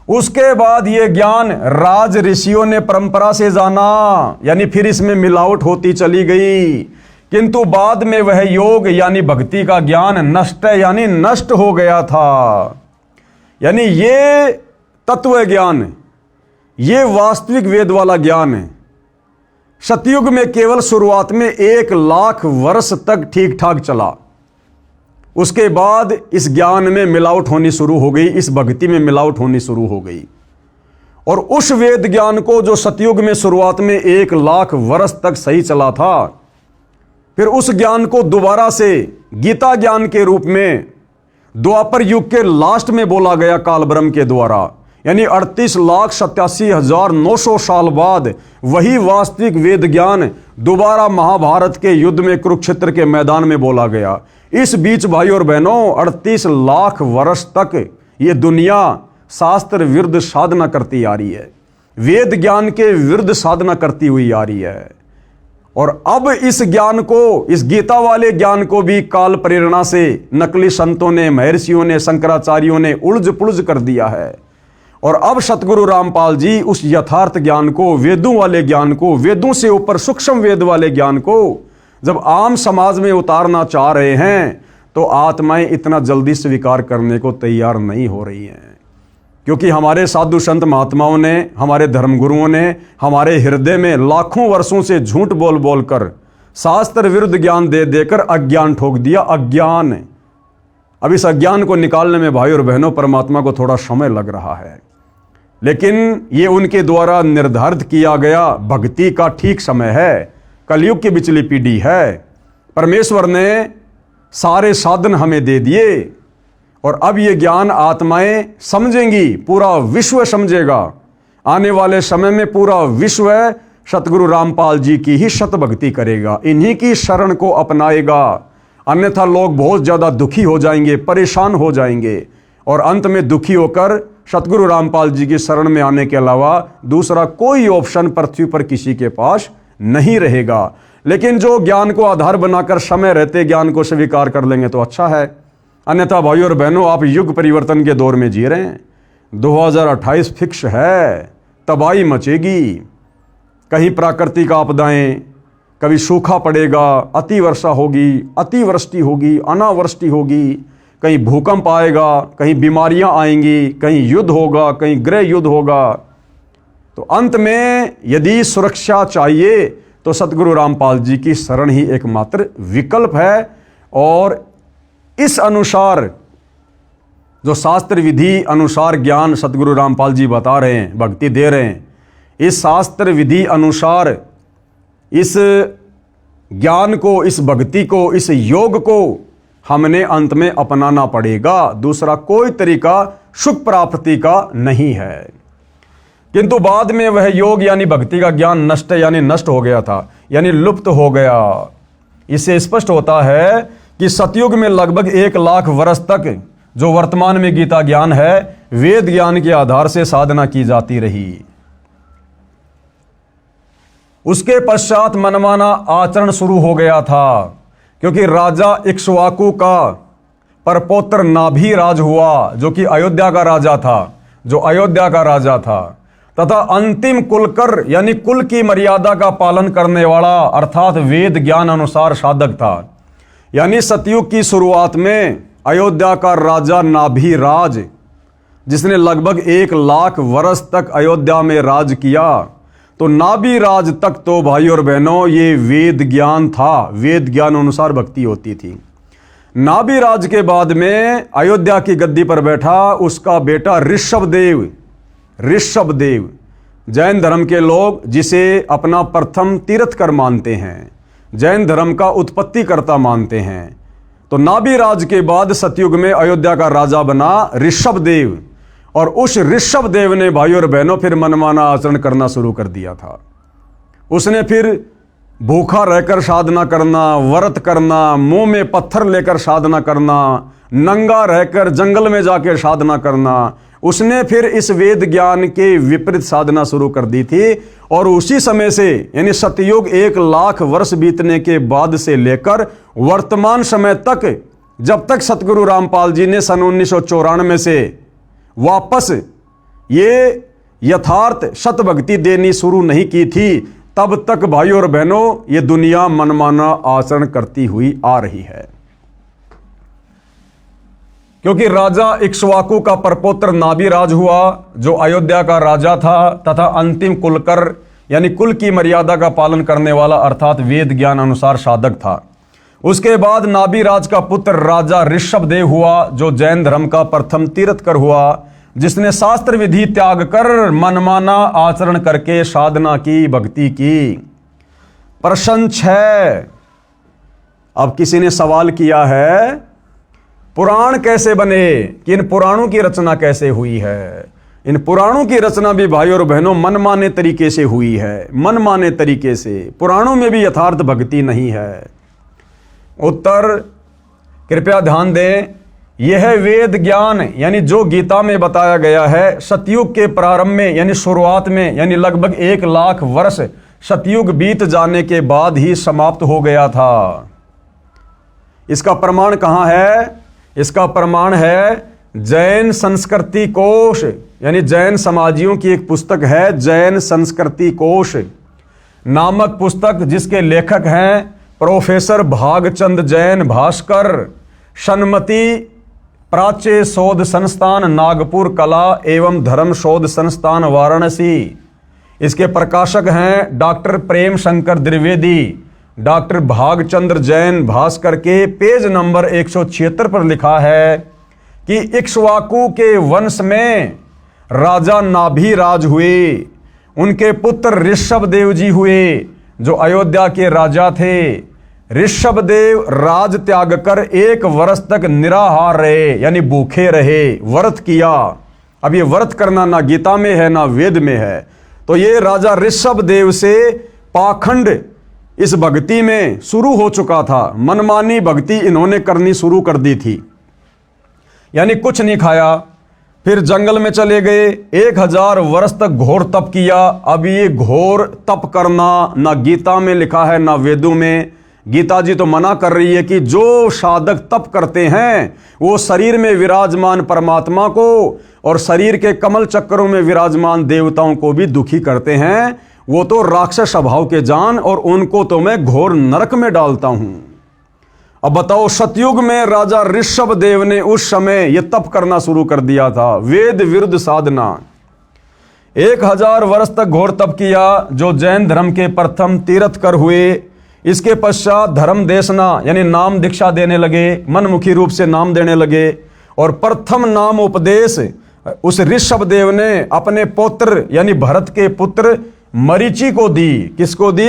उसके बाद ये ज्ञान राज ऋषियों ने परंपरा से जाना, यानी फिर इसमें मिलावट होती चली गई। किंतु बाद में वह योग यानी भक्ति का ज्ञान नष्ट यानी नष्ट हो गया था। यानी ये तत्व ज्ञान, ये वास्तविक वेद वाला ज्ञान है। सतयुग में केवल शुरुआत में 1,00,000 वर्ष तक ठीक ठाक चला। उसके बाद इस ज्ञान में मिलावट होनी शुरू हो गई, इस भक्ति में मिलावट होनी शुरू हो गई। और उस वेद ज्ञान को जो सतयुग में शुरुआत में 1,00,000 वर्ष तक सही चला था, फिर उस ज्ञान को दोबारा से गीता ज्ञान के रूप में द्वापर युग के लास्ट में बोला गया काल ब्रह्म के द्वारा। यानी 38,87,900 साल बाद वही वास्तविक वेद ज्ञान दोबारा महाभारत के युद्ध में कुरुक्षेत्र के मैदान में बोला गया। इस बीच भाई और बहनों 38,00,000 वर्ष तक ये दुनिया शास्त्र विरुद्ध साधना करती आ रही है, वेद ज्ञान के विरुद्ध साधना करती हुई आ रही है। और अब इस ज्ञान को, इस गीता वाले ज्ञान को भी काल प्रेरणा से नकली संतों ने, महर्षियों ने, शंकराचार्यों ने उलझ पुलझ कर दिया है। और अब सतगुरु रामपाल जी उस यथार्थ ज्ञान को, वेदों वाले ज्ञान को, वेदों से ऊपर सूक्ष्म वेद वाले ज्ञान को जब आम समाज में उतारना चाह रहे हैं, तो आत्माएं इतना जल्दी स्वीकार करने को तैयार नहीं हो रही हैं। क्योंकि हमारे साधु संत महात्माओं ने, हमारे धर्मगुरुओं ने हमारे हृदय में लाखों वर्षों से झूठ बोल बोल कर शास्त्र विरुद्ध ज्ञान दे देकर अज्ञान ठोक दिया। अज्ञान, अब इस अज्ञान को निकालने में भाई और बहनों परमात्मा को थोड़ा समय लग रहा है, लेकिन ये उनके द्वारा निर्धारित किया गया भक्ति का ठीक समय है। कलयुग की बिचली पीढ़ी है। परमेश्वर ने सारे साधन हमें दे दिए और अब ये ज्ञान आत्माएं समझेंगी, पूरा विश्व समझेगा। आने वाले समय में पूरा विश्व सतगुरु रामपाल जी की ही शत भक्ति करेगा, इन्हीं की शरण को अपनाएगा। अन्यथा लोग बहुत ज़्यादा दुखी हो जाएंगे, परेशान हो जाएंगे और अंत में दुखी होकर सतगुरु रामपाल जी की शरण में आने के अलावा दूसरा कोई ऑप्शन पृथ्वी पर किसी के पास नहीं रहेगा। लेकिन जो ज्ञान को आधार बनाकर समय रहते ज्ञान को स्वीकार कर लेंगे तो अच्छा है। अन्यथा भाई और बहनों, आप युग परिवर्तन के दौर में जी रहे हैं। 2028 फिक्स है, तबाही मचेगी। कहीं प्राकृतिक आपदाएं, कभी सूखा पड़ेगा, अति वर्षा होगी, अतिवृष्टि होगी, अनावृष्टि होगी, कहीं भूकंप आएगा, कहीं बीमारियां आएंगी, कहीं युद्ध होगा, कहीं गृह युद्ध होगा। तो अंत में यदि सुरक्षा चाहिए तो सतगुरु रामपाल जी की शरण ही एकमात्र विकल्प है। और इस अनुसार जो शास्त्र विधि अनुसार ज्ञान सतगुरु रामपाल जी बता रहे हैं, भक्ति दे रहे हैं, इस शास्त्र विधि अनुसार इस ज्ञान को, इस भक्ति को, इस योग को हमने अंत में अपनाना पड़ेगा। दूसरा कोई तरीका सुख प्राप्ति का नहीं है। किंतु बाद में वह योग यानी भक्ति का ज्ञान नष्ट यानी नष्ट हो गया था, यानी लुप्त हो गया। इससे स्पष्ट होता है कि सतयुग में लगभग 1,00,000 वर्ष तक जो वर्तमान में गीता ज्ञान है, वेद ज्ञान के आधार से साधना की जाती रही। उसके पश्चात मनमाना आचरण शुरू हो गया था, क्योंकि राजा इक्ष्वाकु का परपौत्र नाभि राज हुआ, जो कि अयोध्या का राजा था, जो अयोध्या का राजा था। तथा अंतिम कुलकर यानी कुल की मर्यादा का पालन करने वाला अर्थात वेद ज्ञान अनुसार साधक था। यानी सतयुग की शुरुआत में अयोध्या का राजा नाभिराज, जिसने लगभग 1 लाख वर्ष तक अयोध्या में राज किया, तो नाभिराज तक तो भाई और बहनों ये वेद ज्ञान था, वेद ज्ञान अनुसार भक्ति होती थी। नाभिराज के बाद में अयोध्या की गद्दी पर बैठा उसका बेटा ऋषभदेव। ऋषभदेव जैन धर्म के लोग जिसे अपना प्रथम तीर्थकर मानते हैं, जैन धर्म का उत्पत्तिकर्ता मानते हैं। तो नाभिराज के बाद सतयुग में अयोध्या का राजा बना ऋषभदेव, और उस ऋषभदेव ने भाई और बहनों फिर मनमाना आचरण करना शुरू कर दिया था। उसने फिर भूखा रहकर साधना करना, व्रत करना, मुंह में पत्थर लेकर साधना करना, नंगा रहकर जंगल में जाकर साधना करना, उसने फिर इस वेद ज्ञान के विपरीत साधना शुरू कर दी थी। और उसी समय से यानी सतयुग 1 लाख वर्ष बीतने के बाद से लेकर वर्तमान समय तक, जब तक सतगुरु रामपाल जी ने सन 1994 से वापस ये यथार्थ शतभक्ति देनी शुरू नहीं की थी, तब तक भाई और बहनों ये दुनिया मनमाना आचरण करती हुई आ रही है। क्योंकि राजा इक्ष्वाकु का परपौत्र नाभिराज हुआ, जो अयोध्या का राजा था तथा अंतिम कुलकर यानी कुल की मर्यादा का पालन करने वाला अर्थात वेद ज्ञान अनुसार साधक था। उसके बाद नाभिराज का पुत्र राजा ऋषभदेव हुआ, जो जैन धर्म का प्रथम तीर्थकर हुआ, जिसने शास्त्र विधि त्याग कर मनमाना आचरण करके साधना की, भक्ति की। प्रश्न 6, अब किसी ने सवाल किया है पुराण कैसे बने, कि इन पुराणों की रचना कैसे हुई है। इन पुराणों की रचना भी भाई और बहनों मनमाने तरीके से हुई है, मनमाने तरीके से। पुराणों में भी यथार्थ भक्ति नहीं है। उत्तर कृपया ध्यान दें, यह वेद ज्ञान यानी जो गीता में बताया गया है, सतयुग के प्रारंभ में यानी शुरुआत में, यानी लगभग 1 लाख वर्ष सतयुग बीत जाने के बाद ही समाप्त हो गया था। इसका प्रमाण कहाँ है? इसका प्रमाण है जैन संस्कृति कोश, यानी जैन समाजियों की एक पुस्तक है, जैन संस्कृति कोश नामक पुस्तक, जिसके लेखक हैं प्रोफेसर भागचंद जैन भास्कर, सन्मति प्राच्य शोध संस्थान नागपुर कला एवं धर्म शोध संस्थान वाराणसी। इसके प्रकाशक हैं डॉक्टर प्रेम शंकर द्विवेदी। डॉक्टर भागचंद्र जैन भास्कर के पेज नंबर 176 पर लिखा है कि इक्ष्वाकु के वंश में राजा नाभिराज हुए, उनके पुत्र ऋषभदेव जी हुए, जो अयोध्या के राजा थे। ऋषभदेव राज त्याग कर 1 वर्ष तक निराहार रहे, यानी भूखे रहे, व्रत किया। अब ये व्रत करना ना गीता में है ना वेद में है। तो ये राजा ऋषभदेव से पाखंड इस भक्ति में शुरू हो चुका था, मनमानी भक्ति इन्होंने करनी शुरू कर दी थी। यानी कुछ नहीं खाया, फिर जंगल में चले गए, 1000 वर्ष तक घोर तप किया। अब ये घोर तप करना ना गीता में लिखा है ना वेदों में। गीता जी तो मना कर रही है कि जो साधक तप करते हैं वो शरीर में विराजमान परमात्मा को और शरीर के कमल चक्रों में विराजमान देवताओं को भी दुखी करते हैं। वो तो राक्षस स्वभाव के जान, और उनको तो मैं घोर नरक में डालता हूं। अब बताओ, सतयुग में राजा ऋषभदेव ने उस समय यह तप करना शुरू कर दिया था, वेद विरुद्ध साधना। 1000 वर्ष तक घोर तप किया, जो जैन धर्म के प्रथम तीर्थकर हुए। इसके पश्चात धर्म देशना यानी नाम दीक्षा देने लगे, मनमुखी रूप से नाम देने लगे। और प्रथम नाम उपदेश उस ऋषभदेव ने अपने पुत्र यानी भरत के पुत्र मरीचि को दी। किसको दी?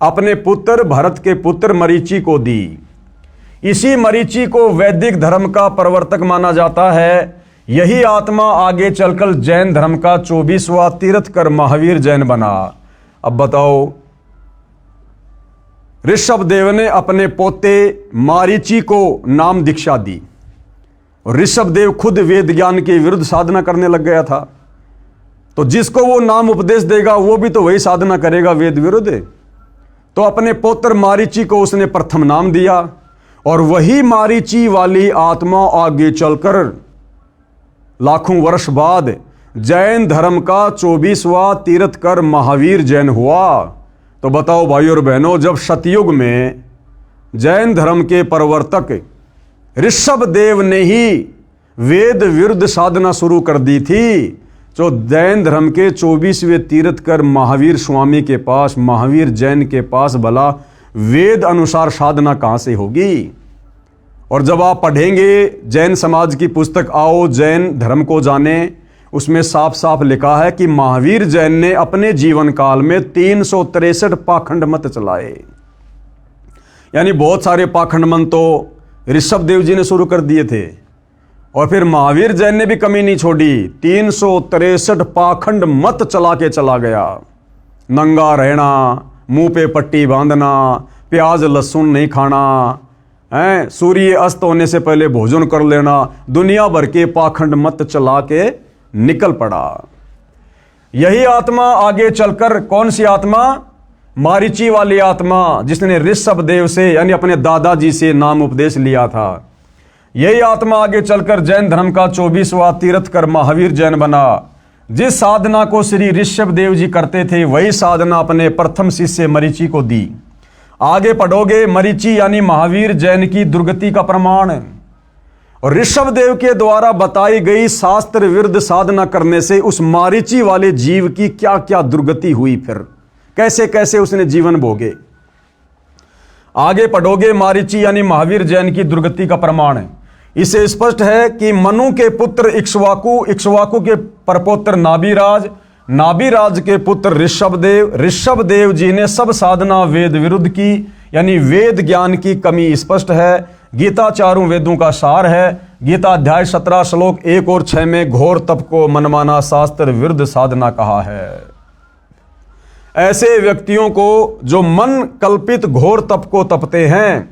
अपने पुत्र भरत के पुत्र मरीचि को दी। इसी मरीचि को वैदिक धर्म का प्रवर्तक माना जाता है। यही आत्मा आगे चलकर जैन धर्म का 24वां तीर्थकर महावीर जैन बना। अब बताओ, ऋषभदेव ने अपने पोते मारीचि को नाम दीक्षा दी, और ऋषभदेव खुद वेद ज्ञान के विरुद्ध साधना करने लग गया था। तो जिसको वो नाम उपदेश देगा वो भी तो वही साधना करेगा वेद विरुद्ध। तो अपने पुत्र मारीचि को उसने प्रथम नाम दिया, और वही मारीचि वाली आत्मा आगे चलकर लाखों वर्ष बाद जैन धर्म का 24वां तीर्थकर महावीर जैन हुआ। तो बताओ भाइयों और बहनों, जब सतयुग में जैन धर्म के प्रवर्तक ऋषभ देव ने ही वेद विरुद्ध साधना शुरू कर दी थी, तो जैन धर्म के 24वें तीर्थकर महावीर स्वामी के पास, महावीर जैन के पास भला वेद अनुसार साधना कहां से होगी। और जब आप पढ़ेंगे जैन समाज की पुस्तक आओ जैन धर्म को जाने, उसमें साफ साफ लिखा है कि महावीर जैन ने अपने जीवन काल में 363 पाखंड मत चलाए। यानी बहुत सारे पाखंड मत तो ऋषभ देव जी ने शुरू कर दिए थे, और फिर महावीर जैन ने भी कमी नहीं छोड़ी, 363 पाखंड मत चला के चला गया। नंगा रहना, मुंह पे पट्टी बांधना, प्याज लहसुन नहीं खाना, सूर्य अस्त होने से पहले भोजन कर लेना, दुनिया भर के पाखंड मत चला के निकल पड़ा। यही आत्मा आगे चलकर, कौन सी आत्मा? मारीची वाली आत्मा, जिसने ऋषभ देव से यानी अपने दादाजी से नाम उपदेश लिया था। यही आत्मा आगे चलकर जैन धर्म का 24वां तीर्थकर महावीर जैन बना। जिस साधना को श्री ऋषभ देव जी करते थे, वही साधना अपने प्रथम शिष्य मरीची को दी। आगे पढ़ोगे, मरीची यानी महावीर जैन की दुर्गति का प्रमाण। और ऋषभ देव के द्वारा बताई गई शास्त्र विरुद्ध साधना करने से उस मारीची वाले जीव की क्या क्या दुर्गति हुई, फिर कैसे कैसे उसने जीवन भोगे। आगे पढ़ोगे, मारीची यानी महावीर जैन की दुर्गति का प्रमाण है। इसे स्पष्ट है कि मनु के पुत्र इक्ष्वाकु, इक्ष्वाकु के परपोत्र नाभिराज, नाभिराज के पुत्र ऋषभदेव, ऋषभदेव जी ने सब साधना वेद विरुद्ध की, यानी वेद ज्ञान की कमी स्पष्ट है। गीता चारों वेदों का सार है। गीता अध्याय 17 श्लोक 1 और 6 में घोर तप को मनमाना शास्त्र विरुद्ध साधना कहा है। ऐसे व्यक्तियों को जो मन कल्पित घोर तप को तपते हैं,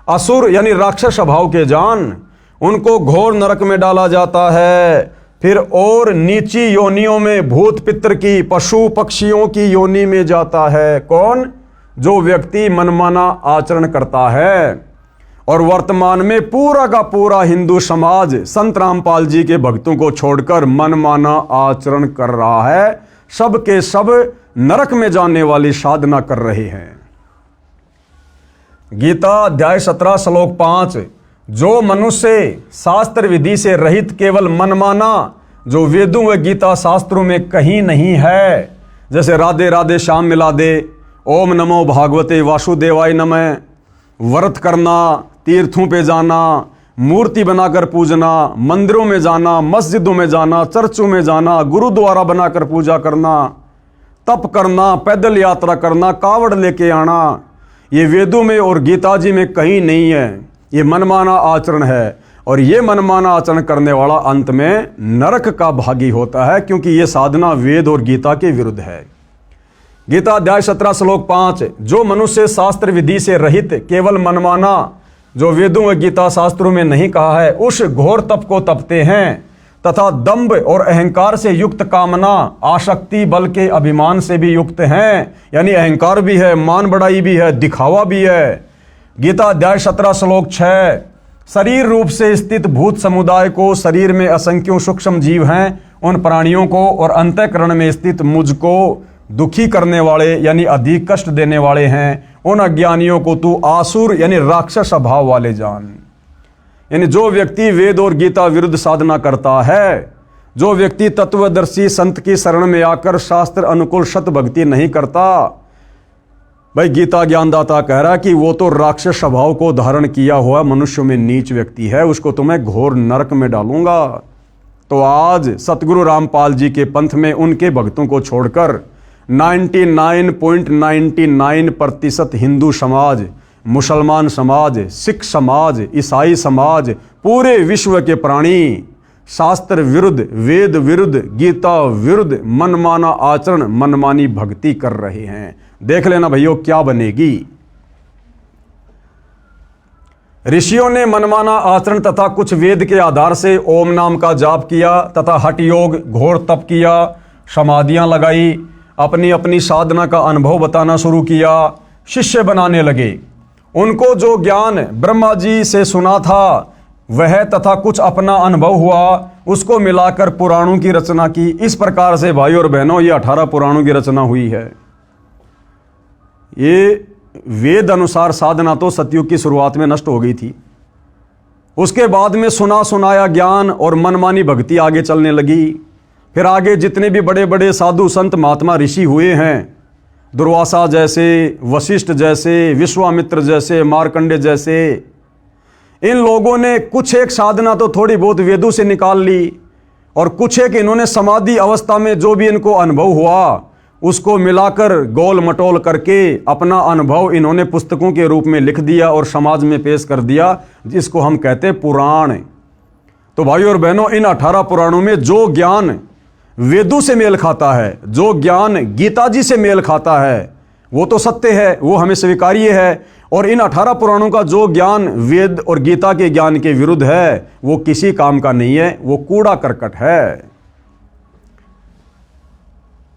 असुर यानी राक्षस स्वभाव के जान, उनको घोर नरक में डाला जाता है। फिर और नीची योनियों में भूत पितर की, पशु पक्षियों की योनि में जाता है। कौन? जो व्यक्ति मनमाना आचरण करता है। और वर्तमान में पूरा का पूरा हिंदू समाज संत रामपाल जी के भक्तों को छोड़कर मनमाना आचरण कर रहा है। सब के सब नरक में जाने वाली साधना कर रहे हैं। गीता अध्याय 17 श्लोक 5, जो मनुष्य शास्त्र विधि से रहित केवल मनमाना, जो वेदों व गीता शास्त्रों में कहीं नहीं है, जैसे राधे राधे श्याम मिला दे, ओम नमो भागवते वासुदेवाय नमः, व्रत करना, तीर्थों पे जाना, मूर्ति बनाकर पूजना, मंदिरों में जाना, मस्जिदों में जाना, चर्चों में जाना, गुरुद्वारा बनाकर पूजा करना, तप करना, पैदल यात्रा करना, कावड़ लेके आना, ये वेदों में और गीता जी में कहीं नहीं है। ये मनमाना आचरण है, और ये मनमाना आचरण करने वाला अंत में नरक का भागी होता है, क्योंकि ये साधना वेद और गीता के विरुद्ध है। गीता अध्याय 17 श्लोक 5, जो मनुष्य शास्त्र विधि से रहित केवल मनमाना, जो वेदों व गीता शास्त्रों में नहीं कहा है, उस घोर तप को तपते हैं तथा दंभ और अहंकार से युक्त कामना, आसक्ति, बल के अभिमान से भी युक्त हैं, यानी अहंकार भी है, मान बढ़ाई भी है, दिखावा भी है। गीता अध्याय 17 श्लोक 6, शरीर रूप से स्थित भूत समुदाय को, शरीर में असंख्यों सूक्ष्म जीव हैं, उन प्राणियों को और अंतःकरण में स्थित मुझको दुखी करने वाले यानी अधिक कष्ट देने वाले हैं, उन अज्ञानियों को तू आसुर यानी राक्षस स्वभाव वाले जान। यानी जो व्यक्ति वेद और गीता विरुद्ध साधना करता है, जो व्यक्ति तत्वदर्शी संत की शरण में आकर शास्त्र अनुकूल सत भक्ति नहीं करता, भाई गीता ज्ञानदाता कह रहा है कि वो तो राक्षस स्वभाव को धारण किया हुआ मनुष्य में नीच व्यक्ति है, उसको तो मैं घोर नरक में डालूंगा। तो आज सतगुरु रामपाल जी के पंथ में उनके भक्तों को छोड़कर 99.99% हिंदू समाज, मुसलमान समाज, सिख समाज, ईसाई समाज, पूरे विश्व के प्राणी शास्त्र विरुद्ध, वेद विरुद्ध, गीता विरुद्ध मनमाना आचरण, मनमानी भक्ति कर रहे हैं। देख लेना भैया क्या बनेगी। ऋषियों ने मनमाना आचरण तथा कुछ वेद के आधार से ओम नाम का जाप किया तथा हठ योग, घोर तप किया, समाधियां लगाई, अपनी अपनी साधना का अनुभव बताना शुरू किया, शिष्य बनाने लगे। उनको जो ज्ञान ब्रह्मा जी से सुना था वह तथा कुछ अपना अनुभव हुआ उसको मिलाकर पुराणों की रचना की। इस प्रकार से भाई और बहनों ये 18 पुराणों की रचना हुई है। ये वेद अनुसार साधना तो सतयुग की शुरुआत में नष्ट हो गई थी। उसके बाद में सुना सुनाया ज्ञान और मनमानी भक्ति आगे चलने लगी। फिर आगे जितने भी बड़े बड़े साधु संत महात्मा ऋषि हुए हैं, दुर्वासा जैसे, वशिष्ठ जैसे, विश्वामित्र जैसे, मार्कंडे जैसे, इन लोगों ने कुछ एक साधना तो थोड़ी बहुत वेदों से निकाल ली और कुछ एक इन्होंने समाधि अवस्था में जो भी इनको अनुभव हुआ उसको मिलाकर गोल मटोल करके अपना अनुभव इन्होंने पुस्तकों के रूप में लिख दिया और समाज में पेश कर दिया, जिसको हम कहते हैं पुराण। तो भाइयों और बहनों, इन 18 पुराणों में जो ज्ञान वेदों से मेल खाता है, जो ज्ञान गीता जी से मेल खाता है, वो तो सत्य है, वो हमें स्वीकार्य है। और इन 18 पुराणों का जो ज्ञान वेद और गीता के ज्ञान के विरुद्ध है, वो किसी काम का नहीं है, वो कूड़ा करकट है।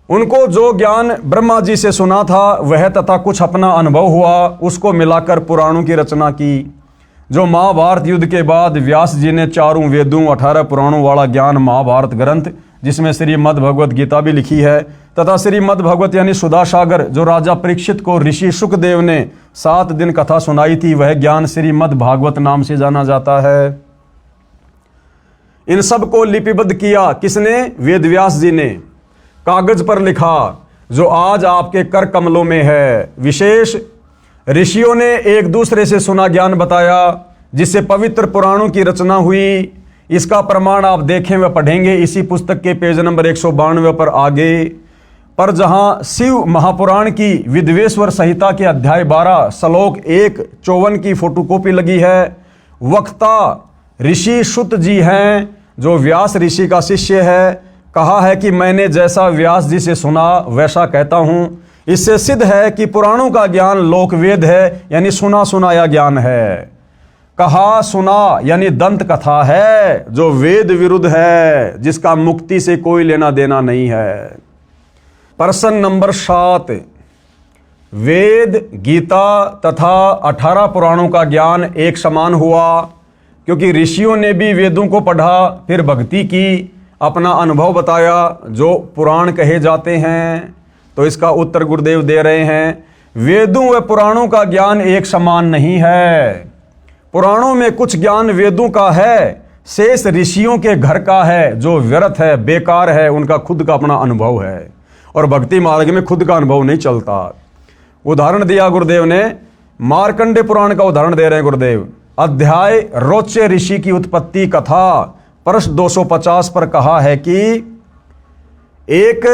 उनको जो ज्ञान ब्रह्मा जी से सुना था वह तथा कुछ अपना अनुभव हुआ उसको मिलाकर पुराणों की रचना की। जो महाभारत युद्ध के बाद व्यास जी ने चारों वेदों 18 पुराणों वाला ज्ञान महाभारत ग्रंथ, जिसमें श्रीमद् भगवत गीता भी लिखी है, तथा श्रीमद् भगवत यानी सुधा सागर जो राजा परीक्षित को ऋषि शुकदेव ने 7 दिन कथा सुनाई थी, वह ज्ञान श्रीमद् भागवत नाम से जाना जाता है। इन सब को लिपिबद्ध किया किसने? वेद व्यास जी ने कागज पर लिखा, जो आज आपके कर कमलों में है। विशेष ऋषियों ने एक दूसरे से सुना ज्ञान बताया, जिससे पवित्र पुराणों की रचना हुई। इसका प्रमाण आप देखें व पढ़ेंगे इसी पुस्तक के पेज नंबर 192 पर आगे। पर जहां शिव महापुराण की विद्वेश्वर संहिता के अध्याय 12 श्लोक 1:54 की फोटोकॉपी लगी है, वक्ता ऋषि शुत जी हैं, जो व्यास ऋषि का शिष्य है। कहा है कि मैंने जैसा व्यास जी से सुना वैसा कहता हूं। इससे सिद्ध है कि पुराणों का ज्ञान लोकवेद है, यानी सुना सुनाया ज्ञान है। कहा सुना यानी दंत कथा है, जो वेद विरुद्ध है, जिसका मुक्ति से कोई लेना देना नहीं है। प्रश्न नंबर 7, वेद, गीता तथा 18 पुराणों का ज्ञान एक समान हुआ क्योंकि ऋषियों ने भी वेदों को पढ़ा, फिर भक्ति की, अपना अनुभव बताया, जो पुराण कहे जाते हैं। तो इसका उत्तर गुरुदेव दे रहे हैं, वेदों व पुराणों का ज्ञान एक समान नहीं है। पुराणों में कुछ ज्ञान वेदों का है, शेष ऋषियों के घर का है, जो व्यर्थ है, बेकार है, उनका खुद का अपना अनुभव है। और भक्ति मार्ग में खुद का अनुभव नहीं चलता। उदाहरण दिया गुरुदेव ने, मार्कंडे पुराण का उदाहरण दे रहे हैं गुरुदेव। अध्याय रोचे ऋषि की उत्पत्ति कथा प्रश्न 250 पर कहा है कि एक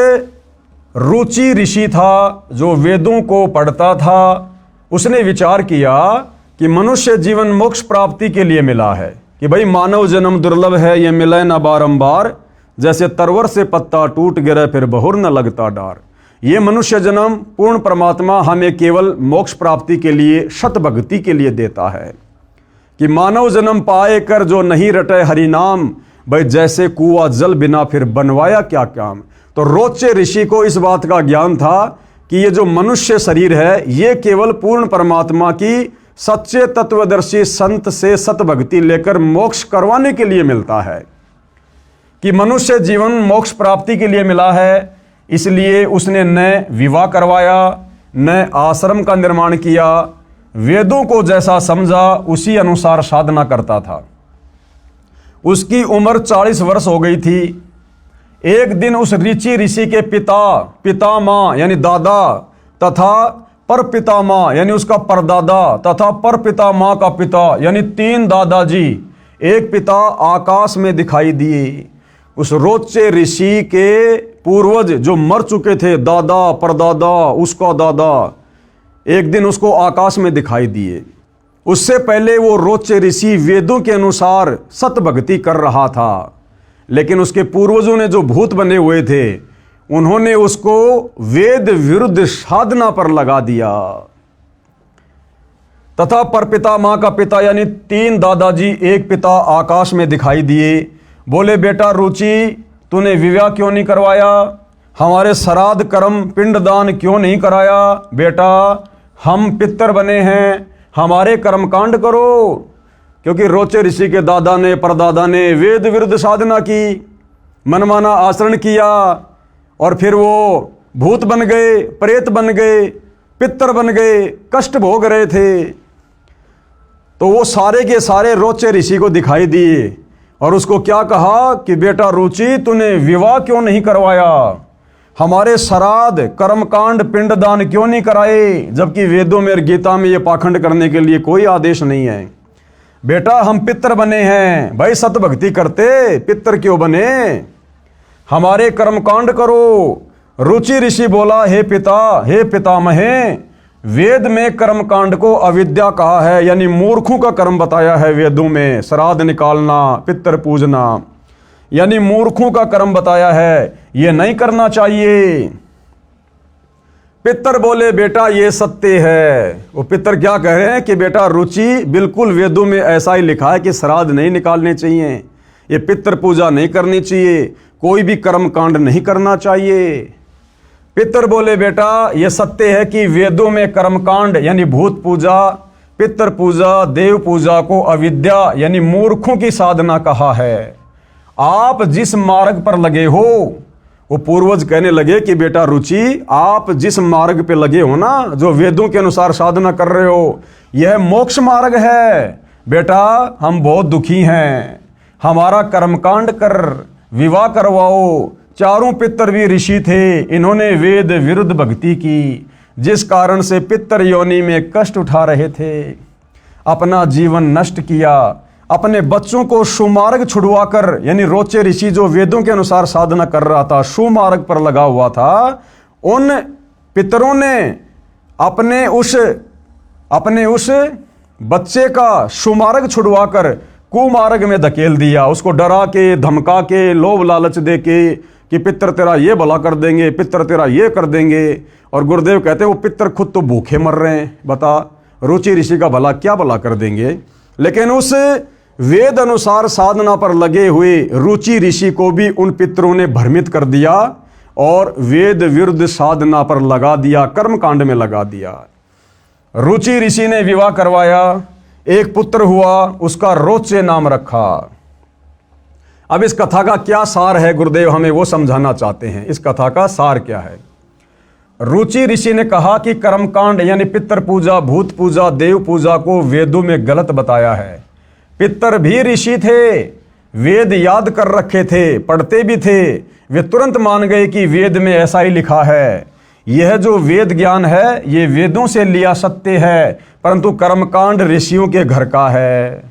रुचि ऋषि था जो वेदों को पढ़ता था। उसने विचार किया कि मनुष्य जीवन मोक्ष प्राप्ति के लिए मिला है, कि भाई मानव जन्म दुर्लभ है, ये मिले न बारंबार, जैसे तरवर से पत्ता टूट गिरे फिर बहुर न लगता डार। ये मनुष्य जन्म पूर्ण परमात्मा हमें केवल मोक्ष प्राप्ति के लिए, शत भक्ति के लिए देता है, कि मानव जन्म पाए कर जो नहीं रटे हरि नाम, भाई जैसे कुआं जल बिना फिर बनवाया क्या काम। तो रोचे ऋषि को इस बात का ज्ञान था कि ये जो मनुष्य शरीर है, ये केवल पूर्ण परमात्मा की सच्चे तत्वदर्शी संत से सत भक्ति लेकर मोक्ष करवाने के लिए मिलता है, कि मनुष्य जीवन मोक्ष प्राप्ति के लिए मिला है। इसलिए उसने न विवाह करवाया, न आश्रम का निर्माण किया, वेदों को जैसा समझा उसी अनुसार साधना करता था। उसकी उम्र 40 वर्ष हो गई थी। एक दिन उस ऋषि के पितामह यानी दादा तथा पर पितामह यानी उसका परदादा तथा पर पितामह का पिता यानी 3 दादाजी, एक पिता आकाश में दिखाई दिए। उस रोचे ऋषि के पूर्वज जो मर चुके थे, दादा परदादा उसका दादा, एक दिन उसको आकाश में दिखाई दिए। उससे पहले वो रोचे ऋषि वेदों के अनुसार सत भक्ति कर रहा था, लेकिन उसके पूर्वजों ने जो भूत बने हुए थे, उन्होंने उसको वेद विरुद्ध साधना पर लगा दिया। तथा परपितामह का पिता यानी 3 दादाजी, एक पिता आकाश में दिखाई दिए। बोले, बेटा रुचि, तूने विवाह क्यों नहीं करवाया? हमारे श्राद्ध कर्म पिंडदान क्यों नहीं कराया? बेटा हम पितर बने हैं, हमारे कर्मकांड करो। क्योंकि रोचे ऋषि के दादा ने परदादा ने वेद विरुद्ध साधना की, मनमाना आचरण किया, और फिर वो भूत बन गए, प्रेत बन गए, पितर बन गए, कष्ट भोग रहे थे। तो वो सारे के सारे रोचे ऋषि को दिखाई दिए और उसको क्या कहा कि बेटा रुचि, तूने विवाह क्यों नहीं करवाया, हमारे श्राद्ध कर्मकांड पिंडदान क्यों नहीं कराए, जबकि वेदों में और गीता में ये पाखंड करने के लिए कोई आदेश नहीं है। बेटा हम पितर बने हैं, भाई सतभक्ति करते, पितर क्यों बने, हमारे कर्मकांड करो। रुचि ऋषि बोला, हे पिता, हे पितामहे, वेद में कर्मकांड को अविद्या कहा है, यानी मूर्खों का कर्म बताया है वेदों में। श्राद्ध निकालना, पितर पूजना, यानी मूर्खों का कर्म बताया है, ये नहीं करना चाहिए। पितर बोले, बेटा ये सत्य है। वो पितर क्या कह रहे हैं कि बेटा रुचि, बिल्कुल वेदों में ऐसा ही लिखा है कि श्राद्ध नहीं निकालने चाहिए, ये पितर पूजा नहीं करनी चाहिए, कोई भी कर्म कांड नहीं करना चाहिए। पितर बोले, बेटा ये सत्य है कि वेदों में कर्मकांड यानी भूत पूजा, पितर पूजा, देव पूजा को अविद्या यानी मूर्खों की साधना कहा है। आप जिस मार्ग पर लगे हो, वो पूर्वज कहने लगे कि बेटा रुचि, आप जिस मार्ग पे लगे हो ना, जो वेदों के अनुसार साधना कर रहे हो, यह मोक्ष मार्ग है। बेटा हम बहुत दुखी हैं, हमारा कर्मकांड कर, विवाह करवाओ। चारों पितर भी ऋषि थे, इन्होंने वेद विरुद्ध भक्ति की, जिस कारण से पितर योनि में कष्ट उठा रहे थे, अपना जीवन नष्ट किया, अपने बच्चों को सुमार्ग छुड़वाकर, यानी रोचे ऋषि जो वेदों के अनुसार साधना कर रहा था, सुमार्ग पर लगा हुआ था, उन पितरों ने अपने उस बच्चे का सुमार्ग छुड़वाकर कुमार्ग में धकेल दिया। उसको डरा के, धमका के, लोभ लालच दे के कि पितर तेरा ये भला कर देंगे, पितर तेरा ये कर देंगे। और गुरुदेव कहते हैं वो पितर खुद तो भूखे मर रहे हैं, बता रुचि ऋषि का भला क्या भला कर देंगे। लेकिन उस वेद अनुसार साधना पर लगे हुए रुचि ऋषि को भी उन पितरों ने भ्रमित कर दिया और वेद विरुद्ध साधना पर लगा दिया, कर्मकांड में लगा दिया। रुचि ऋषि ने विवाह करवाया, एक पुत्र हुआ, उसका रोचे नाम रखा। अब इस कथा का क्या सार है, गुरुदेव हमें वो समझाना चाहते हैं। इस कथा का सार क्या है? रुचि ऋषि ने कहा कि कर्मकांड यानी पितर पूजा, भूत पूजा, देव पूजा को वेदों में गलत बताया है। पितर भी ऋषि थे, वेद याद कर रखे थे, पढ़ते भी थे, वे तुरंत मान गए कि वेद में ऐसा ही लिखा है। यह जो वेद ज्ञान है ये वेदों से लिया सत्य है, परंतु कर्मकांड ऋषियों के घर का है।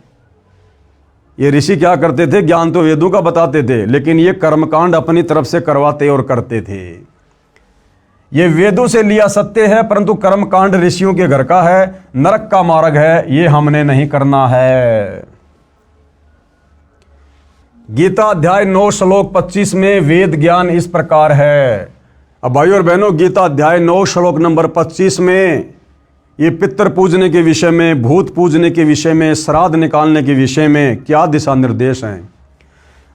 ये ऋषि क्या करते थे, ज्ञान तो वेदों का बताते थे, लेकिन ये कर्मकांड अपनी तरफ से करवाते और करते थे। ये वेदों से लिया सत्य है, परंतु कर्मकांड ऋषियों के घर का है, नरक का मार्ग है, ये हमने नहीं करना है। गीता अध्याय 9 श्लोक 25 में वेद ज्ञान इस प्रकार है। अब भाइयों और बहनों, गीता अध्याय 9 श्लोक नंबर 25 में ये पितर पूजने के विषय में, भूत पूजने के विषय में, श्राद्ध निकालने के विषय में क्या दिशा निर्देश हैं।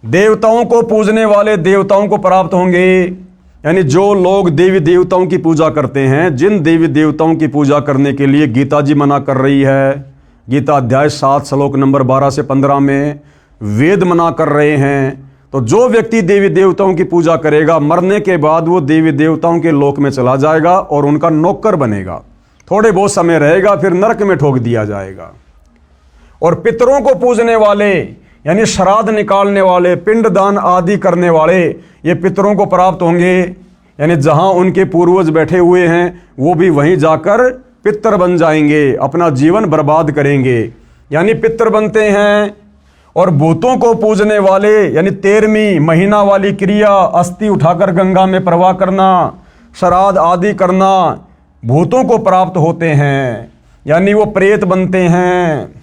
देवताओं को पूजने वाले देवताओं को प्राप्त होंगे, यानी जो लोग देवी देवताओं की पूजा करते हैं, जिन देवी देवताओं की पूजा करने के लिए गीता जी मना कर रही है, गीता अध्याय 7 श्लोक नंबर 12 से 15 में वेद मना कर रहे हैं, तो जो व्यक्ति देवी देवताओं की पूजा करेगा, मरने के बाद वो देवी देवताओं के लोक में चला जाएगा और उनका नौकर बनेगा। थोड़े बहुत समय रहेगा, फिर नरक में ठोक दिया जाएगा। और पितरों को पूजने वाले यानी श्राद्ध निकालने वाले, पिंडदान आदि करने वाले, ये पितरों को प्राप्त होंगे, यानी जहां उनके पूर्वज बैठे हुए हैं वो भी वहीं जाकर पितर बन जाएंगे, अपना जीवन बर्बाद करेंगे, यानी पितर बनते हैं। और भूतों को पूजने वाले यानी 13वीं महीना वाली क्रिया, अस्थि उठाकर गंगा में प्रवाह करना, श्राद्ध आदि करना, भूतों को प्राप्त होते हैं, यानी वो प्रेत बनते हैं।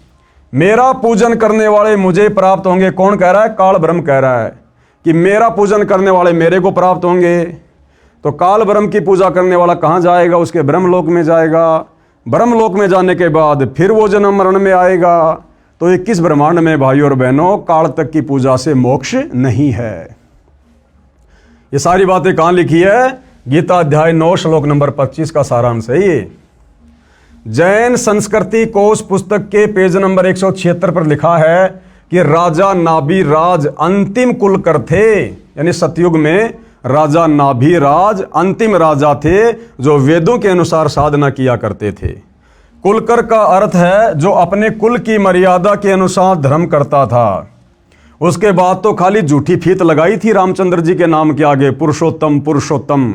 मेरा पूजन करने वाले मुझे प्राप्त होंगे। कौन कह रहा है? काल ब्रह्म कह रहा है कि मेरा पूजन करने वाले मेरे को प्राप्त होंगे। तो काल ब्रह्म की पूजा करने वाला कहाँ जाएगा? उसके ब्रह्मलोक में जाएगा। ब्रह्मलोक में जाने के बाद फिर वो जन्म मरण में आएगा। तो 21 ब्रह्मांड में भाइयों और बहनों, काल तक की पूजा से मोक्ष नहीं है। ये सारी बातें कहाँ लिखी है? गीता अध्याय 9 श्लोक नंबर 25 का सारांश है ये। जैन संस्कृति कोश पुस्तक के पेज नंबर 176 पर लिखा है कि राजा नाभिराज अंतिम कुलकर थे, यानी सतयुग में राजा नाभिराज अंतिम राजा थे जो वेदों के अनुसार साधना किया करते थे। कुलकर का अर्थ है जो अपने कुल की मर्यादा के अनुसार धर्म करता था। उसके बाद तो खाली झूठी फीत लगाई थी रामचंद्र जी के नाम के आगे, पुरुषोत्तम पुरुषोत्तम।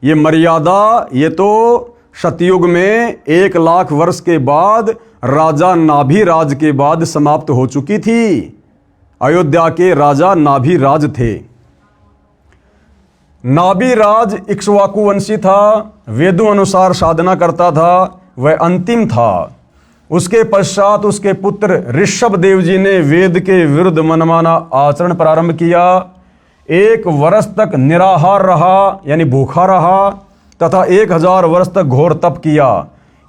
ये मर्यादा ये तो सतयुग में 1 लाख वर्ष के बाद राजा नाभिराज के बाद समाप्त हो चुकी थी। अयोध्या के राजा नाभिराज थे। नाभिराज इक्ष्वाकु वंशी था, वेदों अनुसार साधना करता था, वह अंतिम था। उसके पश्चात उसके पुत्र ऋषभ देव जी ने वेद के विरुद्ध मनमाना आचरण प्रारंभ किया। 1 वर्ष तक निराहार रहा, यानी भूखा रहा, तथा 1000 वर्ष तक घोर तप किया।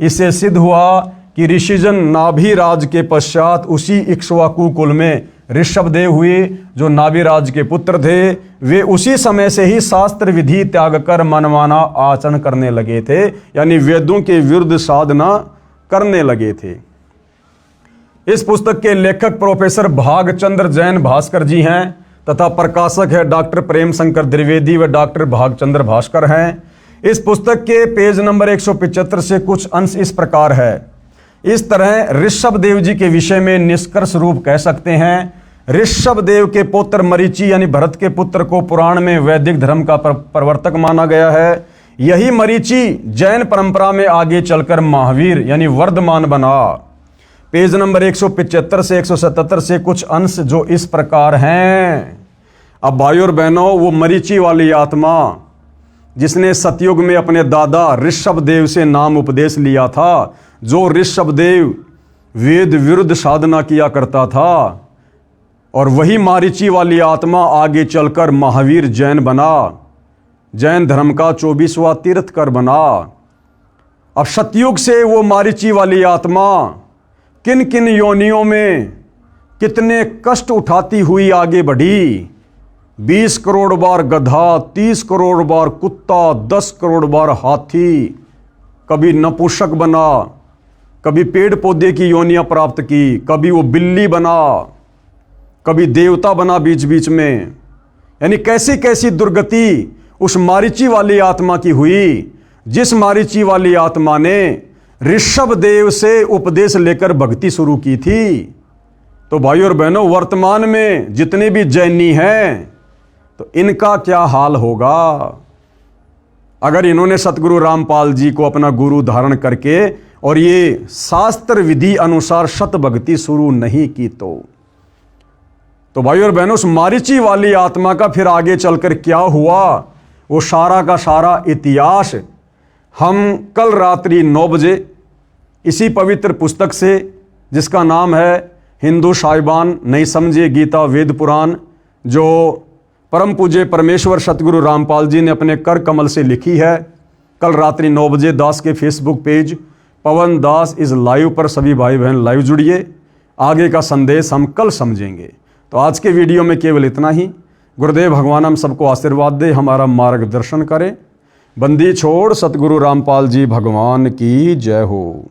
इससे सिद्ध हुआ कि ऋषिजन नाभिराज के पश्चात उसी इक्ष्वाकु कुल में ऋषभ देव हुए जो नाभिराज के पुत्र थे। वे उसी समय से ही शास्त्र विधि त्याग कर मनमाना आचरण करने लगे थे, यानी वेदों के विरुद्ध साधना करने लगे थे। इस पुस्तक के लेखक प्रोफेसर भागचंद्र जैन भास्कर जी हैं तथा प्रकाशक है डॉक्टर प्रेम शंकर द्विवेदी व डॉक्टर भागचंद्र भास्कर हैं। इस पुस्तक के पेज नंबर 175 से कुछ अंश इस प्रकार है। इस तरह ऋषभ देव जी के विषय में निष्कर्ष रूप कह सकते हैं, ऋषभ देव के पुत्र मरीचि यानी भरत के पुत्र को पुराण में वैदिक धर्म का प्रवर्तक माना गया है। यही मरीचि जैन परंपरा में आगे चलकर महावीर यानी वर्धमान बना। पेज नंबर 175 से 177 से कुछ अंश जो इस प्रकार हैं। अब भाइयों और बहनों, वो मरीचि वाली आत्मा जिसने सतयुग में अपने दादा ऋषभ देव से नाम उपदेश लिया था, जो ऋषभ देव वेद विरुद्ध साधना किया करता था, और वही मारीची वाली आत्मा आगे चलकर महावीर जैन बना, जैन धर्म का 24वां तीर्थकर बना। अब सतयुग से वो मारीची वाली आत्मा किन किन योनियों में कितने कष्ट उठाती हुई आगे बढ़ी। 20 करोड़ बार गधा, 30 करोड़ बार कुत्ता, 10 करोड़ बार हाथी, कभी नपुंसक बना, कभी पेड़ पौधे की योनियां प्राप्त की, कभी वो बिल्ली बना, कभी देवता बना बीच बीच में। यानी कैसी कैसी दुर्गति उस मारीची वाली आत्मा की हुई, जिस मारीची वाली आत्मा ने ऋषभ देव से उपदेश लेकर भक्ति शुरू की थी। तो भाइयों और बहनों, वर्तमान में जितने भी जैनी हैं तो इनका क्या हाल होगा अगर इन्होंने सतगुरु रामपाल जी को अपना गुरु धारण करके और ये शास्त्र विधि अनुसार सत भक्ति शुरू नहीं की। तो भाइयों और बहनों, उस मारीची वाली आत्मा का फिर आगे चलकर क्या हुआ, वो सारा का सारा इतिहास हम कल रात्रि 9 बजे इसी पवित्र पुस्तक से, जिसका नाम है हिंदू साहिबान नहीं समझे गीता वेद पुराण, जो परम पूज्य परमेश्वर सतगुरु रामपाल जी ने अपने कर कमल से लिखी है, कल रात्रि 9 बजे दास के Facebook page Pawan Das is live पर सभी भाई बहन लाइव जुड़िए। आगे का संदेश हम कल समझेंगे। तो आज के वीडियो में केवल इतना ही। गुरुदेव भगवान हम सबको आशीर्वाद दे, हमारा मार्गदर्शन करें। बंदी छोड़ सतगुरु रामपाल जी भगवान की जय हो।